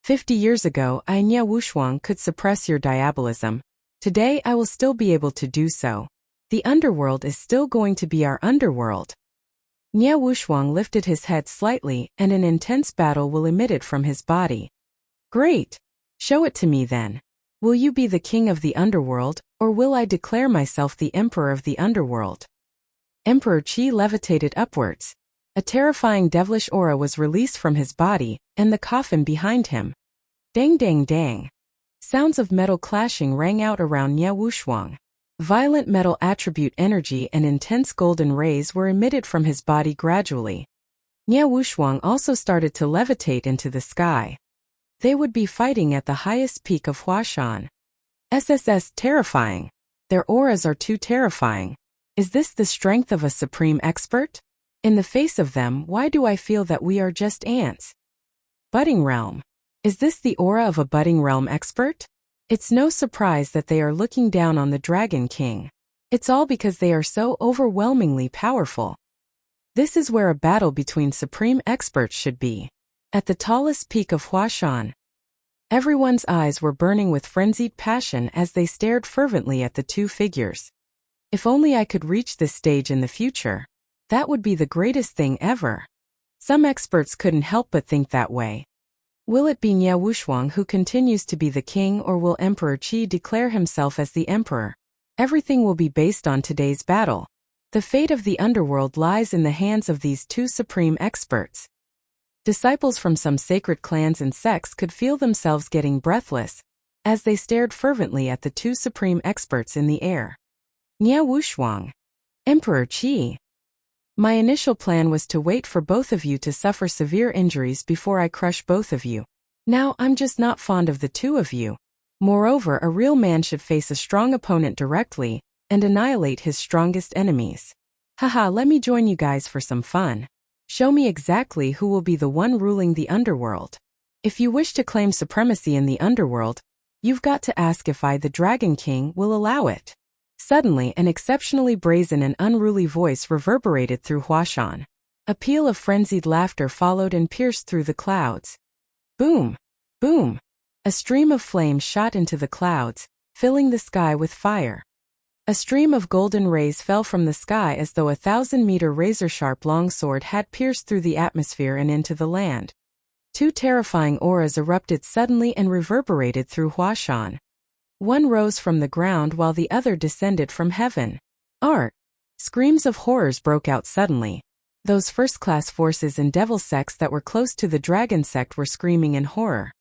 50 years ago, I, Nie Wuxiang, could suppress your Diabolism. Today I will still be able to do so. The underworld is still going to be our underworld. Nie Wuxiang lifted his head slightly, and an intense battle will emit from his body. Great! Show it to me then. Will you be the king of the underworld, or will I declare myself the emperor of the underworld? Emperor Qi levitated upwards. A terrifying devilish aura was released from his body, and the coffin behind him. Dang dang dang. Sounds of metal clashing rang out around Nie Wuxiang. Violent metal attribute energy and intense golden rays were emitted from his body gradually. Nie Wuxiang also started to levitate into the sky. They would be fighting at the highest peak of Huashan. SSS terrifying. Their auras are too terrifying. Is this the strength of a supreme expert? In the face of them, why do I feel that we are just ants? Budding realm. Is this the aura of a budding realm expert? It's no surprise that they are looking down on the Dragon King. It's all because they are so overwhelmingly powerful. This is where a battle between supreme experts should be. At the tallest peak of Huashan, everyone's eyes were burning with frenzied passion as they stared fervently at the two figures. If only I could reach this stage in the future. That would be the greatest thing ever. Some experts couldn't help but think that way. Will it be Nie Wuxia who continues to be the king, or will Emperor Qi declare himself as the emperor? Everything will be based on today's battle. The fate of the underworld lies in the hands of these two supreme experts. Disciples from some sacred clans and sects could feel themselves getting breathless as they stared fervently at the two supreme experts in the air. Nie Wuxia, Emperor Qi. My initial plan was to wait for both of you to suffer severe injuries before I crush both of you. Now I'm just not fond of the two of you. Moreover, a real man should face a strong opponent directly and annihilate his strongest enemies. Haha, let me join you guys for some fun. Show me exactly who will be the one ruling the underworld. If you wish to claim supremacy in the underworld, you've got to ask if I, the Dragon King, will allow it. Suddenly, an exceptionally brazen and unruly voice reverberated through Huashan. A peal of frenzied laughter followed and pierced through the clouds. Boom! Boom! A stream of flame shot into the clouds, filling the sky with fire. A stream of golden rays fell from the sky as though a 1,000-meter razor-sharp longsword had pierced through the atmosphere and into the land. Two terrifying auras erupted suddenly and reverberated through Huashan. One rose from the ground while the other descended from heaven. Art! Screams of horrors broke out suddenly. Those first-class forces and devil sects that were close to the dragon sect were screaming in horror.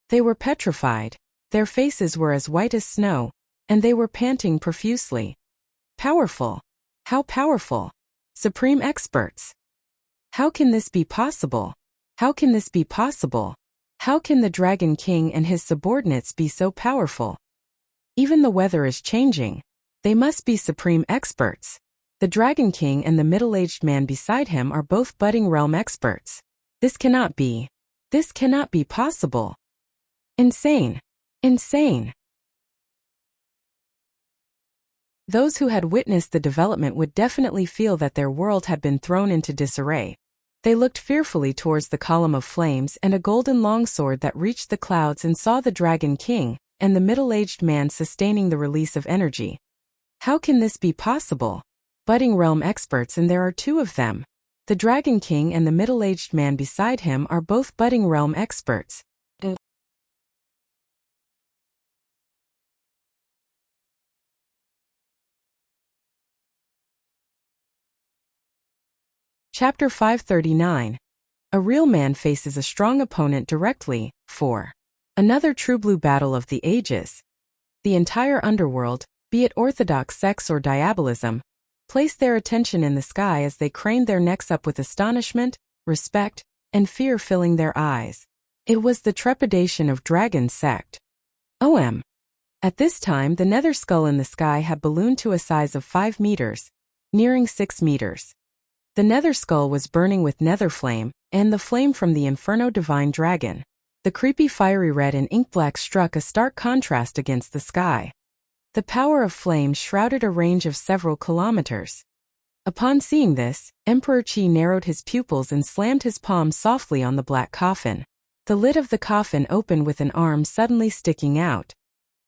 They were petrified, their faces were as white as snow, and they were panting profusely. Powerful! How powerful! Supreme experts! How can this be possible? How can this be possible? How can the Dragon King and his subordinates be so powerful? Even the weather is changing. They must be supreme experts. The Dragon King and the middle-aged man beside him are both budding realm experts. This cannot be. This cannot be possible. Insane. Insane. Those who had witnessed the development would definitely feel that their world had been thrown into disarray. They looked fearfully towards the column of flames and a golden longsword that reached the clouds and saw the Dragon King and the middle-aged man sustaining the release of energy. How can this be possible? Budding realm experts, and there are two of them. The Dragon King and the middle-aged man beside him are both budding realm experts. Chapter 539. A real man faces a strong opponent directly. 4. Another true blue battle of the ages. The entire underworld, be it orthodox sects or diabolism, placed their attention in the sky as they craned their necks up with astonishment, respect, and fear filling their eyes. It was the trepidation of Dragon sect. OM. At this time, the nether skull in the sky had ballooned to a size of 5 meters, nearing 6 meters. The nether skull was burning with nether flame, and the flame from the Inferno Divine Dragon. The creepy fiery red and ink black struck a stark contrast against the sky. The power of flame shrouded a range of several kilometers. Upon seeing this, Emperor Qi narrowed his pupils and slammed his palm softly on the black coffin. The lid of the coffin opened with an arm suddenly sticking out.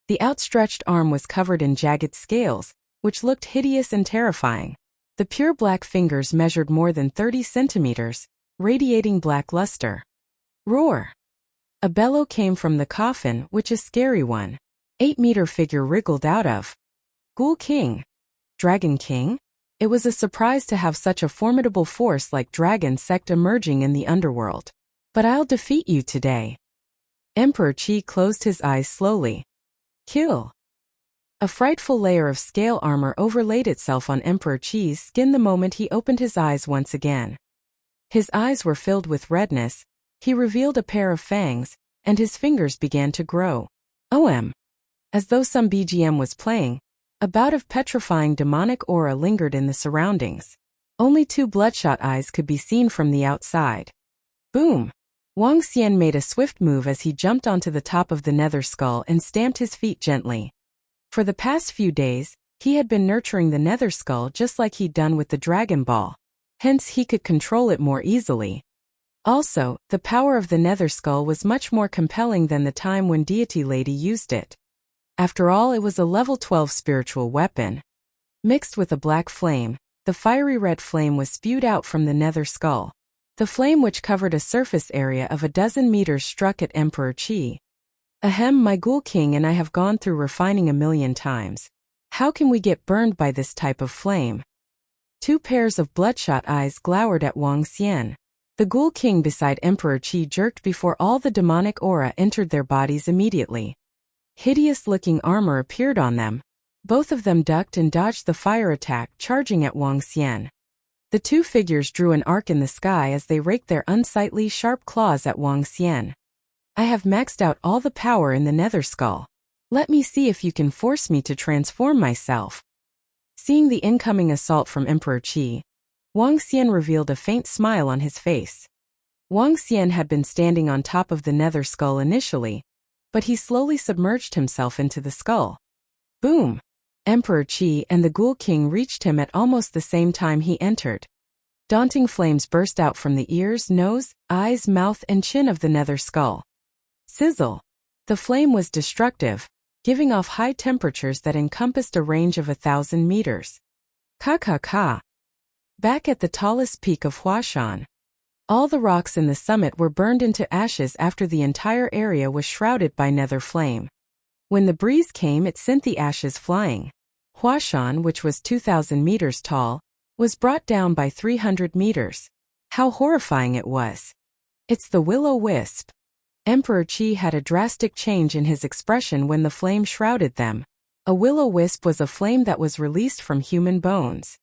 The outstretched arm was covered in jagged scales, which looked hideous and terrifying. The pure black fingers measured more than 30 centimeters, radiating black luster. Roar! A bellow came from the coffin, which a scary one. 8-meter figure wriggled out of. Ghoul King? Dragon King? It was a surprise to have such a formidable force like Dragon sect emerging in the underworld. But I'll defeat you today. Emperor Qi closed his eyes slowly. Kill! A frightful layer of scale armor overlaid itself on Emperor Qi's skin the moment he opened his eyes once again. His eyes were filled with redness, he revealed a pair of fangs, and his fingers began to grow. OM. As though some BGM was playing, a bout of petrifying demonic aura lingered in the surroundings. Only 2 bloodshot eyes could be seen from the outside. Boom! Wang Xian made a swift move as he jumped onto the top of the nether skull and stamped his feet gently. For the past few days, he had been nurturing the nether skull just like he'd done with the Dragon Ball. Hence he could control it more easily. Also, the power of the nether skull was much more compelling than the time when Deity Lady used it. After all, it was a level 12 spiritual weapon. Mixed with a black flame, the fiery red flame was spewed out from the nether skull. The flame, which covered a surface area of 12 meters, struck at Emperor Qi. Ahem, my Ghoul King and I have gone through refining 1,000,000 times. How can we get burned by this type of flame? 2 pairs of bloodshot eyes glowered at Wang Xian. The Ghoul King beside Emperor Qi jerked before all the demonic aura entered their bodies immediately. Hideous-looking armor appeared on them. Both of them ducked and dodged the fire attack charging at Wang Xian. The 2 figures drew an arc in the sky as they raked their unsightly, sharp claws at Wang Xian. I have maxed out all the power in the nether skull. Let me see if you can force me to transform myself. Seeing the incoming assault from Emperor Qi, Wang Xian revealed a faint smile on his face. Wang Xian had been standing on top of the nether skull initially, but he slowly submerged himself into the skull. Boom! Emperor Qi and the Ghoul King reached him at almost the same time he entered. Daunting flames burst out from the ears, nose, eyes, mouth, and chin of the nether skull. Sizzle! The flame was destructive, giving off high temperatures that encompassed a range of 1,000 meters. Ka. Back at the tallest peak of Huashan, all the rocks in the summit were burned into ashes after the entire area was shrouded by nether flame. When the breeze came, it sent the ashes flying. Huashan, which was 2,000 meters tall, was brought down by 300 meters. How horrifying it was. It's the will-o-wisp. Emperor Qi had a drastic change in his expression when the flame shrouded them. A will-o-wisp was a flame that was released from human bones.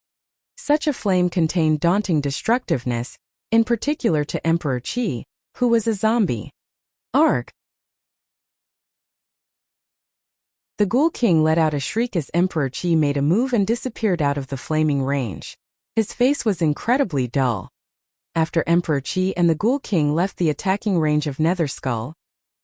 Such a flame contained daunting destructiveness, in particular to Emperor Qi, who was a zombie. Arg! The Ghoul King let out a shriek as Emperor Qi made a move and disappeared out of the flaming range. His face was incredibly dull. After Emperor Qi and the Ghoul King left the attacking range of Nether Skull,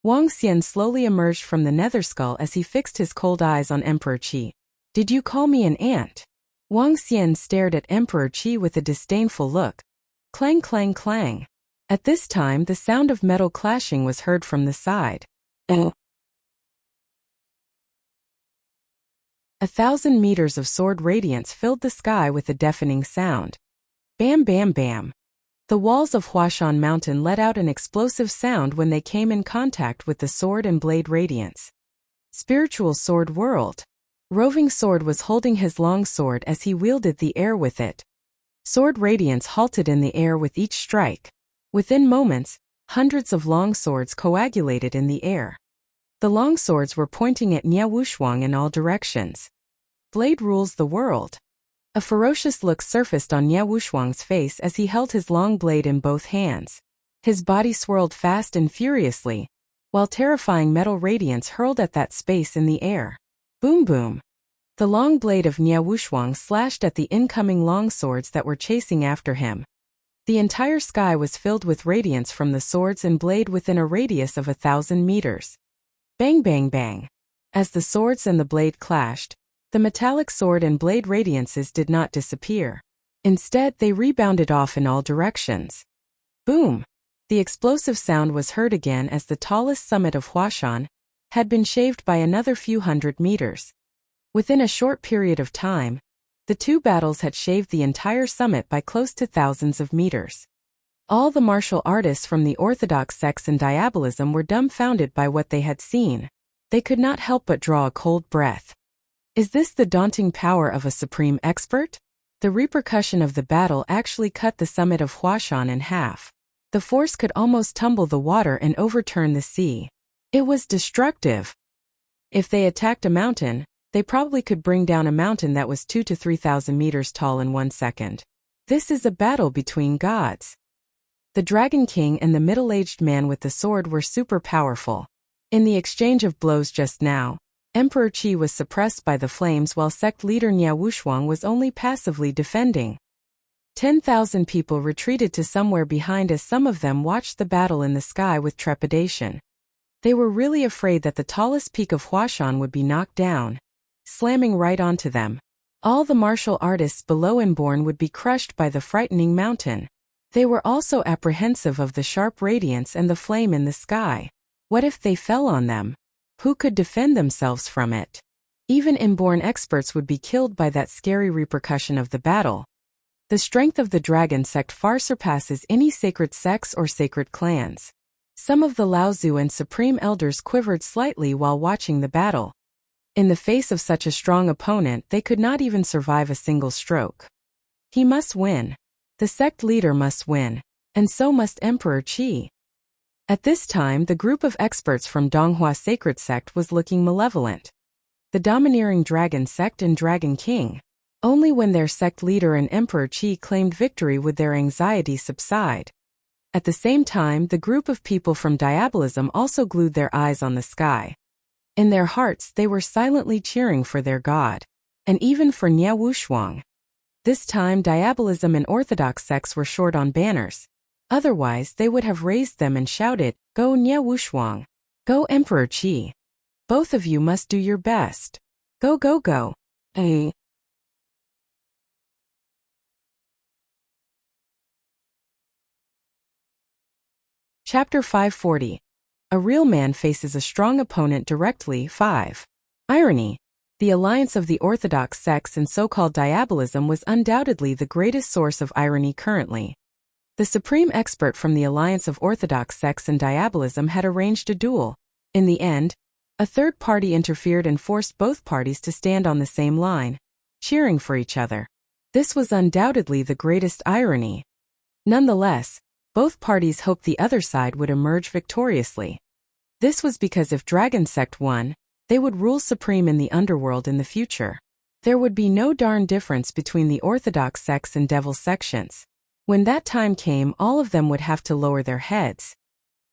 Wang Xian slowly emerged from the Nether Skull as he fixed his cold eyes on Emperor Qi. Did you call me an ant? Wang Xian stared at Emperor Qi with a disdainful look. Clang, clang, clang. At this time, the sound of metal clashing was heard from the side. 1,000 meters of sword radiance filled the sky with a deafening sound. Bam, bam, bam. The walls of Huashan Mountain let out an explosive sound when they came in contact with the sword and blade radiance. Spiritual Sword World. Roving Sword was holding his long sword as he wielded the air with it. Sword radiance halted in the air with each strike. Within moments, hundreds of long swords coagulated in the air. The long swords were pointing at Nia Wushuang in all directions. Blade rules the world. A ferocious look surfaced on Nia Wushuang's face as he held his long blade in both hands. His body swirled fast and furiously, while terrifying metal radiance hurled at that space in the air. Boom boom. The long blade of Nia Wushuang slashed at the incoming long swords that were chasing after him. The entire sky was filled with radiance from the swords and blade within a radius of 1,000 meters. Bang bang bang. As the swords and the blade clashed, the metallic sword and blade radiances did not disappear. Instead, they rebounded off in all directions. Boom! The explosive sound was heard again as the tallest summit of Huashan had been shaved by another few hundred meters. Within a short period of time, the 2 battles had shaved the entire summit by close to thousands of meters. All the martial artists from the orthodox sects and diabolism were dumbfounded by what they had seen. They could not help but draw a cold breath. Is this the daunting power of a supreme expert? The repercussion of the battle actually cut the summit of Huashan in half. The force could almost tumble the water and overturn the sea. It was destructive. If they attacked a mountain, they probably could bring down a mountain that was 2,000 to 3,000 meters tall in 1 second. This is a battle between gods. The Dragon King and the middle-aged man with the sword were super powerful. In the exchange of blows just now, Emperor Qi was suppressed by the flames while sect leader Nia Wushuang was only passively defending. 10,000 people retreated to somewhere behind as some of them watched the battle in the sky with trepidation. They were really afraid that the tallest peak of Huashan would be knocked down, slamming right onto them. All the martial artists below Inborn would be crushed by the frightening mountain. They were also apprehensive of the sharp radiance and the flame in the sky. What if they fell on them? Who could defend themselves from it? Even Inborn experts would be killed by that scary repercussion of the battle. The strength of the dragon sect far surpasses any sacred sects or sacred clans. Some of the Laozu and Supreme Elders quivered slightly while watching the battle. In the face of such a strong opponent, they could not even survive a single stroke. He must win. The sect leader must win, and so must Emperor Qi. At this time, the group of experts from Donghua Sacred Sect was looking malevolent. The domineering Dragon Sect and Dragon King. Only when their sect leader and Emperor Qi claimed victory would their anxiety subside. At the same time, the group of people from Diabolism also glued their eyes on the sky. In their hearts, they were silently cheering for their god, and even for Nie Wushuang. This time, Diabolism and Orthodox sects were short on banners. Otherwise, they would have raised them and shouted, "Go Nie Wushuang! Go Emperor Qi! Both of you must do your best! Go go go!" Chapter 540. A real man faces a strong opponent directly. 5. Irony. The alliance of the Orthodox sects and so-called Diabolism was undoubtedly the greatest source of irony currently. The supreme expert from the alliance of Orthodox sects and Diabolism had arranged a duel. In the end, a third party interfered and forced both parties to stand on the same line, cheering for each other. This was undoubtedly the greatest irony. Nonetheless, both parties hoped the other side would emerge victoriously. This was because if Dragon Sect won, they would rule supreme in the underworld in the future. There would be no darn difference between the Orthodox sects and Devil sections. When that time came, all of them would have to lower their heads.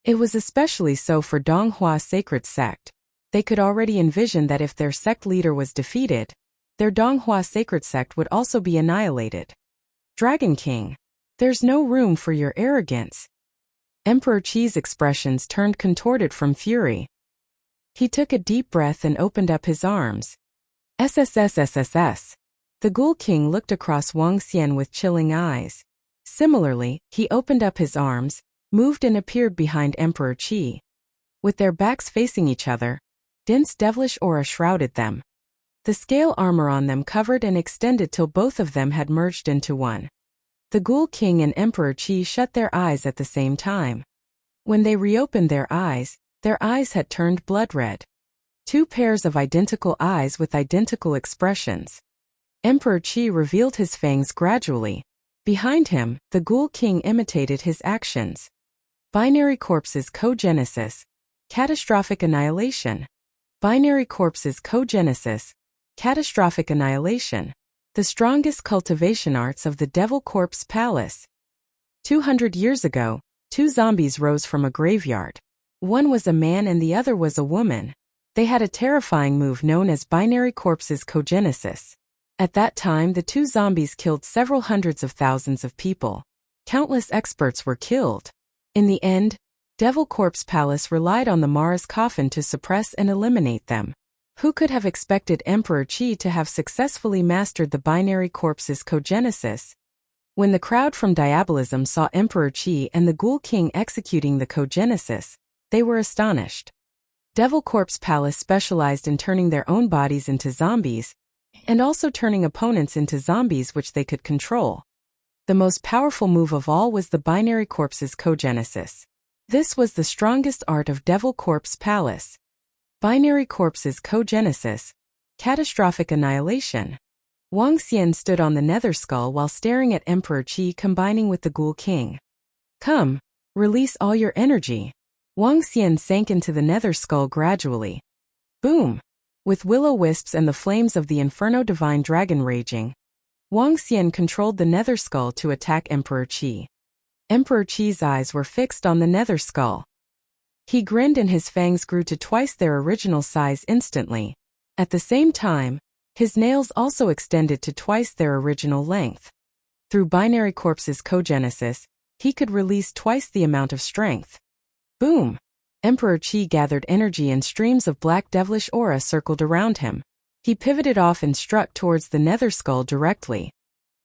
It was especially so for Donghua Sacred Sect. They could already envision that if their sect leader was defeated, their Donghua Sacred Sect would also be annihilated. Dragon King, there's no room for your arrogance. Emperor Qi's expressions turned contorted from fury. He took a deep breath and opened up his arms. SSSSSS. The Ghoul King looked across Wang Xian with chilling eyes. Similarly, he opened up his arms, moved and appeared behind Emperor Qi. With their backs facing each other, dense devilish aura shrouded them. The scale armor on them covered and extended till both of them had merged into one. The Ghoul King and Emperor Qi shut their eyes at the same time. When they reopened their eyes had turned blood red. Two pairs of identical eyes with identical expressions. Emperor Qi revealed his fangs gradually. Behind him, the Ghoul King imitated his actions. Binary corpses cogenesis. Catastrophic annihilation. Binary corpses cogenesis. Catastrophic annihilation. The strongest cultivation arts of the Devil Corpse Palace. 200 years ago, two zombies rose from a graveyard. One was a man and the other was a woman. They had a terrifying move known as binary corpses cogenesis. At that time, the two zombies killed several hundreds of thousands of people. Countless experts were killed. In the end, Devil Corpse Palace relied on the Mara's coffin to suppress and eliminate them. Who could have expected Emperor Qi to have successfully mastered the binary corpses cogenesis? When the crowd from Diabolism saw Emperor Qi and the Ghoul King executing the cogenesis, they were astonished. Devil Corpse Palace specialized in turning their own bodies into zombies, and also turning opponents into zombies which they could control. The most powerful move of all was the binary corpses cogenesis. This was the strongest art of Devil Corpse Palace. Binary corpses cogenesis. Catastrophic annihilation. Wang Xian stood on the nether skull while staring at Emperor Qi combining with the Ghoul King. Come, release all your energy. Wang Xian sank into the nether skull gradually. Boom! With will-o-wisps and the flames of the Inferno Divine Dragon raging, Wang Xian controlled the nether skull to attack Emperor Qi. Emperor Qi's eyes were fixed on the nether skull. He grinned and his fangs grew to twice their original size instantly. At the same time, his nails also extended to twice their original length. Through binary corpses cogenesis, he could release twice the amount of strength. Boom! Emperor Qi gathered energy and streams of black devilish aura circled around him. He pivoted off and struck towards the nether skull directly.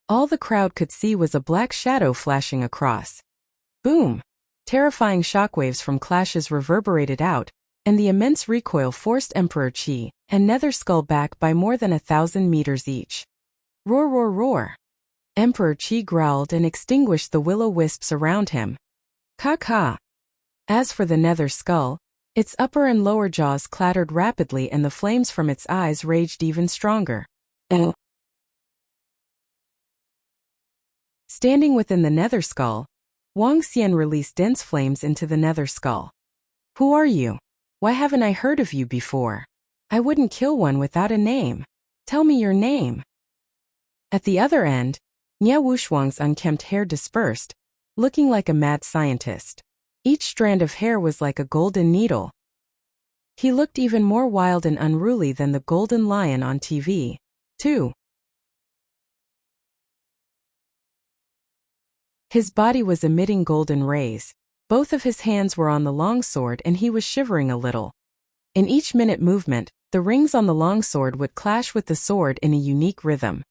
All the crowd could see was a black shadow flashing across. Boom! Terrifying shockwaves from clashes reverberated out, and the immense recoil forced Emperor Qi and nether skull back by more than 1,000 meters each. Roar, roar, roar! Emperor Qi growled and extinguished the will-o-wisps around him. Ka-ka! As for the nether skull, its upper and lower jaws clattered rapidly and the flames from its eyes raged even stronger. Standing within the nether skull, Wang Xian released dense flames into the nether skull. Who are you? Why haven't I heard of you before? I wouldn't kill one without a name. Tell me your name. At the other end, Nie Wuxuang's unkempt hair dispersed, looking like a mad scientist. Each strand of hair was like a golden needle. He looked even more wild and unruly than the golden lion on TV. 2. His body was emitting golden rays. Both of his hands were on the longsword and he was shivering a little. In each minute movement, the rings on the longsword would clash with the sword in a unique rhythm.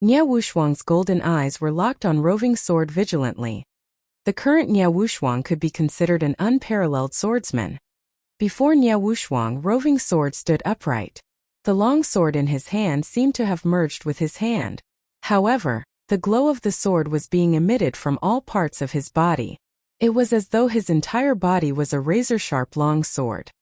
Nie Wuxuang's golden eyes were locked on roving sword vigilantly. The current Nie Wuxuang could be considered an unparalleled swordsman. Before Nie Wuxuang, roving sword stood upright. The long sword in his hand seemed to have merged with his hand. However, the glow of the sword was being emitted from all parts of his body. It was as though his entire body was a razor-sharp long sword.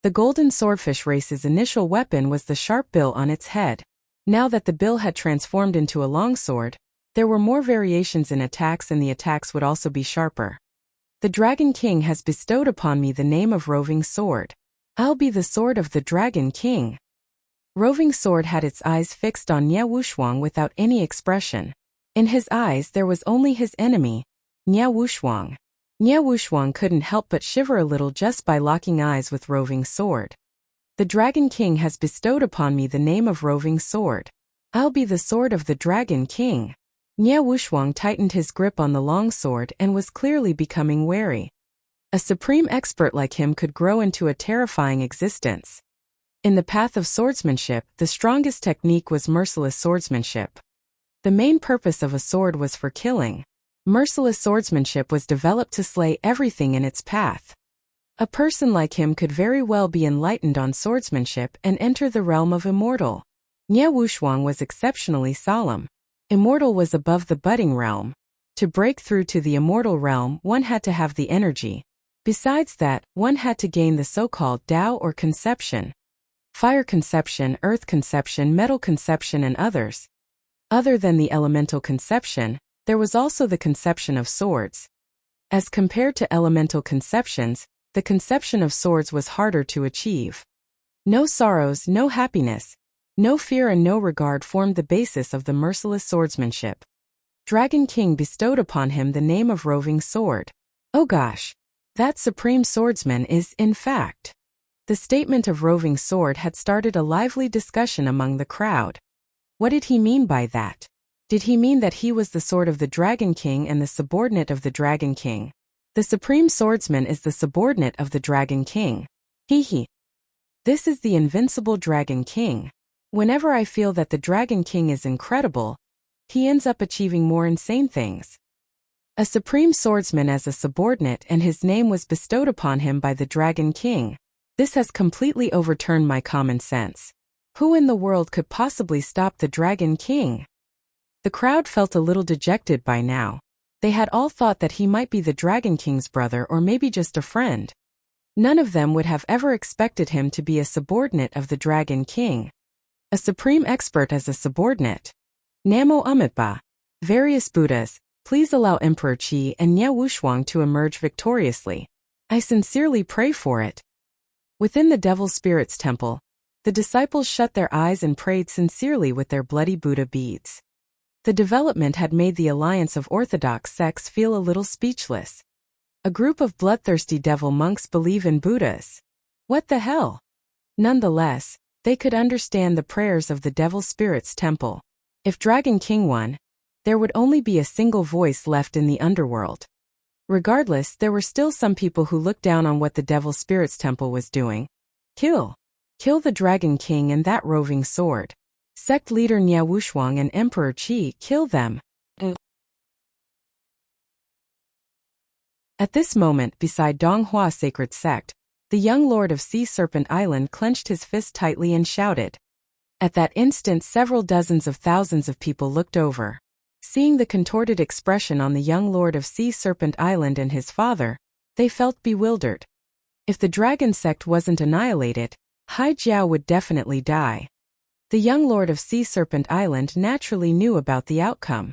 The golden swordfish race's initial weapon was the sharp bill on its head. Now that the bill had transformed into a longsword, there were more variations in attacks and the attacks would also be sharper. The Dragon King has bestowed upon me the name of Roving Sword. I'll be the sword of the Dragon King. Roving Sword had its eyes fixed on Nie Wuxuang without any expression. In his eyes there was only his enemy, Nie Wuxuang. Nie Wuxuang couldn't help but shiver a little just by locking eyes with Roving Sword. The Dragon King has bestowed upon me the name of Roving Sword. I'll be the sword of the Dragon King. Nie Wuxuang tightened his grip on the long sword and was clearly becoming wary. A supreme expert like him could grow into a terrifying existence. In the path of swordsmanship, the strongest technique was merciless swordsmanship. The main purpose of a sword was for killing. Merciless swordsmanship was developed to slay everything in its path. A person like him could very well be enlightened on swordsmanship and enter the realm of immortal. Nie Wuxuang was exceptionally solemn. Immortal was above the budding realm. To break through to the immortal realm, one had to have the energy. Besides that, one had to gain the so-called Tao or conception. Fire conception, earth conception, metal conception and others. Other than the elemental conception, there was also the conception of swords. As compared to elemental conceptions, the conception of swords was harder to achieve. No sorrows, no happiness, no fear and no regard formed the basis of the merciless swordsmanship. Dragon King bestowed upon him the name of Roving Sword. Oh gosh! That supreme swordsman is, in fact. The statement of Roving Sword had started a lively discussion among the crowd. What did he mean by that? Did he mean that he was the sword of the Dragon King and the subordinate of the Dragon King? The supreme swordsman is the subordinate of the Dragon King. Hee. This is the invincible Dragon King. Whenever I feel that the Dragon King is incredible, he ends up achieving more insane things. A supreme swordsman as a subordinate and his name was bestowed upon him by the Dragon King. This has completely overturned my common sense. Who in the world could possibly stop the Dragon King? The crowd felt a little dejected by now. They had all thought that he might be the Dragon King's brother or maybe just a friend. None of them would have ever expected him to be a subordinate of the Dragon King. A supreme expert as a subordinate. Namo Amitabha. Various Buddhas, please allow Emperor Qi and Nie Wuxuang to emerge victoriously. I sincerely pray for it. Within the Devil Spirit's temple, the disciples shut their eyes and prayed sincerely with their bloody Buddha beads. The development had made the alliance of orthodox sects feel a little speechless. A group of bloodthirsty devil monks believe in Buddhas. What the hell? Nonetheless, they could understand the prayers of the Devil Spirit's temple. If Dragon King won, There would only be a single voice left in the underworld. Regardless, there were still some people who looked down on what the Devil Spirit's temple was doing. Kill the Dragon King and that roving sword. Sect leader Nya Wushuang and Emperor Qi, kill them. At this moment, beside Donghua Sacred Sect, the young lord of Sea Serpent Island clenched his fist tightly and shouted. At that instant, several dozens of thousands of people looked over. Seeing the contorted expression on the young lord of Sea Serpent Island and his father, they felt bewildered. If the dragon sect wasn't annihilated, Hai Jiao would definitely die. The young lord of Sea Serpent Island naturally knew about the outcome.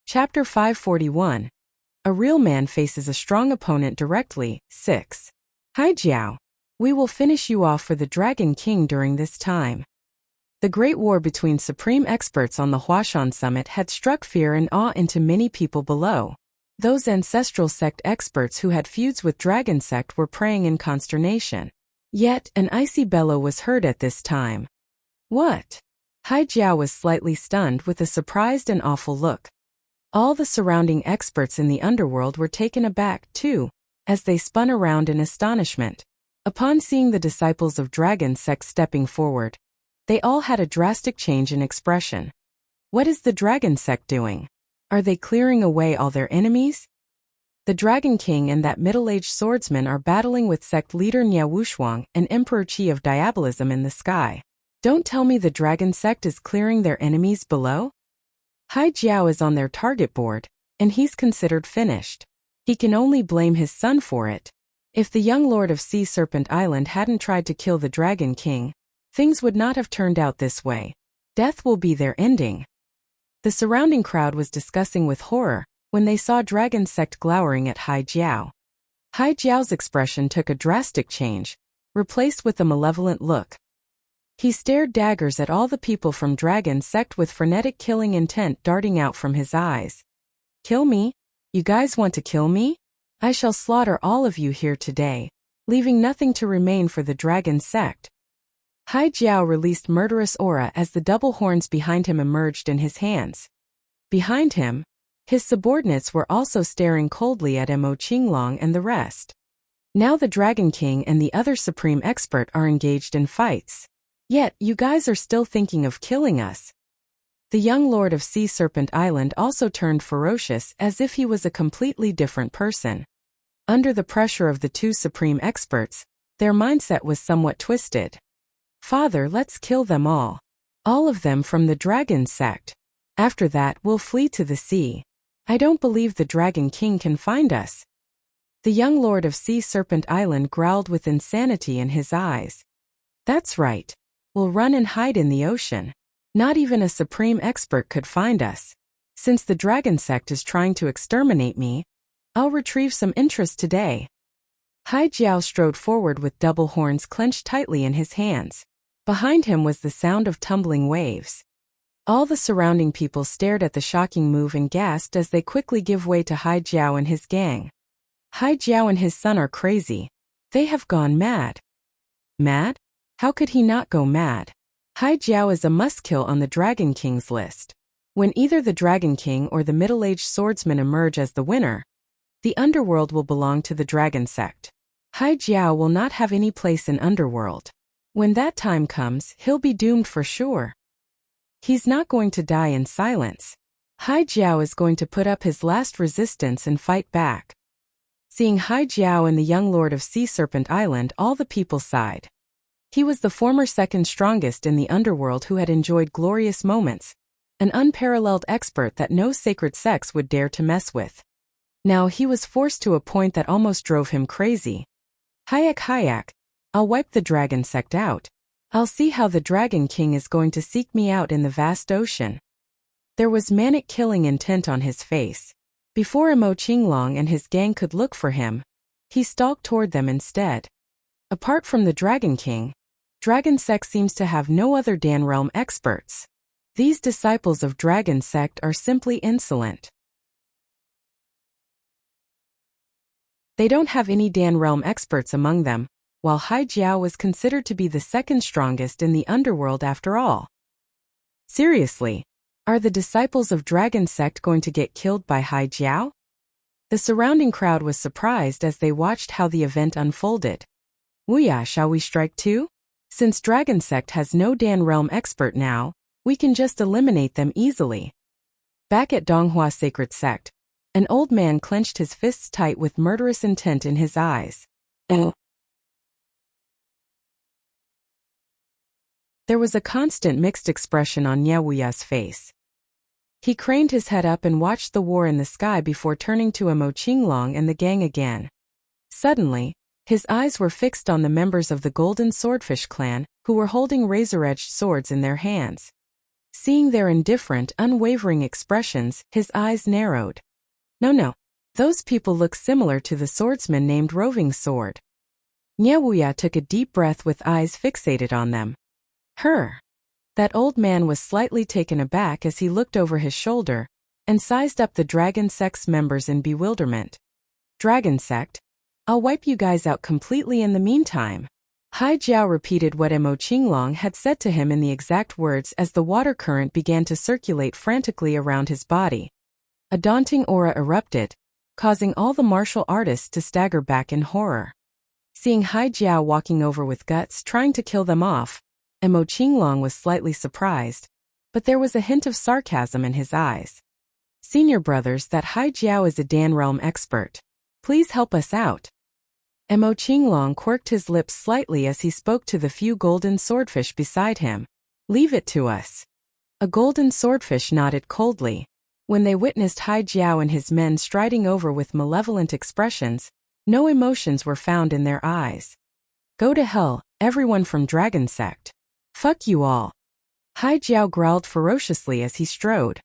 Chapter 541. A real man faces a strong opponent directly. 6. Hai Jiao. We will finish you off for the Dragon King during this time. The great war between supreme experts on the Huashan summit had struck fear and awe into many people below. Those ancestral sect experts who had feuds with Dragon Sect were praying in consternation. Yet, an icy bellow was heard at this time. What? Hai Jiao was slightly stunned with a surprised and awful look. All the surrounding experts in the underworld were taken aback, too, as they spun around in astonishment. Upon seeing the disciples of Dragon Sect stepping forward, they all had a drastic change in expression. What is the Dragon Sect doing? Are they clearing away all their enemies? The Dragon King and that middle-aged swordsman are battling with sect leader Nya Wushuang and Emperor Qi of Diabolism in the sky. Don't tell me the Dragon Sect is clearing their enemies below? Hai Jiao is on their target board, and he's considered finished. He can only blame his son for it. If the young lord of Sea Serpent Island hadn't tried to kill the Dragon King, things would not have turned out this way. Death will be their ending. The surrounding crowd was discussing with horror when they saw Dragon Sect glowering at Hai Jiao. Hai Jiao's expression took a drastic change, replaced with a malevolent look. He stared daggers at all the people from Dragon Sect with frenetic killing intent darting out from his eyes. Kill me? You guys want to kill me? I shall slaughter all of you here today, leaving nothing to remain for the Dragon Sect. Hai Jiao released murderous aura as the double horns behind him emerged in his hands. Behind him, his subordinates were also staring coldly at Mo Qinglong and the rest. Now the Dragon King and the other supreme expert are engaged in fights. Yet, you guys are still thinking of killing us. The young lord of Sea Serpent Island also turned ferocious as if he was a completely different person. Under the pressure of the two supreme experts, their mindset was somewhat twisted. Father, let's kill them all. All of them from the Dragon Sect. After that, we'll flee to the sea. I don't believe the Dragon King can find us. The young lord of Sea Serpent Island growled with insanity in his eyes. That's right. We'll run and hide in the ocean. Not even a supreme expert could find us. Since the Dragon Sect is trying to exterminate me, I'll retrieve some interest today. Hai Jiao strode forward with double horns clenched tightly in his hands. Behind him was the sound of tumbling waves. All the surrounding people stared at the shocking move and gasped as they quickly give way to Hai Jiao and his gang. Hai Jiao and his son are crazy. They have gone mad. Mad? How could he not go mad? Hai Jiao is a must-kill on the Dragon King's list. When either the Dragon King or the middle-aged swordsman emerge as the winner, the underworld will belong to the Dragon Sect. Hai Jiao will not have any place in underworld. When that time comes, he'll be doomed for sure. He's not going to die in silence. Hai Jiao is going to put up his last resistance and fight back. Seeing Hai Jiao and the young lord of Sea Serpent Island, all the people sighed. He was the former second strongest in the underworld who had enjoyed glorious moments, an unparalleled expert that no sacred sects would dare to mess with. Now he was forced to a point that almost drove him crazy. Hayak, I'll wipe the Dragon Sect out. I'll see how the Dragon King is going to seek me out in the vast ocean. There was manic killing intent on his face. Before Mo Qinglong and his gang could look for him, he stalked toward them instead. Apart from the Dragon King, Dragon Sect seems to have no other Dan Realm experts. These disciples of Dragon Sect are simply insolent. They don't have any Dan realm experts among them, while Hai Jiao was considered to be the second strongest in the underworld after all. Seriously, are the disciples of Dragon Sect going to get killed by Hai Jiao? The surrounding crowd was surprised as they watched how the event unfolded. Wuxia, shall we strike too? Since Dragon Sect has no Dan realm expert now, we can just eliminate them easily. Back at Donghua Sacred Sect, an old man clenched his fists tight with murderous intent in his eyes. There was a constant mixed expression on Wuxia's face. He craned his head up and watched the war in the sky before turning to Mo Qinglong and the gang again. Suddenly, his eyes were fixed on the members of the Golden Swordfish clan, who were holding razor-edged swords in their hands. Seeing their indifferent, unwavering expressions, his eyes narrowed. No. Those people look similar to the swordsman named Roving Sword. Wuxia took a deep breath with eyes fixated on them. That old man was slightly taken aback as he looked over his shoulder and sized up the Dragon Sect's members in bewilderment. Dragon Sect? I'll wipe you guys out completely in the meantime. Hai Jiao repeated what Mo Qinglong had said to him in the exact words as the water current began to circulate frantically around his body. A daunting aura erupted, causing all the martial artists to stagger back in horror. Seeing Hai Jiao walking over with guts trying to kill them off, Mo Qinglong was slightly surprised, but there was a hint of sarcasm in his eyes. Senior brothers, that Hai Jiao is a Dan realm expert. Please help us out. Mo Qinglong quirked his lips slightly as he spoke to the few golden swordfish beside him. Leave it to us. A golden swordfish nodded coldly. When they witnessed Hai Jiao and his men striding over with malevolent expressions, no emotions were found in their eyes. Go to hell, everyone from Dragon Sect. Fuck you all. Hai Jiao growled ferociously as he strode.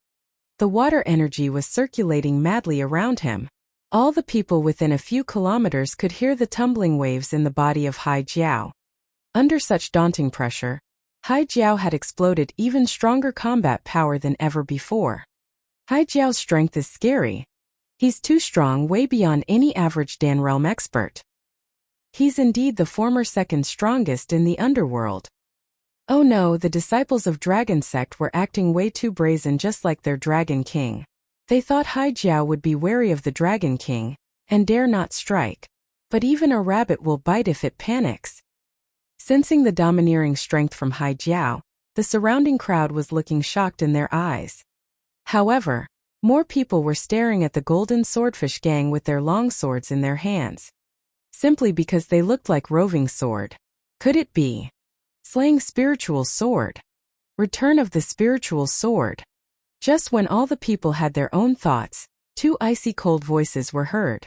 The water energy was circulating madly around him. All the people within a few kilometers could hear the tumbling waves in the body of Hai Jiao. Under such daunting pressure, Hai Jiao had exploded even stronger combat power than ever before. Hai Jiao's strength is scary. He's too strong, way beyond any average Dan realm expert. He's indeed the former second strongest in the underworld. Oh no, the disciples of Dragon Sect were acting way too brazen, just like their Dragon King. They thought Hai Jiao would be wary of the Dragon King and dare not strike. But even a rabbit will bite if it panics. Sensing the domineering strength from Hai Jiao, the surrounding crowd was looking shocked in their eyes. However, more people were staring at the Golden Swordfish gang with their long swords in their hands. Simply because they looked like Roving Sword. Could it be Slaying Spiritual Sword? Return of the Spiritual Sword. Just when all the people had their own thoughts, two icy cold voices were heard.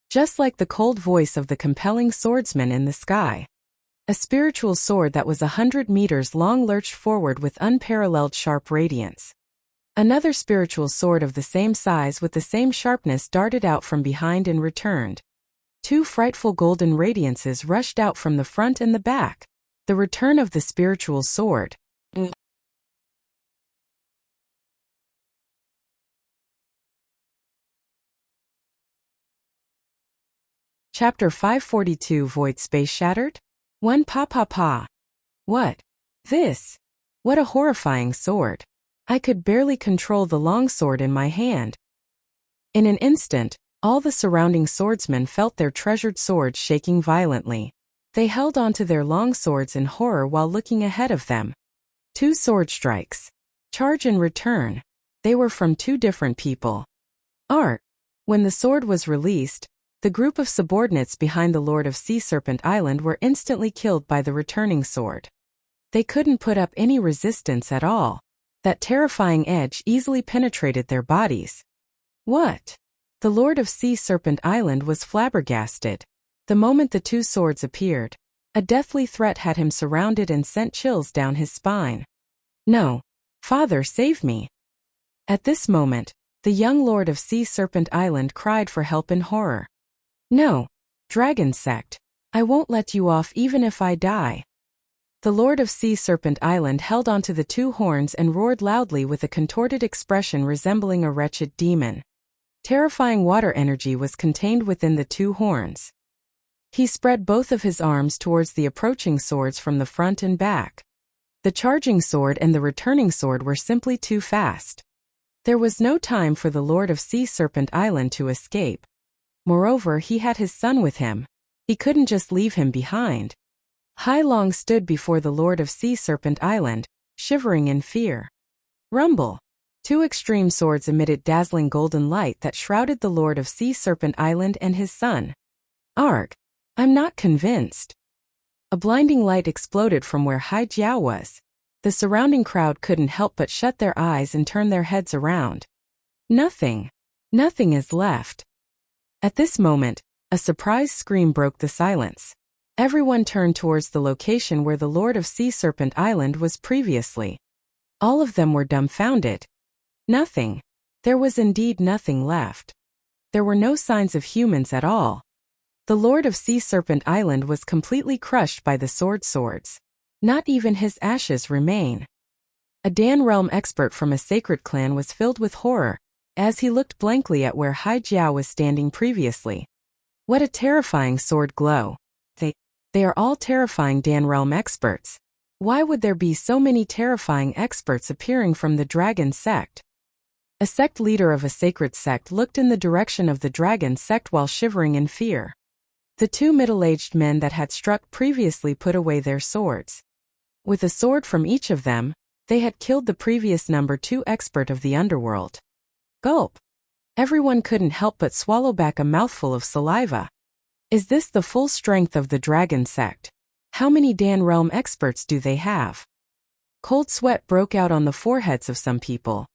Just like the cold voice of the compelling swordsman in the sky. A spiritual sword that was 100 meters long lurched forward with unparalleled sharp radiance. Another spiritual sword of the same size with the same sharpness darted out from behind and returned. Two frightful golden radiances rushed out from the front and the back. The return of the spiritual sword. Chapter 542, Void Space Shattered? One pa. What? This? What a horrifying sword. I could barely control the long sword in my hand. In an instant, all the surrounding swordsmen felt their treasured swords shaking violently. They held onto their long swords in horror while looking ahead of them. Two sword strikes. Charge and return. They were from two different people. When the sword was released, the group of subordinates behind the Lord of Sea Serpent Island were instantly killed by the returning sword. They couldn't put up any resistance at all. That terrifying edge easily penetrated their bodies. What? The Lord of Sea Serpent Island was flabbergasted. The moment the two swords appeared, a deathly threat had him surrounded and sent chills down his spine. No. Father, save me. At this moment, the young Lord of Sea Serpent Island cried for help in horror. No. Dragon Sect. I won't let you off even if I die. The Lord of Sea Serpent Island held onto the two horns and roared loudly with a contorted expression resembling a wretched demon. Terrifying water energy was contained within the two horns. He spread both of his arms towards the approaching swords from the front and back. The charging sword and the returning sword were simply too fast. There was no time for the Lord of Sea Serpent Island to escape. Moreover, he had his son with him. He couldn't just leave him behind. Hai Long stood before the Lord of Sea Serpent Island, shivering in fear. Rumble! Two extreme swords emitted dazzling golden light that shrouded the Lord of Sea Serpent Island and his son. Arg! I'm not convinced. A blinding light exploded from where Hai Jiao was. The surrounding crowd couldn't help but shut their eyes and turn their heads around. Nothing is left. At this moment, a surprise scream broke the silence. Everyone turned towards the location where the Lord of Sea Serpent Island was previously. All of them were dumbfounded. Nothing. There was indeed nothing left. There were no signs of humans at all. The Lord of Sea Serpent Island was completely crushed by the swords. Not even his ashes remain. A Dan realm expert from a sacred clan was filled with horror, as he looked blankly at where Hai Jiao was standing previously. What a terrifying sword glow. They are all terrifying Dan realm experts. Why would there be so many terrifying experts appearing from the dragon sect? A sect leader of a sacred sect looked in the direction of the dragon sect while shivering in fear. The two middle-aged men that had struck previously put away their swords. With a sword from each of them, they had killed the previous number 2 expert of the underworld. Gulp! Everyone couldn't help but swallow back a mouthful of saliva. Is this the full strength of the dragon sect? How many Dan realm experts do they have? Cold sweat broke out on the foreheads of some people.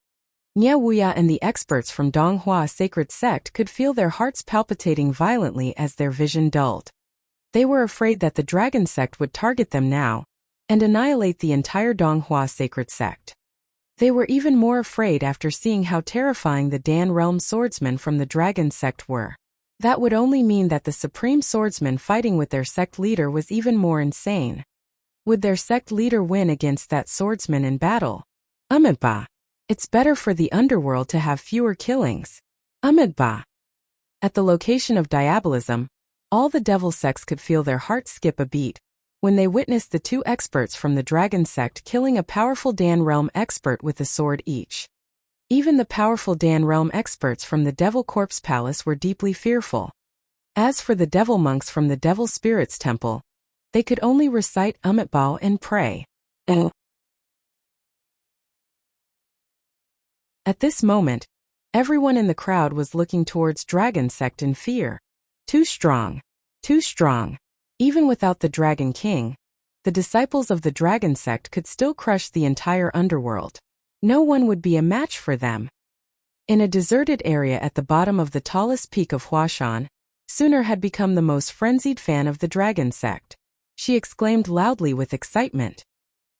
Wuxia and the experts from Donghua Sacred Sect could feel their hearts palpitating violently as their vision dulled. They were afraid that the dragon sect would target them now and annihilate the entire Donghua Sacred Sect. They were even more afraid after seeing how terrifying the Dan realm swordsmen from the dragon sect were. That would only mean that the supreme swordsman fighting with their sect leader was even more insane. Would their sect leader win against that swordsman in battle? Amidba. It's better for the underworld to have fewer killings. Amidba. At the location of diabolism, all the devil sects could feel their hearts skip a beat when they witnessed the 2 experts from the dragon sect killing a powerful Dan realm expert with a sword each. Even the powerful Dan realm experts from the Devil Corpse Palace were deeply fearful. As for the devil monks from the Devil Spirits Temple, they could only recite Amitbao and pray. At this moment, everyone in the crowd was looking towards Dragon Sect in fear. Too strong. Too strong. Even without the Dragon King, the disciples of the Dragon Sect could still crush the entire underworld. No one would be a match for them. In a deserted area at the bottom of the tallest peak of Huashan, Suner had become the most frenzied fan of the Dragon Sect. She exclaimed loudly with excitement.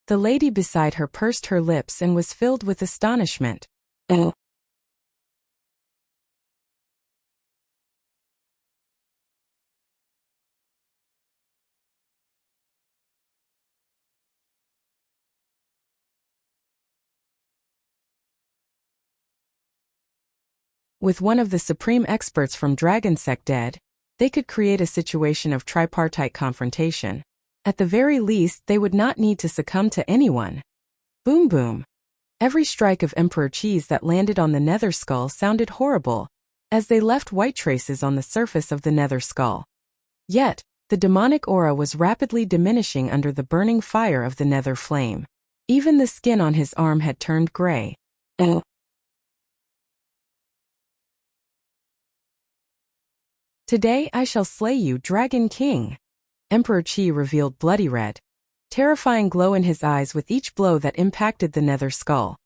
The lady beside her pursed her lips and was filled with astonishment. With one of the supreme experts from Dragon Sect dead, they could create a situation of tripartite confrontation. At the very least, they would not need to succumb to anyone. Boom boom. Every strike of Emperor Chi's that landed on the nether skull sounded horrible, as they left white traces on the surface of the nether skull. Yet, the demonic aura was rapidly diminishing under the burning fire of the nether flame. Even the skin on his arm had turned gray. Today I shall slay you, Dragon King. Emperor Chi revealed bloody red, terrifying glow in his eyes with each blow that impacted the nether skull.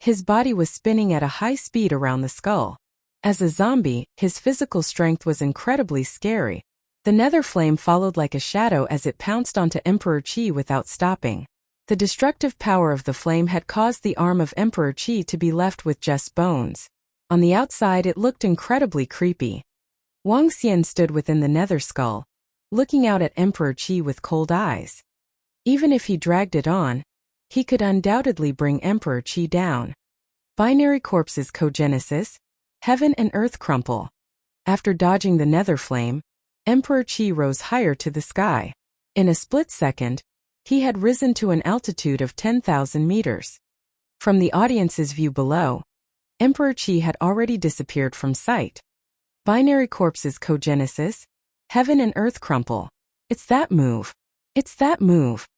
His body was spinning at a high speed around the skull. As a zombie, his physical strength was incredibly scary. The nether flame followed like a shadow as it pounced onto Emperor Chi without stopping. The destructive power of the flame had caused the arm of Emperor Chi to be left with just bones. On the outside it looked incredibly creepy. Wang Xian stood within the nether skull, looking out at Emperor Chi with cold eyes. Even if he dragged it on, he could undoubtedly bring Emperor Chi down. Binary Corpses Cogenesis, Heaven and earth crumple. After dodging the nether flame, Emperor Qi rose higher to the sky. In a split second, he had risen to an altitude of 10,000 meters. From the audience's view below, Emperor Qi had already disappeared from sight. Binary corpses cogenesis, heaven and earth crumple. It's that move. It's that move.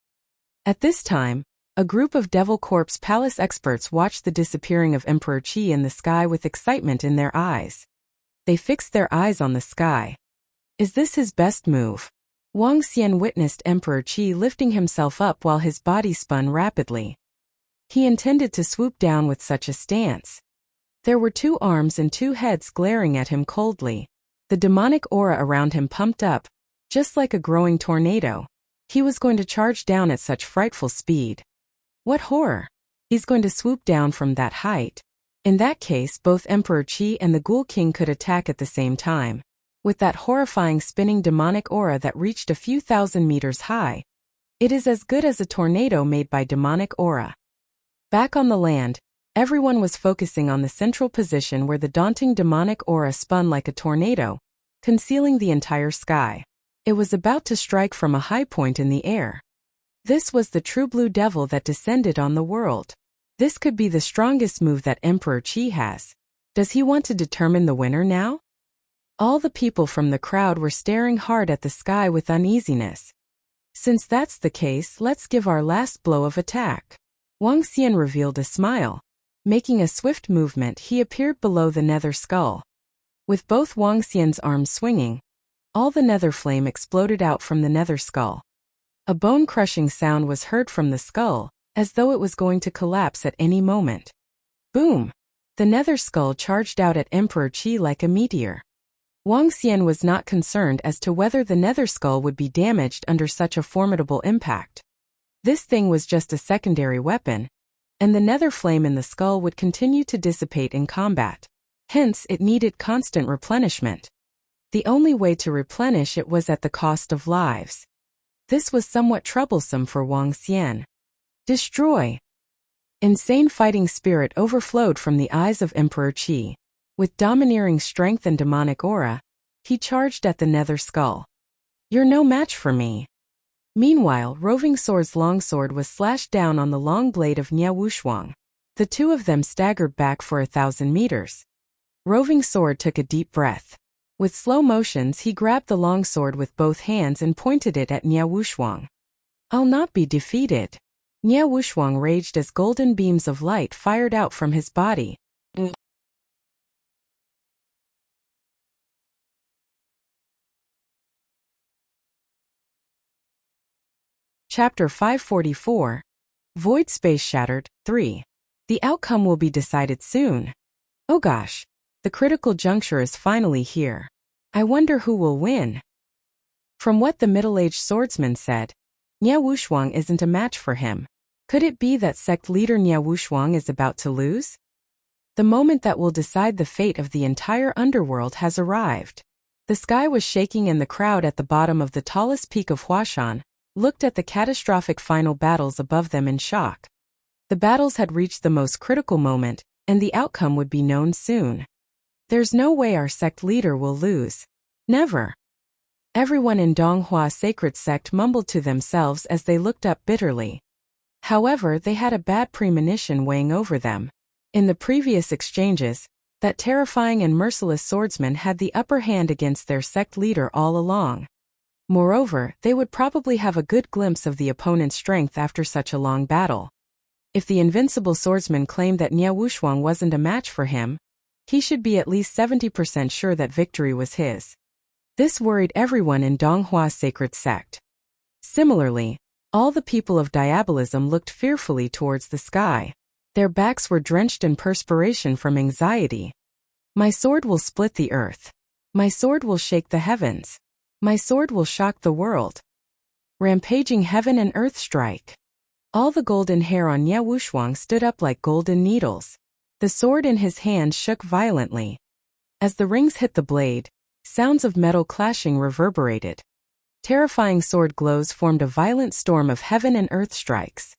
At this time, a group of Devil Corpse Palace experts watched the disappearing of Emperor Qi in the sky with excitement in their eyes. They fixed their eyes on the sky. Is this his best move? Wang Xian witnessed Emperor Qi lifting himself up while his body spun rapidly. He intended to swoop down with such a stance. There were 2 arms and 2 heads glaring at him coldly. The demonic aura around him pumped up, just like a growing tornado. He was going to charge down at such frightful speed. What horror! He's going to swoop down from that height. In that case, both Emperor Qi and the Ghoul King could attack at the same time. With that horrifying spinning demonic aura that reached a few thousand meters high, it is as good as a tornado made by demonic aura. Back on the land, everyone was focusing on the central position where the daunting demonic aura spun like a tornado, concealing the entire sky. It was about to strike from a high point in the air. This was the true blue devil that descended on the world. This could be the strongest move that Emperor Qi has. Does he want to determine the winner now? All the people from the crowd were staring hard at the sky with uneasiness. Since that's the case, let's give our last blow of attack. Wang Xian revealed a smile. Making a swift movement, he appeared below the nether skull. With both Wang Xian's arms swinging, all the nether flame exploded out from the nether skull. A bone-crushing sound was heard from the skull, as though it was going to collapse at any moment. Boom! The nether skull charged out at Emperor Qi like a meteor. Wang Xian was not concerned as to whether the nether skull would be damaged under such a formidable impact. This thing was just a secondary weapon, and the nether flame in the skull would continue to dissipate in combat. Hence, it needed constant replenishment. The only way to replenish it was at the cost of lives. This was somewhat troublesome for Wang Xian. Destroy! Insane fighting spirit overflowed from the eyes of Emperor Qi. With domineering strength and demonic aura, he charged at the nether skull. You're no match for me. Meanwhile, Roving Sword's longsword was slashed down on the long blade of Nia Wushuang. The 2 of them staggered back for 1,000 meters. Roving Sword took a deep breath. With slow motions, he grabbed the longsword with both hands and pointed it at Nia Wushuang. I'll not be defeated. Nia Wushuang raged as golden beams of light fired out from his body. Chapter 544. Void Space Shattered, 3. The outcome will be decided soon. Oh gosh. The critical juncture is finally here. I wonder who will win. From what the middle-aged swordsman said, Nia Wushuang isn't a match for him. Could it be that sect leader Nia Wushuang is about to lose? The moment that will decide the fate of the entire underworld has arrived. The sky was shaking and the crowd at the bottom of the tallest peak of Huashan looked at the catastrophic final battles above them in shock. The battles had reached the most critical moment, and the outcome would be known soon. There's no way our sect leader will lose. Never. Everyone in Donghua Sacred Sect mumbled to themselves as they looked up bitterly. However, they had a bad premonition weighing over them. In the previous exchanges, that terrifying and merciless swordsman had the upper hand against their sect leader all along. Moreover, they would probably have a good glimpse of the opponent's strength after such a long battle. If the invincible swordsman claimed that Nia Wushuang wasn't a match for him, he should be at least 70% sure that victory was his. This worried everyone in Donghua Sacred Sect. Similarly, all the people of Diabolism looked fearfully towards the sky. Their backs were drenched in perspiration from anxiety. My sword will split the earth. My sword will shake the heavens. My sword will shock the world. Rampaging heaven and earth strike. All the golden hair on Nia Wushuang stood up like golden needles. The sword in his hand shook violently. As the rings hit the blade, sounds of metal clashing reverberated. Terrifying sword glows formed a violent storm of heaven and earth strikes.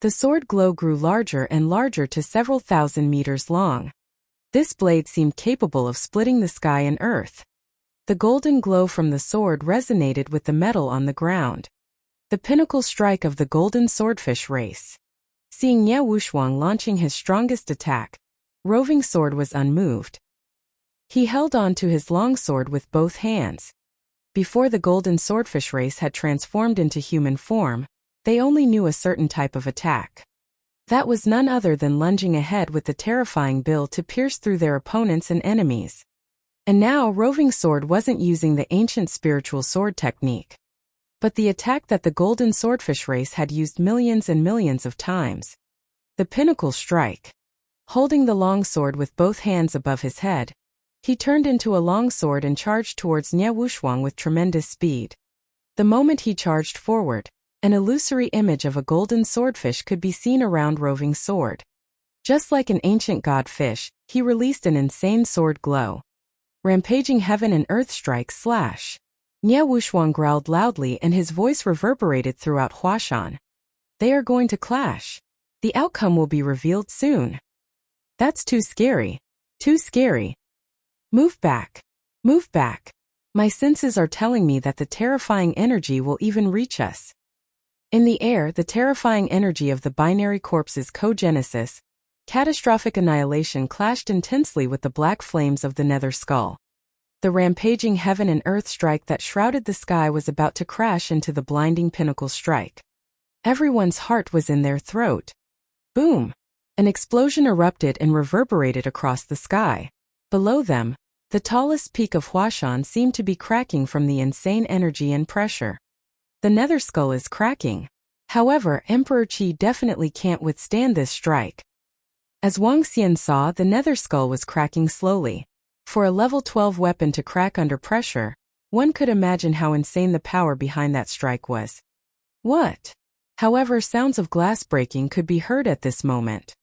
The sword glow grew larger and larger to several thousand meters long. This blade seemed capable of splitting the sky and earth. The golden glow from the sword resonated with the metal on the ground. The pinnacle strike of the golden swordfish race. Seeing Nie Wuxiang launching his strongest attack, Roving Sword was unmoved. He held on to his long sword with both hands. Before the golden swordfish race had transformed into human form, they only knew a certain type of attack. That was none other than lunging ahead with the terrifying bill to pierce through their opponents and enemies. And now Roving Sword wasn't using the ancient spiritual sword technique, but the attack that the golden swordfish race had used millions and millions of times. The pinnacle strike. Holding the long sword with both hands above his head, he turned into a long sword and charged towards Nie Wuxiang with tremendous speed. The moment he charged forward, an illusory image of a golden swordfish could be seen around Roving Sword. Just like an ancient god fish, he released an insane sword glow. Rampaging heaven and earth strikes slash. Nie Wuxiang growled loudly and his voice reverberated throughout Huashan. They are going to clash. The outcome will be revealed soon. That's too scary. Too scary. Move back. Move back. My senses are telling me that the terrifying energy will even reach us. In the air, the terrifying energy of the binary corpse's cogenesis, catastrophic annihilation clashed intensely with the black flames of the nether skull. The rampaging heaven and earth strike that shrouded the sky was about to crash into the blinding pinnacle strike. Everyone's heart was in their throat. Boom! An explosion erupted and reverberated across the sky. Below them, the tallest peak of Huashan seemed to be cracking from the insane energy and pressure. The nether skull is cracking. However, Emperor Qi definitely can't withstand this strike. As Wang Xian saw, the nether skull was cracking slowly. For a level 12 weapon to crack under pressure, one could imagine how insane the power behind that strike was. What? However, sounds of glass breaking could be heard at this moment.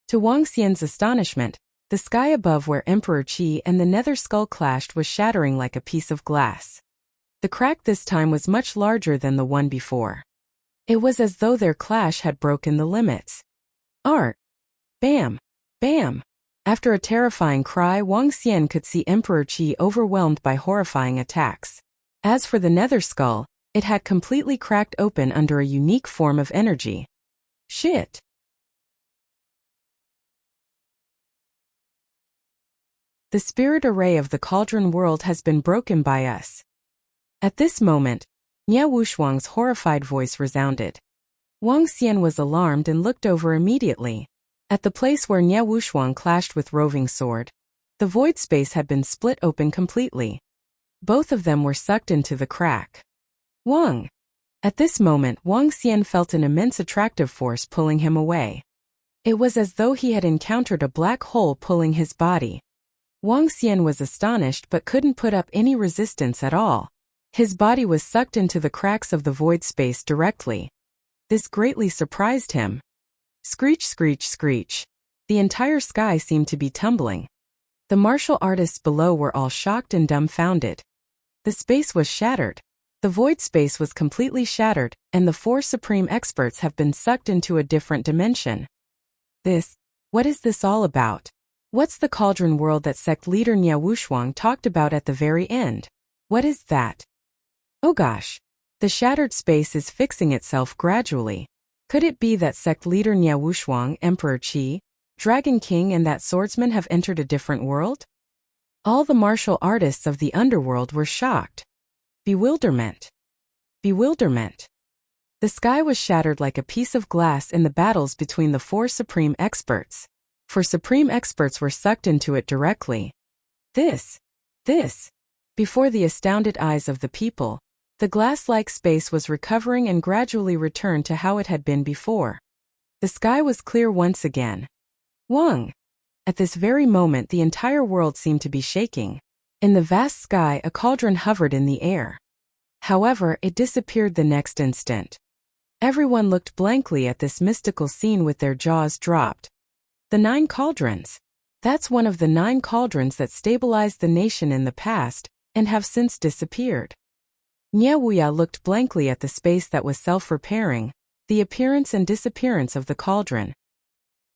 To Wang Xian's astonishment, the sky above where Emperor Qi and the nether skull clashed was shattering like a piece of glass. The crack this time was much larger than the one before. It was as though their clash had broken the limits. Art. Bam! Bam! After a terrifying cry, Wang Xian could see Emperor Qi overwhelmed by horrifying attacks. As for the nether skull, it had completely cracked open under a unique form of energy. Shit! The spirit array of the cauldron world has been broken by us. At this moment, Nie Wuxiang's horrified voice resounded. Wang Xian was alarmed and looked over immediately. At the place where Nie Wuxiang clashed with Roving Sword, the void space had been split open completely. Both of them were sucked into the crack. Wang! At this moment, Wang Xian felt an immense attractive force pulling him away. It was as though he had encountered a black hole pulling his body. Wang Xian was astonished but couldn't put up any resistance at all. His body was sucked into the cracks of the void space directly. This greatly surprised him. Screech, screech, screech. The entire sky seemed to be tumbling. The martial artists below were all shocked and dumbfounded. The space was shattered. The void space was completely shattered, and the 4 supreme experts have been sucked into a different dimension. What is this all about? What's the cauldron world that sect leader Nie Wuxiang talked about at the very end? What is that? Oh gosh. The shattered space is fixing itself gradually. Could it be that sect leader Nie Wuxiang, Emperor Qi, Dragon King and that swordsman have entered a different world? All the martial artists of the underworld were shocked. Bewilderment. Bewilderment. The sky was shattered like a piece of glass in the battles between the 4 supreme experts. 4 supreme experts were sucked into it directly. This. Before the astounded eyes of the people, the glass-like space was recovering and gradually returned to how it had been before. The sky was clear once again. Wang! At this very moment the entire world seemed to be shaking. In the vast sky a cauldron hovered in the air. However, it disappeared the next instant. Everyone looked blankly at this mystical scene with their jaws dropped. The 9 cauldrons. That's one of the 9 cauldrons that stabilized the nation in the past, and have since disappeared. Nie Wuya looked blankly at the space that was self-repairing, the appearance and disappearance of the cauldron.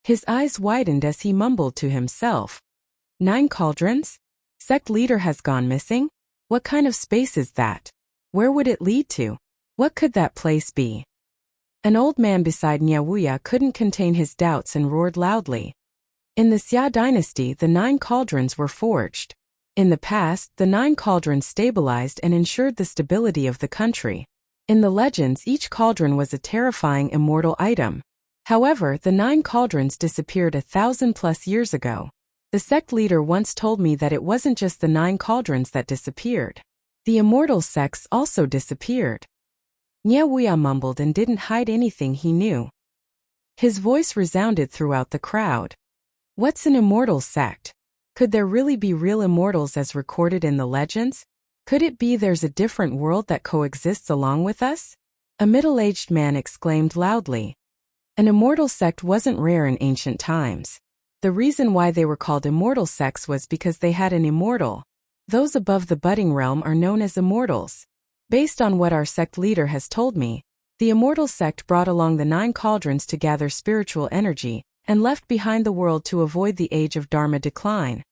His eyes widened as he mumbled to himself. 9 cauldrons? Sect leader has gone missing? What kind of space is that? Where would it lead to? What could that place be? An old man beside Wuxia couldn't contain his doubts and roared loudly. In the Xia dynasty, the 9 cauldrons were forged. In the past, the 9 cauldrons stabilized and ensured the stability of the country. In the legends, each cauldron was a terrifying immortal item. However, the 9 cauldrons disappeared 1,000+ years ago. The sect leader once told me that it wasn't just the 9 cauldrons that disappeared. The immortal sects also disappeared. Wuxia mumbled and didn't hide anything he knew. His voice resounded throughout the crowd. What's an immortal sect? Could there really be real immortals as recorded in the legends? Could it be there's a different world that coexists along with us? A middle-aged man exclaimed loudly. An immortal sect wasn't rare in ancient times. The reason why they were called immortal sects was because they had an immortal. Those above the budding realm are known as immortals. Based on what our sect leader has told me, the immortal sect brought along the 9 cauldrons to gather spiritual energy and left behind the world to avoid the age of Dharma decline.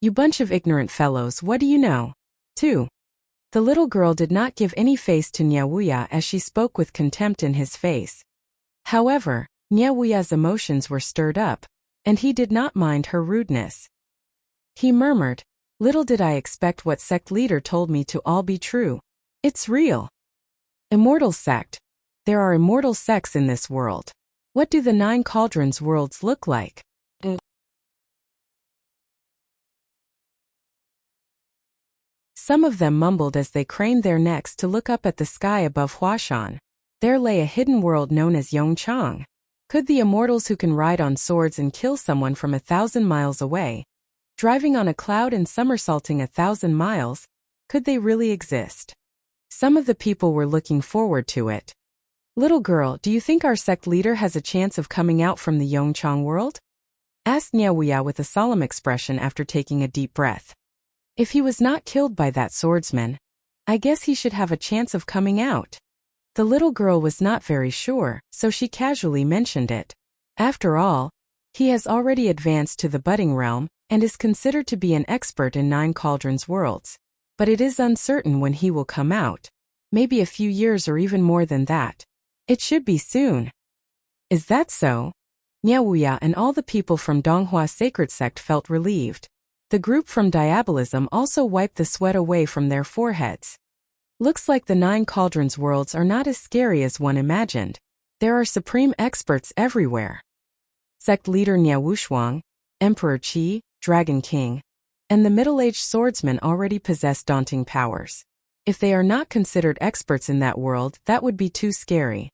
You bunch of ignorant fellows, what do you know? 2. The little girl did not give any face to Wuxia as she spoke with contempt in his face. However, Wuxia's emotions were stirred up, and he did not mind her rudeness. He murmured, "Little did I expect what sect leader told me to all be true. It's real." Immortal sect. There are immortal sects in this world. What do the 9 cauldrons worlds look like? Some of them mumbled as they craned their necks to look up at the sky above Huashan. There lay a hidden world known as Yongchang. Could the immortals who can ride on swords and kill someone from 1,000 miles away, driving on a cloud and somersaulting 1,000 miles, could they really exist? Some of the people were looking forward to it. Little girl, do you think our sect leader has a chance of coming out from the Yongchang world? Asked Wuxia with a solemn expression after taking a deep breath. If he was not killed by that swordsman, I guess he should have a chance of coming out. The little girl was not very sure, so she casually mentioned it. After all, he has already advanced to the budding realm and is considered to be an expert in 9 cauldrons worlds. But it is uncertain when he will come out. Maybe a few years or even more than that. It should be soon. Is that so? Wuxia and all the people from Donghua Sacred Sect felt relieved. The group from Diabolism also wiped the sweat away from their foreheads. Looks like the 9 cauldrons worlds are not as scary as one imagined. There are supreme experts everywhere. Sect leader Wuxia, Emperor Qi, Dragon King, and the middle-aged swordsman already possess daunting powers. If they are not considered experts in that world, that would be too scary.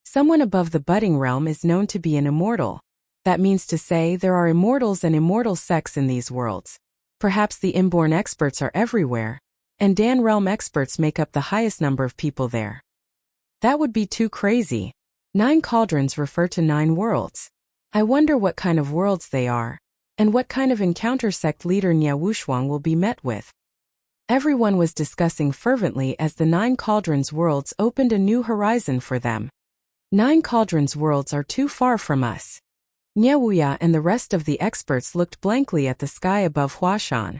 Someone above the budding realm is known to be an immortal. That means to say there are immortals and immortal sects in these worlds. Perhaps the inborn experts are everywhere, and Dan realm experts make up the highest number of people there. That would be too crazy. 9 cauldrons refer to 9 worlds. I wonder what kind of worlds they are, and what kind of encounter sect leader Wuxia will be met with. Everyone was discussing fervently as the 9 cauldrons worlds opened a new horizon for them. 9 cauldrons worlds are too far from us. Wuxia and the rest of the experts looked blankly at the sky above Huashan.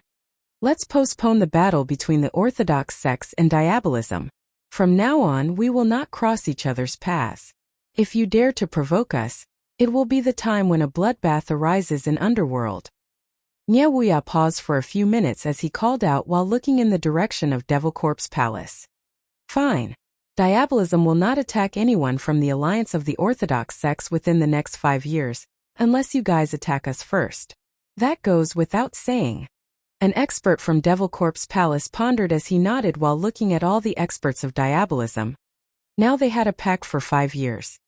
Let's postpone the battle between the orthodox sects and Diabolism. From now on we will not cross each other's paths. If you dare to provoke us, it will be the time when a bloodbath arises in Underworld. Wuxia paused for a few minutes as he called out while looking in the direction of Devil Corp's palace. Fine. Diabolism will not attack anyone from the alliance of the orthodox sects within the next 5 years. Unless you guys attack us first. That goes without saying. An expert from Devil Corp's palace pondered as he nodded while looking at all the experts of Diabolism. Now they had a pact for 5 years.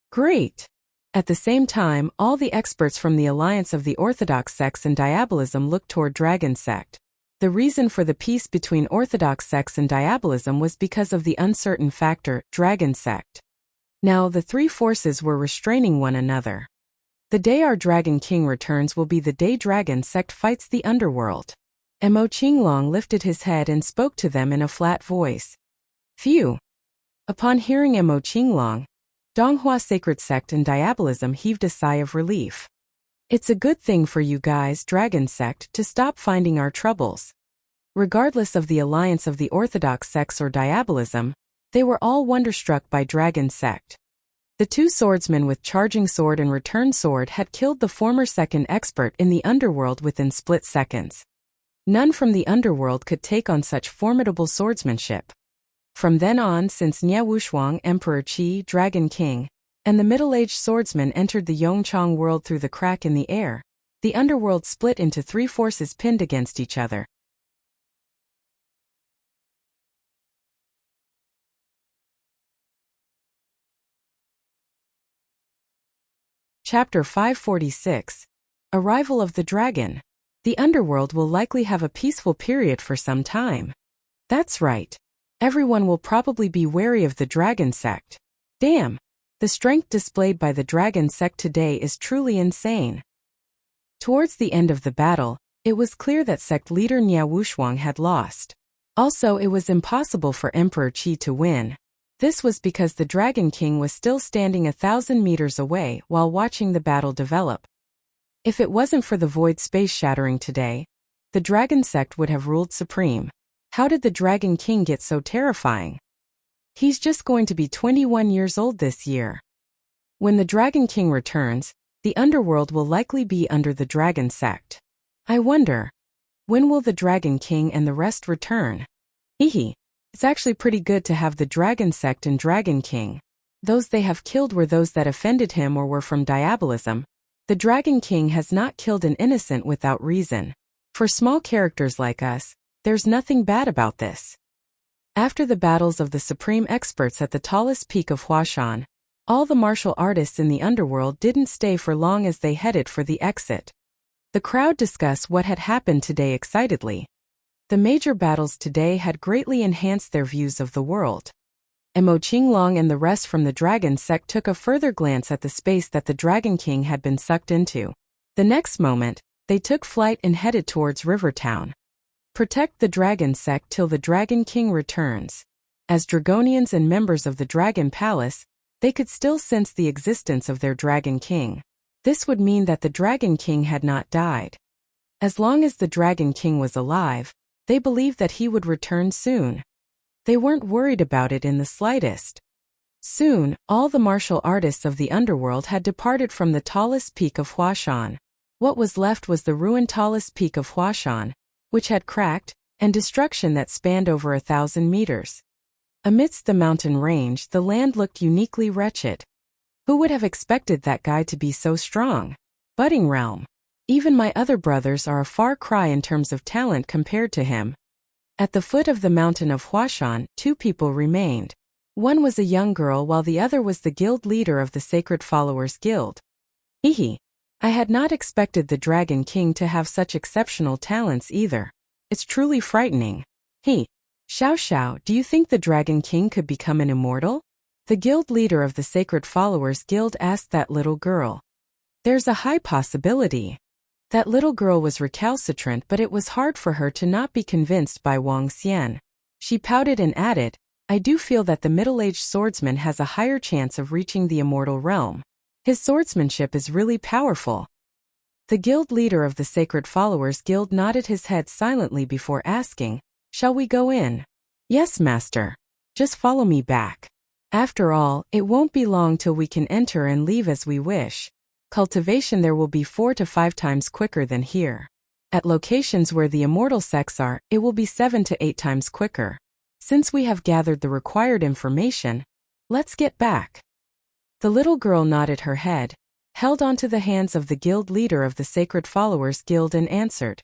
Great! At the same time, all the experts from the alliance of the orthodox sects and Diabolism looked toward Dragon Sect. The reason for the peace between orthodox sects and Diabolism was because of the uncertain factor, Dragon Sect. Now the three forces were restraining one another. The day our Dragon King returns will be the day Dragon Sect fights the underworld. Mo Qinglong lifted his head and spoke to them in a flat voice. Phew! Upon hearing Mo Qinglong, Donghua Sacred Sect and Diabolism heaved a sigh of relief. It's a good thing for you guys, Dragon Sect, to stop finding our troubles. Regardless of the alliance of the Orthodox sects or Diabolism, they were all wonderstruck by Dragon Sect. The two swordsmen with charging sword and return sword had killed the former second expert in the underworld within split seconds. None from the underworld could take on such formidable swordsmanship. From then on, since Nie Wuxia, Emperor Qi, Dragon King, and the middle-aged swordsman entered the Yongchang world through the crack in the air, the underworld split into three forces pinned against each other. Chapter 546. Arrival of the Dragon. The underworld will likely have a peaceful period for some time. That's right. Everyone will probably be wary of the Dragon Sect. Damn! The strength displayed by the Dragon Sect today is truly insane. Towards the end of the battle, it was clear that sect leader Nie Wuxia had lost. Also, it was impossible for Emperor Qi to win. This was because the Dragon King was still standing 1,000 meters away while watching the battle develop. If it wasn't for the void space shattering today, the Dragon Sect would have ruled supreme. How did the Dragon King get so terrifying? He's just going to be 21 years old this year. When the Dragon King returns, the underworld will likely be under the Dragon Sect. I wonder, when will the Dragon King and the rest return? Hehe. It's actually pretty good to have the Dragon Sect and Dragon King. Those they have killed were those that offended him or were from Diabolism. The Dragon King has not killed an innocent without reason. For small characters like us, there's nothing bad about this. After the battles of the supreme experts at the tallest peak of Huashan, all the martial artists in the underworld didn't stay for long as they headed for the exit. The crowd discussed what had happened today excitedly. The major battles today had greatly enhanced their views of the world. Mo Qinglong and the rest from the Dragon Sect took a further glance at the space that the Dragon King had been sucked into. The next moment, they took flight and headed towards Rivertown. Protect the Dragon Sect till the Dragon King returns. As Dragonians and members of the Dragon Palace, they could still sense the existence of their Dragon King. This would mean that the Dragon King had not died. As long as the Dragon King was alive, they believed that he would return soon. They weren't worried about it in the slightest. Soon, all the martial artists of the underworld had departed from the tallest peak of Huashan. What was left was the ruined tallest peak of Huashan, which had cracked, and destruction that spanned over 1,000 meters. Amidst the mountain range, the land looked uniquely wretched. Who would have expected that guy to be so strong? Budding realm. Even my other brothers are a far cry in terms of talent compared to him. At the foot of the mountain of Huashan, two people remained. One was a young girl while the other was the guild leader of the Sacred Followers Guild. Hehe. I had not expected the Dragon King to have such exceptional talents either. It's truly frightening. Hey, Xiao Xiao, do you think the Dragon King could become an immortal? The guild leader of the Sacred Followers Guild asked that little girl. There's a high possibility. That little girl was recalcitrant, but it was hard for her to not be convinced by Wang Xian. She pouted and added, I do feel that the middle-aged swordsman has a higher chance of reaching the immortal realm. His swordsmanship is really powerful. The guild leader of the Sacred Followers Guild nodded his head silently before asking, Shall we go in? Yes, master. Just follow me back. After all, it won't be long till we can enter and leave as we wish. Cultivation there will be 4 to 5 times quicker than here. At locations where the immortal sects are, it will be 7 to 8 times quicker. Since we have gathered the required information, let's get back. The little girl nodded her head, held onto the hands of the guild leader of the Sacred Followers Guild and answered.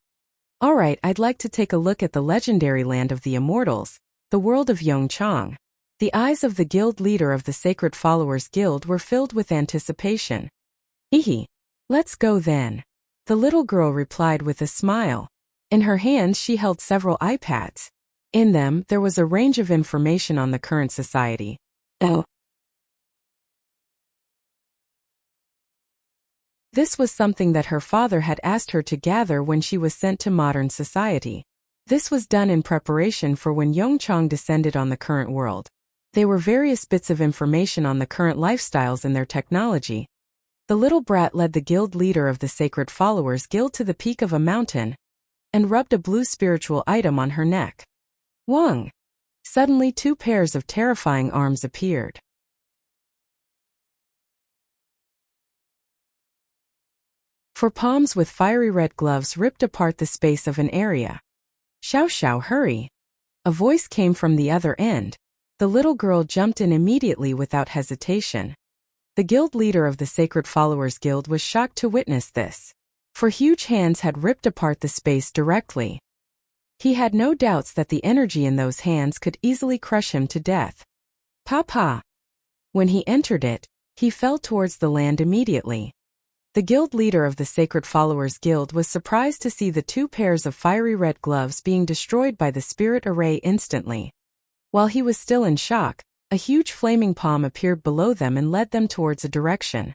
All right, I'd like to take a look at the legendary land of the immortals, the world of Yongchang. The eyes of the guild leader of the Sacred Followers Guild were filled with anticipation. Hehe. Let's go then. The little girl replied with a smile. In her hands she held several iPads. In them, there was a range of information on the current society. This was something that her father had asked her to gather when she was sent to modern society. This was done in preparation for when Yongchang descended on the current world. They were various bits of information on the current lifestyles and their technology. The little brat led the guild leader of the Sacred Followers Guild to the peak of a mountain and rubbed a blue spiritual item on her neck. Wang! Suddenly 2 pairs of terrifying arms appeared. For palms with fiery red gloves ripped apart the space of an area. Xiao Xiao, hurry! A voice came from the other end. The little girl jumped in immediately without hesitation. The guild leader of the Sacred Followers Guild was shocked to witness this, for huge hands had ripped apart the space directly. He had no doubts that the energy in those hands could easily crush him to death. Papa! When he entered it, he fell towards the land immediately. The guild leader of the Sacred Followers Guild was surprised to see the 2 pairs of fiery red gloves being destroyed by the spirit array instantly. While he was still in shock, a huge flaming palm appeared below them and led them towards a direction.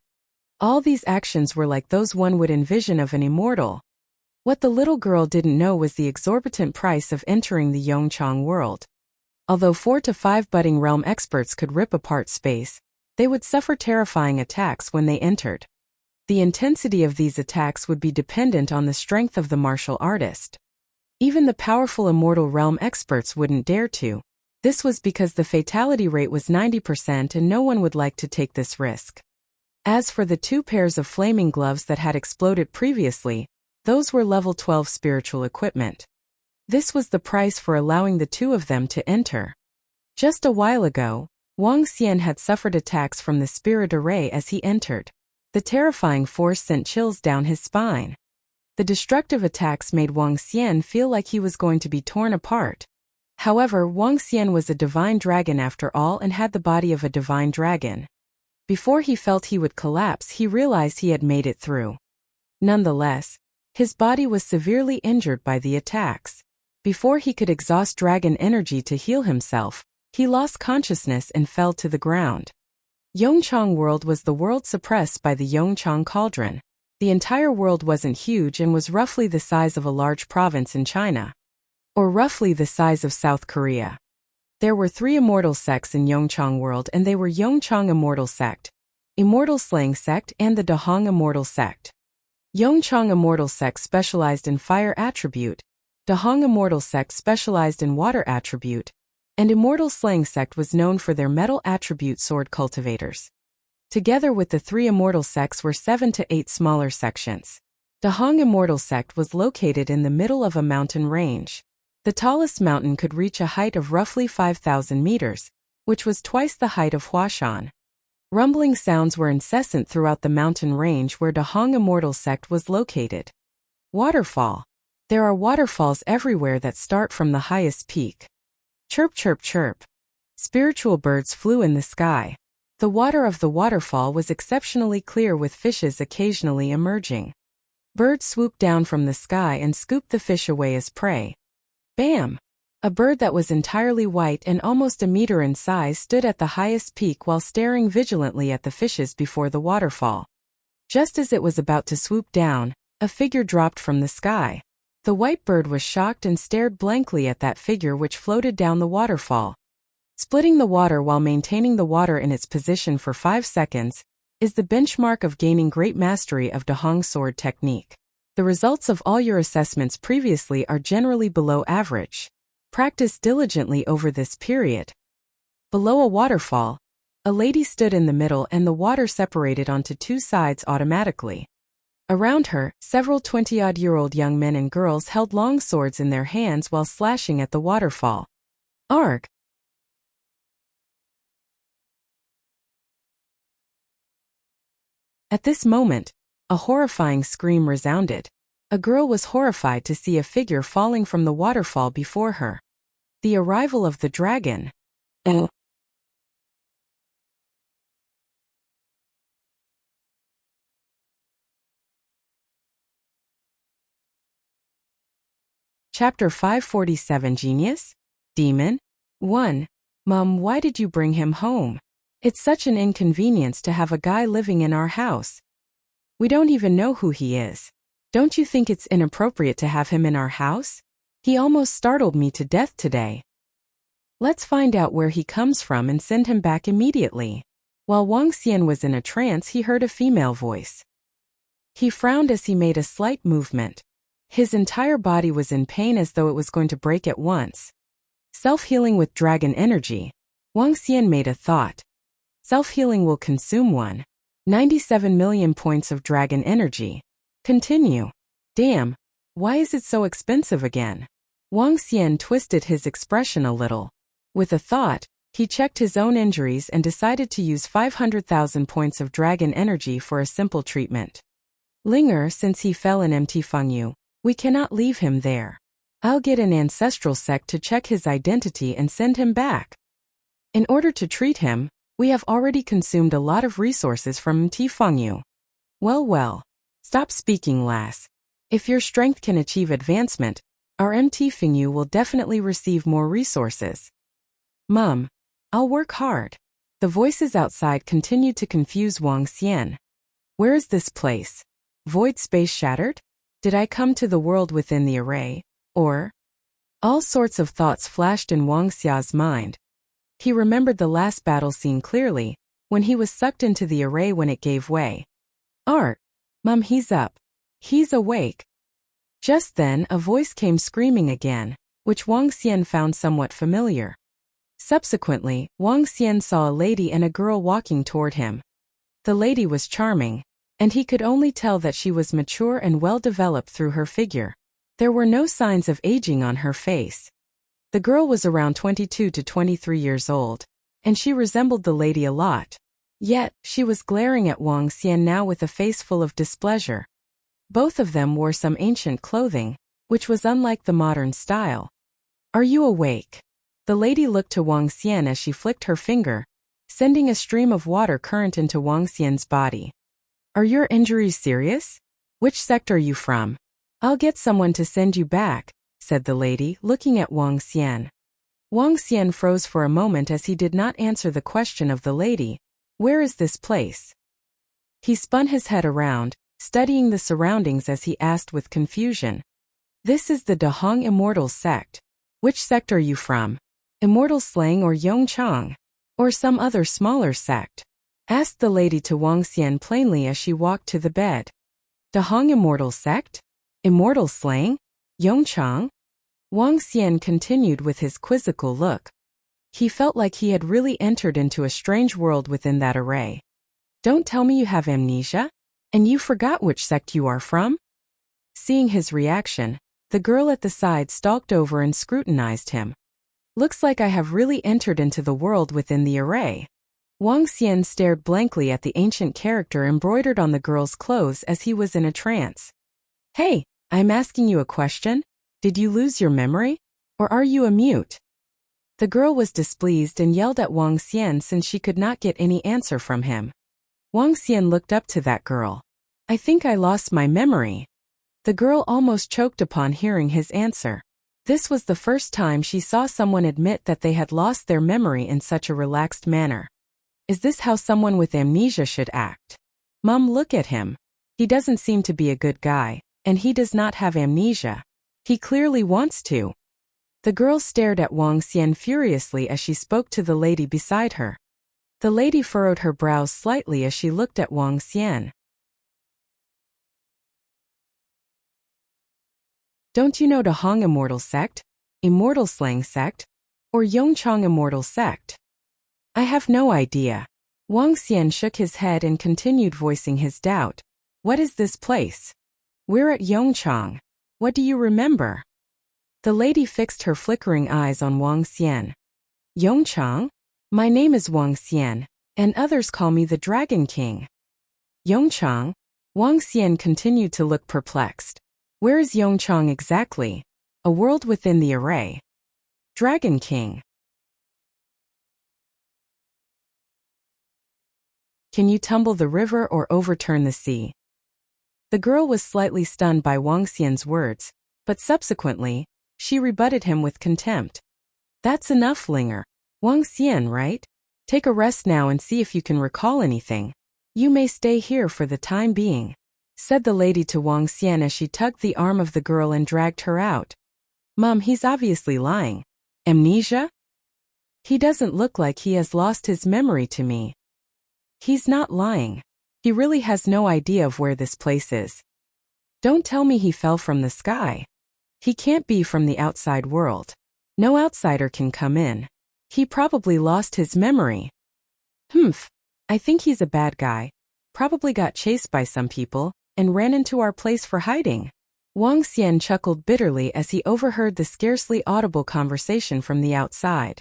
All these actions were like those one would envision of an immortal. What the little girl didn't know was the exorbitant price of entering the Yongchang world. Although 4 to 5 budding realm experts could rip apart space, they would suffer terrifying attacks when they entered. The intensity of these attacks would be dependent on the strength of the martial artist. Even the powerful immortal realm experts wouldn't dare to. This was because the fatality rate was 90% and no one would like to take this risk. As for the 2 pairs of flaming gloves that had exploded previously, those were level 12 spiritual equipment. This was the price for allowing the 2 of them to enter. Just a while ago, Wang Xian had suffered attacks from the spirit array as he entered. The terrifying force sent chills down his spine. The destructive attacks made Wang Xian feel like he was going to be torn apart. However, Wang Xian was a divine dragon after all and had the body of a divine dragon. Before he felt he would collapse, he realized he had made it through. Nonetheless, his body was severely injured by the attacks. Before he could exhaust dragon energy to heal himself, he lost consciousness and fell to the ground. Yongchang world was the world suppressed by the Yongchang cauldron. The entire world wasn't huge and was roughly the size of a large province in China, or roughly the size of South Korea. There were 3 immortal sects in Yongchang world, and they were Yongchang Immortal Sect, Immortal Slaying Sect, and the Dahong Immortal Sect. Yongchang Immortal Sect specialized in fire attribute, Dahong Immortal Sect specialized in water attribute, and Immortal Slaying Sect was known for their metal attribute sword cultivators. Together with the 3 immortal sects were 7 to 8 smaller sections. Dahong Immortal Sect was located in the middle of a mountain range. The tallest mountain could reach a height of roughly 5,000 meters, which was twice the height of Huashan. Rumbling sounds were incessant throughout the mountain range where Dahong Immortal Sect was located. Waterfall. There are waterfalls everywhere that start from the highest peak. Chirp, chirp, chirp. Spiritual birds flew in the sky. The water of the waterfall was exceptionally clear with fishes occasionally emerging. Birds swooped down from the sky and scooped the fish away as prey. Bam! A bird that was entirely white and almost a meter in size stood at the highest peak while staring vigilantly at the fishes before the waterfall. Just as it was about to swoop down, a figure dropped from the sky. The white bird was shocked and stared blankly at that figure which floated down the waterfall. Splitting the water while maintaining the water in its position for 5 seconds is the benchmark of gaining great mastery of Dahong sword technique. The results of all your assessments previously are generally below average. Practice diligently over this period. Below a waterfall, a lady stood in the middle and the water separated onto 2 sides automatically. Around her, several 20-odd-year-old young men and girls held long swords in their hands while slashing at the waterfall. Arg! At this moment, a horrifying scream resounded. A girl was horrified to see a figure falling from the waterfall before her. The arrival of the dragon. Chapter 547 Genius? Demon? 1. Mom, why did you bring him home? It's such an inconvenience to have a guy living in our house. We don't even know who he is. Don't you think it's inappropriate to have him in our house? He almost startled me to death today. Let's find out where he comes from and send him back immediately. While Wang Xian was in a trance, he heard a female voice. He frowned as he made a slight movement. His entire body was in pain as though it was going to break at once. Self-healing with dragon energy. Wang Xian made a thought. Self-healing will consume 1.97 million points of dragon energy. Continue. Damn, why is it so expensive again? Wang Xian twisted his expression a little. With a thought, he checked his own injuries and decided to use 500,000 points of dragon energy for a simple treatment. Linger, since he fell in Mt Fengyu, we cannot leave him there. I'll get an ancestral sect to check his identity and send him back. In order to treat him, we have already consumed a lot of resources from Mt Fengyu. Well, stop speaking, lass. If your strength can achieve advancement, our Mt Fengyu will definitely receive more resources. Mum, I'll work hard. The voices outside continued to confuse Wang Xian. Where is this place? Void space shattered? Did I come to the world within the array? Or? All sorts of thoughts flashed in Wang Xia's mind. He remembered the last battle scene clearly, when he was sucked into the array when it gave way. Art! Mum, he's up. He's awake. Just then, a voice came screaming again, which Wang Xian found somewhat familiar. Subsequently, Wang Xian saw a lady and a girl walking toward him. The lady was charming, and he could only tell that she was mature and well-developed through her figure. There were no signs of aging on her face. The girl was around 22 to 23 years old, and she resembled the lady a lot. Yet, she was glaring at Wang Xian now with a face full of displeasure. Both of them wore some ancient clothing, which was unlike the modern style. Are you awake? The lady looked to Wang Xian as she flicked her finger, sending a stream of water current into Wang Xian's body. Are your injuries serious? Which sect are you from? I'll get someone to send you back, said the lady, looking at Wang Xian. Wang Xian froze for a moment as he did not answer the question of the lady. Where is this place? He spun his head around, studying the surroundings as he asked with confusion. This is the Dahong Immortal sect. Which sect are you from? Immortal Slang or Yongchang? Or some other smaller sect? Asked the lady to Wang Xian plainly as she walked to the bed. Dahong Immortal sect? Immortal Slang? Yongchang? Wang Xian continued with his quizzical look. He felt like he had really entered into a strange world within that array. Don't tell me you have amnesia? And you forgot which sect you are from? Seeing his reaction, the girl at the side stalked over and scrutinized him. Looks like I have really entered into the world within the array. Wang Xian stared blankly at the ancient character embroidered on the girl's clothes as he was in a trance. Hey, I'm asking you a question. Did you lose your memory? Or are you a mute? The girl was displeased and yelled at Wang Xian since she could not get any answer from him. Wang Xian looked up to that girl. I think I lost my memory. The girl almost choked upon hearing his answer. This was the first time she saw someone admit that they had lost their memory in such a relaxed manner. Is this how someone with amnesia should act? Mum, look at him. He doesn't seem to be a good guy, and he does not have amnesia. He clearly wants to. The girl stared at Wang Xian furiously as she spoke to the lady beside her. The lady furrowed her brows slightly as she looked at Wang Xian. Don't you know Dahong Immortal sect, Immortal Slang sect, or Yongchang Immortal sect? I have no idea. Wang Xian shook his head and continued voicing his doubt. What is this place? We're at Yongchang. What do you remember? The lady fixed her flickering eyes on Wang Xian. Yongchang? My name is Wang Xian, and others call me the Dragon King. Yongchang? Wang Xian continued to look perplexed. Where is Yongchang exactly? A world within the array. Dragon King. Can you tumble the river or overturn the sea? The girl was slightly stunned by Wang Xian's words, but subsequently, she rebutted him with contempt. That's enough, Linger. Wang Xian, right? Take a rest now and see if you can recall anything. You may stay here for the time being. said the lady to Wang Xian as she tugged the arm of the girl and dragged her out. Mom, he's obviously lying. Amnesia? He doesn't look like he has lost his memory to me. He's not lying. He really has no idea of where this place is. Don't tell me he fell from the sky. He can't be from the outside world. No outsider can come in. He probably lost his memory. I think he's a bad guy. Probably got chased by some people and ran into our place for hiding. Wang Xian chuckled bitterly as he overheard the scarcely audible conversation from the outside.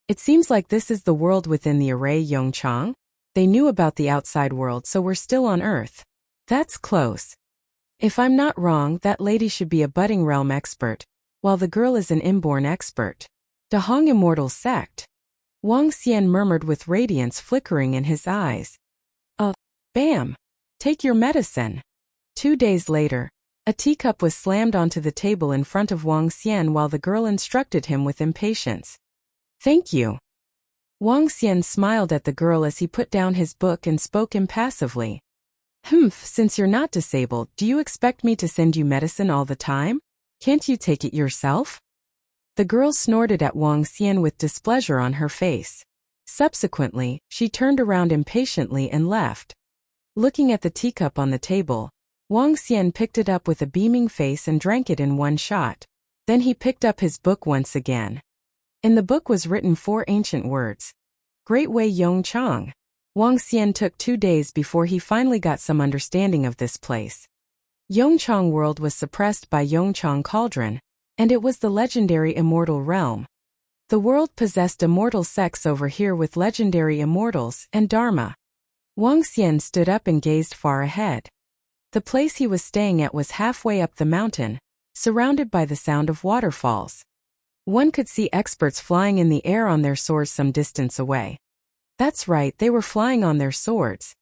It seems like this is the world within the array Yongchang. They knew about the outside world, so we're still on Earth. That's close. If I'm not wrong, that lady should be a budding realm expert, while the girl is an inborn expert. Dahong Immortal Sect. Wang Xian murmured with radiance flickering in his eyes. Bam! Take your medicine. 2 days later, a teacup was slammed onto the table in front of Wang Xian while the girl instructed him with impatience. Thank you. Wang Xian smiled at the girl as he put down his book and spoke impassively. Since you're not disabled, do you expect me to send you medicine all the time? Can't you take it yourself? The girl snorted at Wang Xian with displeasure on her face. Subsequently, she turned around impatiently and left. Looking at the teacup on the table, Wang Xian picked it up with a beaming face and drank it in one shot. Then he picked up his book once again. In the book was written 4 ancient words. Great Way Yongchang. Wang Xian took 2 days before he finally got some understanding of this place. Yongchang world was suppressed by Yongchang Cauldron, and it was the legendary immortal realm. The world possessed immortal sects over here with legendary immortals and Dharma. Wang Xian stood up and gazed far ahead. The place he was staying at was halfway up the mountain, surrounded by the sound of waterfalls. One could see experts flying in the air on their swords some distance away. That's right, they were flying on their swords.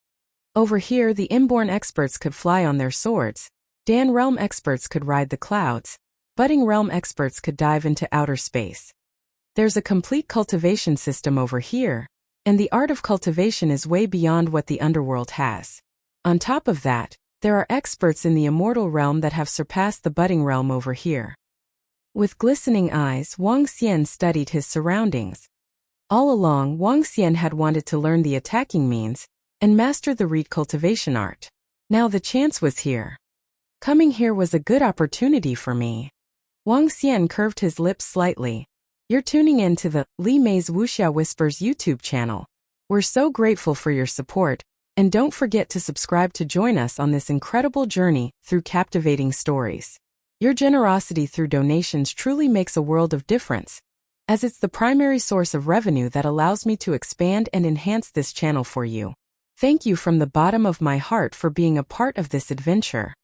Over here, the inborn experts could fly on their swords. Dan realm experts could ride the clouds. Budding realm experts could dive into outer space. There's a complete cultivation system over here, and the art of cultivation is way beyond what the underworld has. On top of that, there are experts in the immortal realm that have surpassed the budding realm over here. With glistening eyes, Wang Xian studied his surroundings. All along, Wang Xian had wanted to learn the attacking means and master the reed cultivation art. Now the chance was here. Coming here was a good opportunity for me. Wang Xian curved his lips slightly. You're tuning in to the Li Mei's Wuxia Whispers YouTube channel. We're so grateful for your support, and don't forget to subscribe to join us on this incredible journey through captivating stories. Your generosity through donations truly makes a world of difference, as it's the primary source of revenue that allows me to expand and enhance this channel for you. Thank you from the bottom of my heart for being a part of this adventure.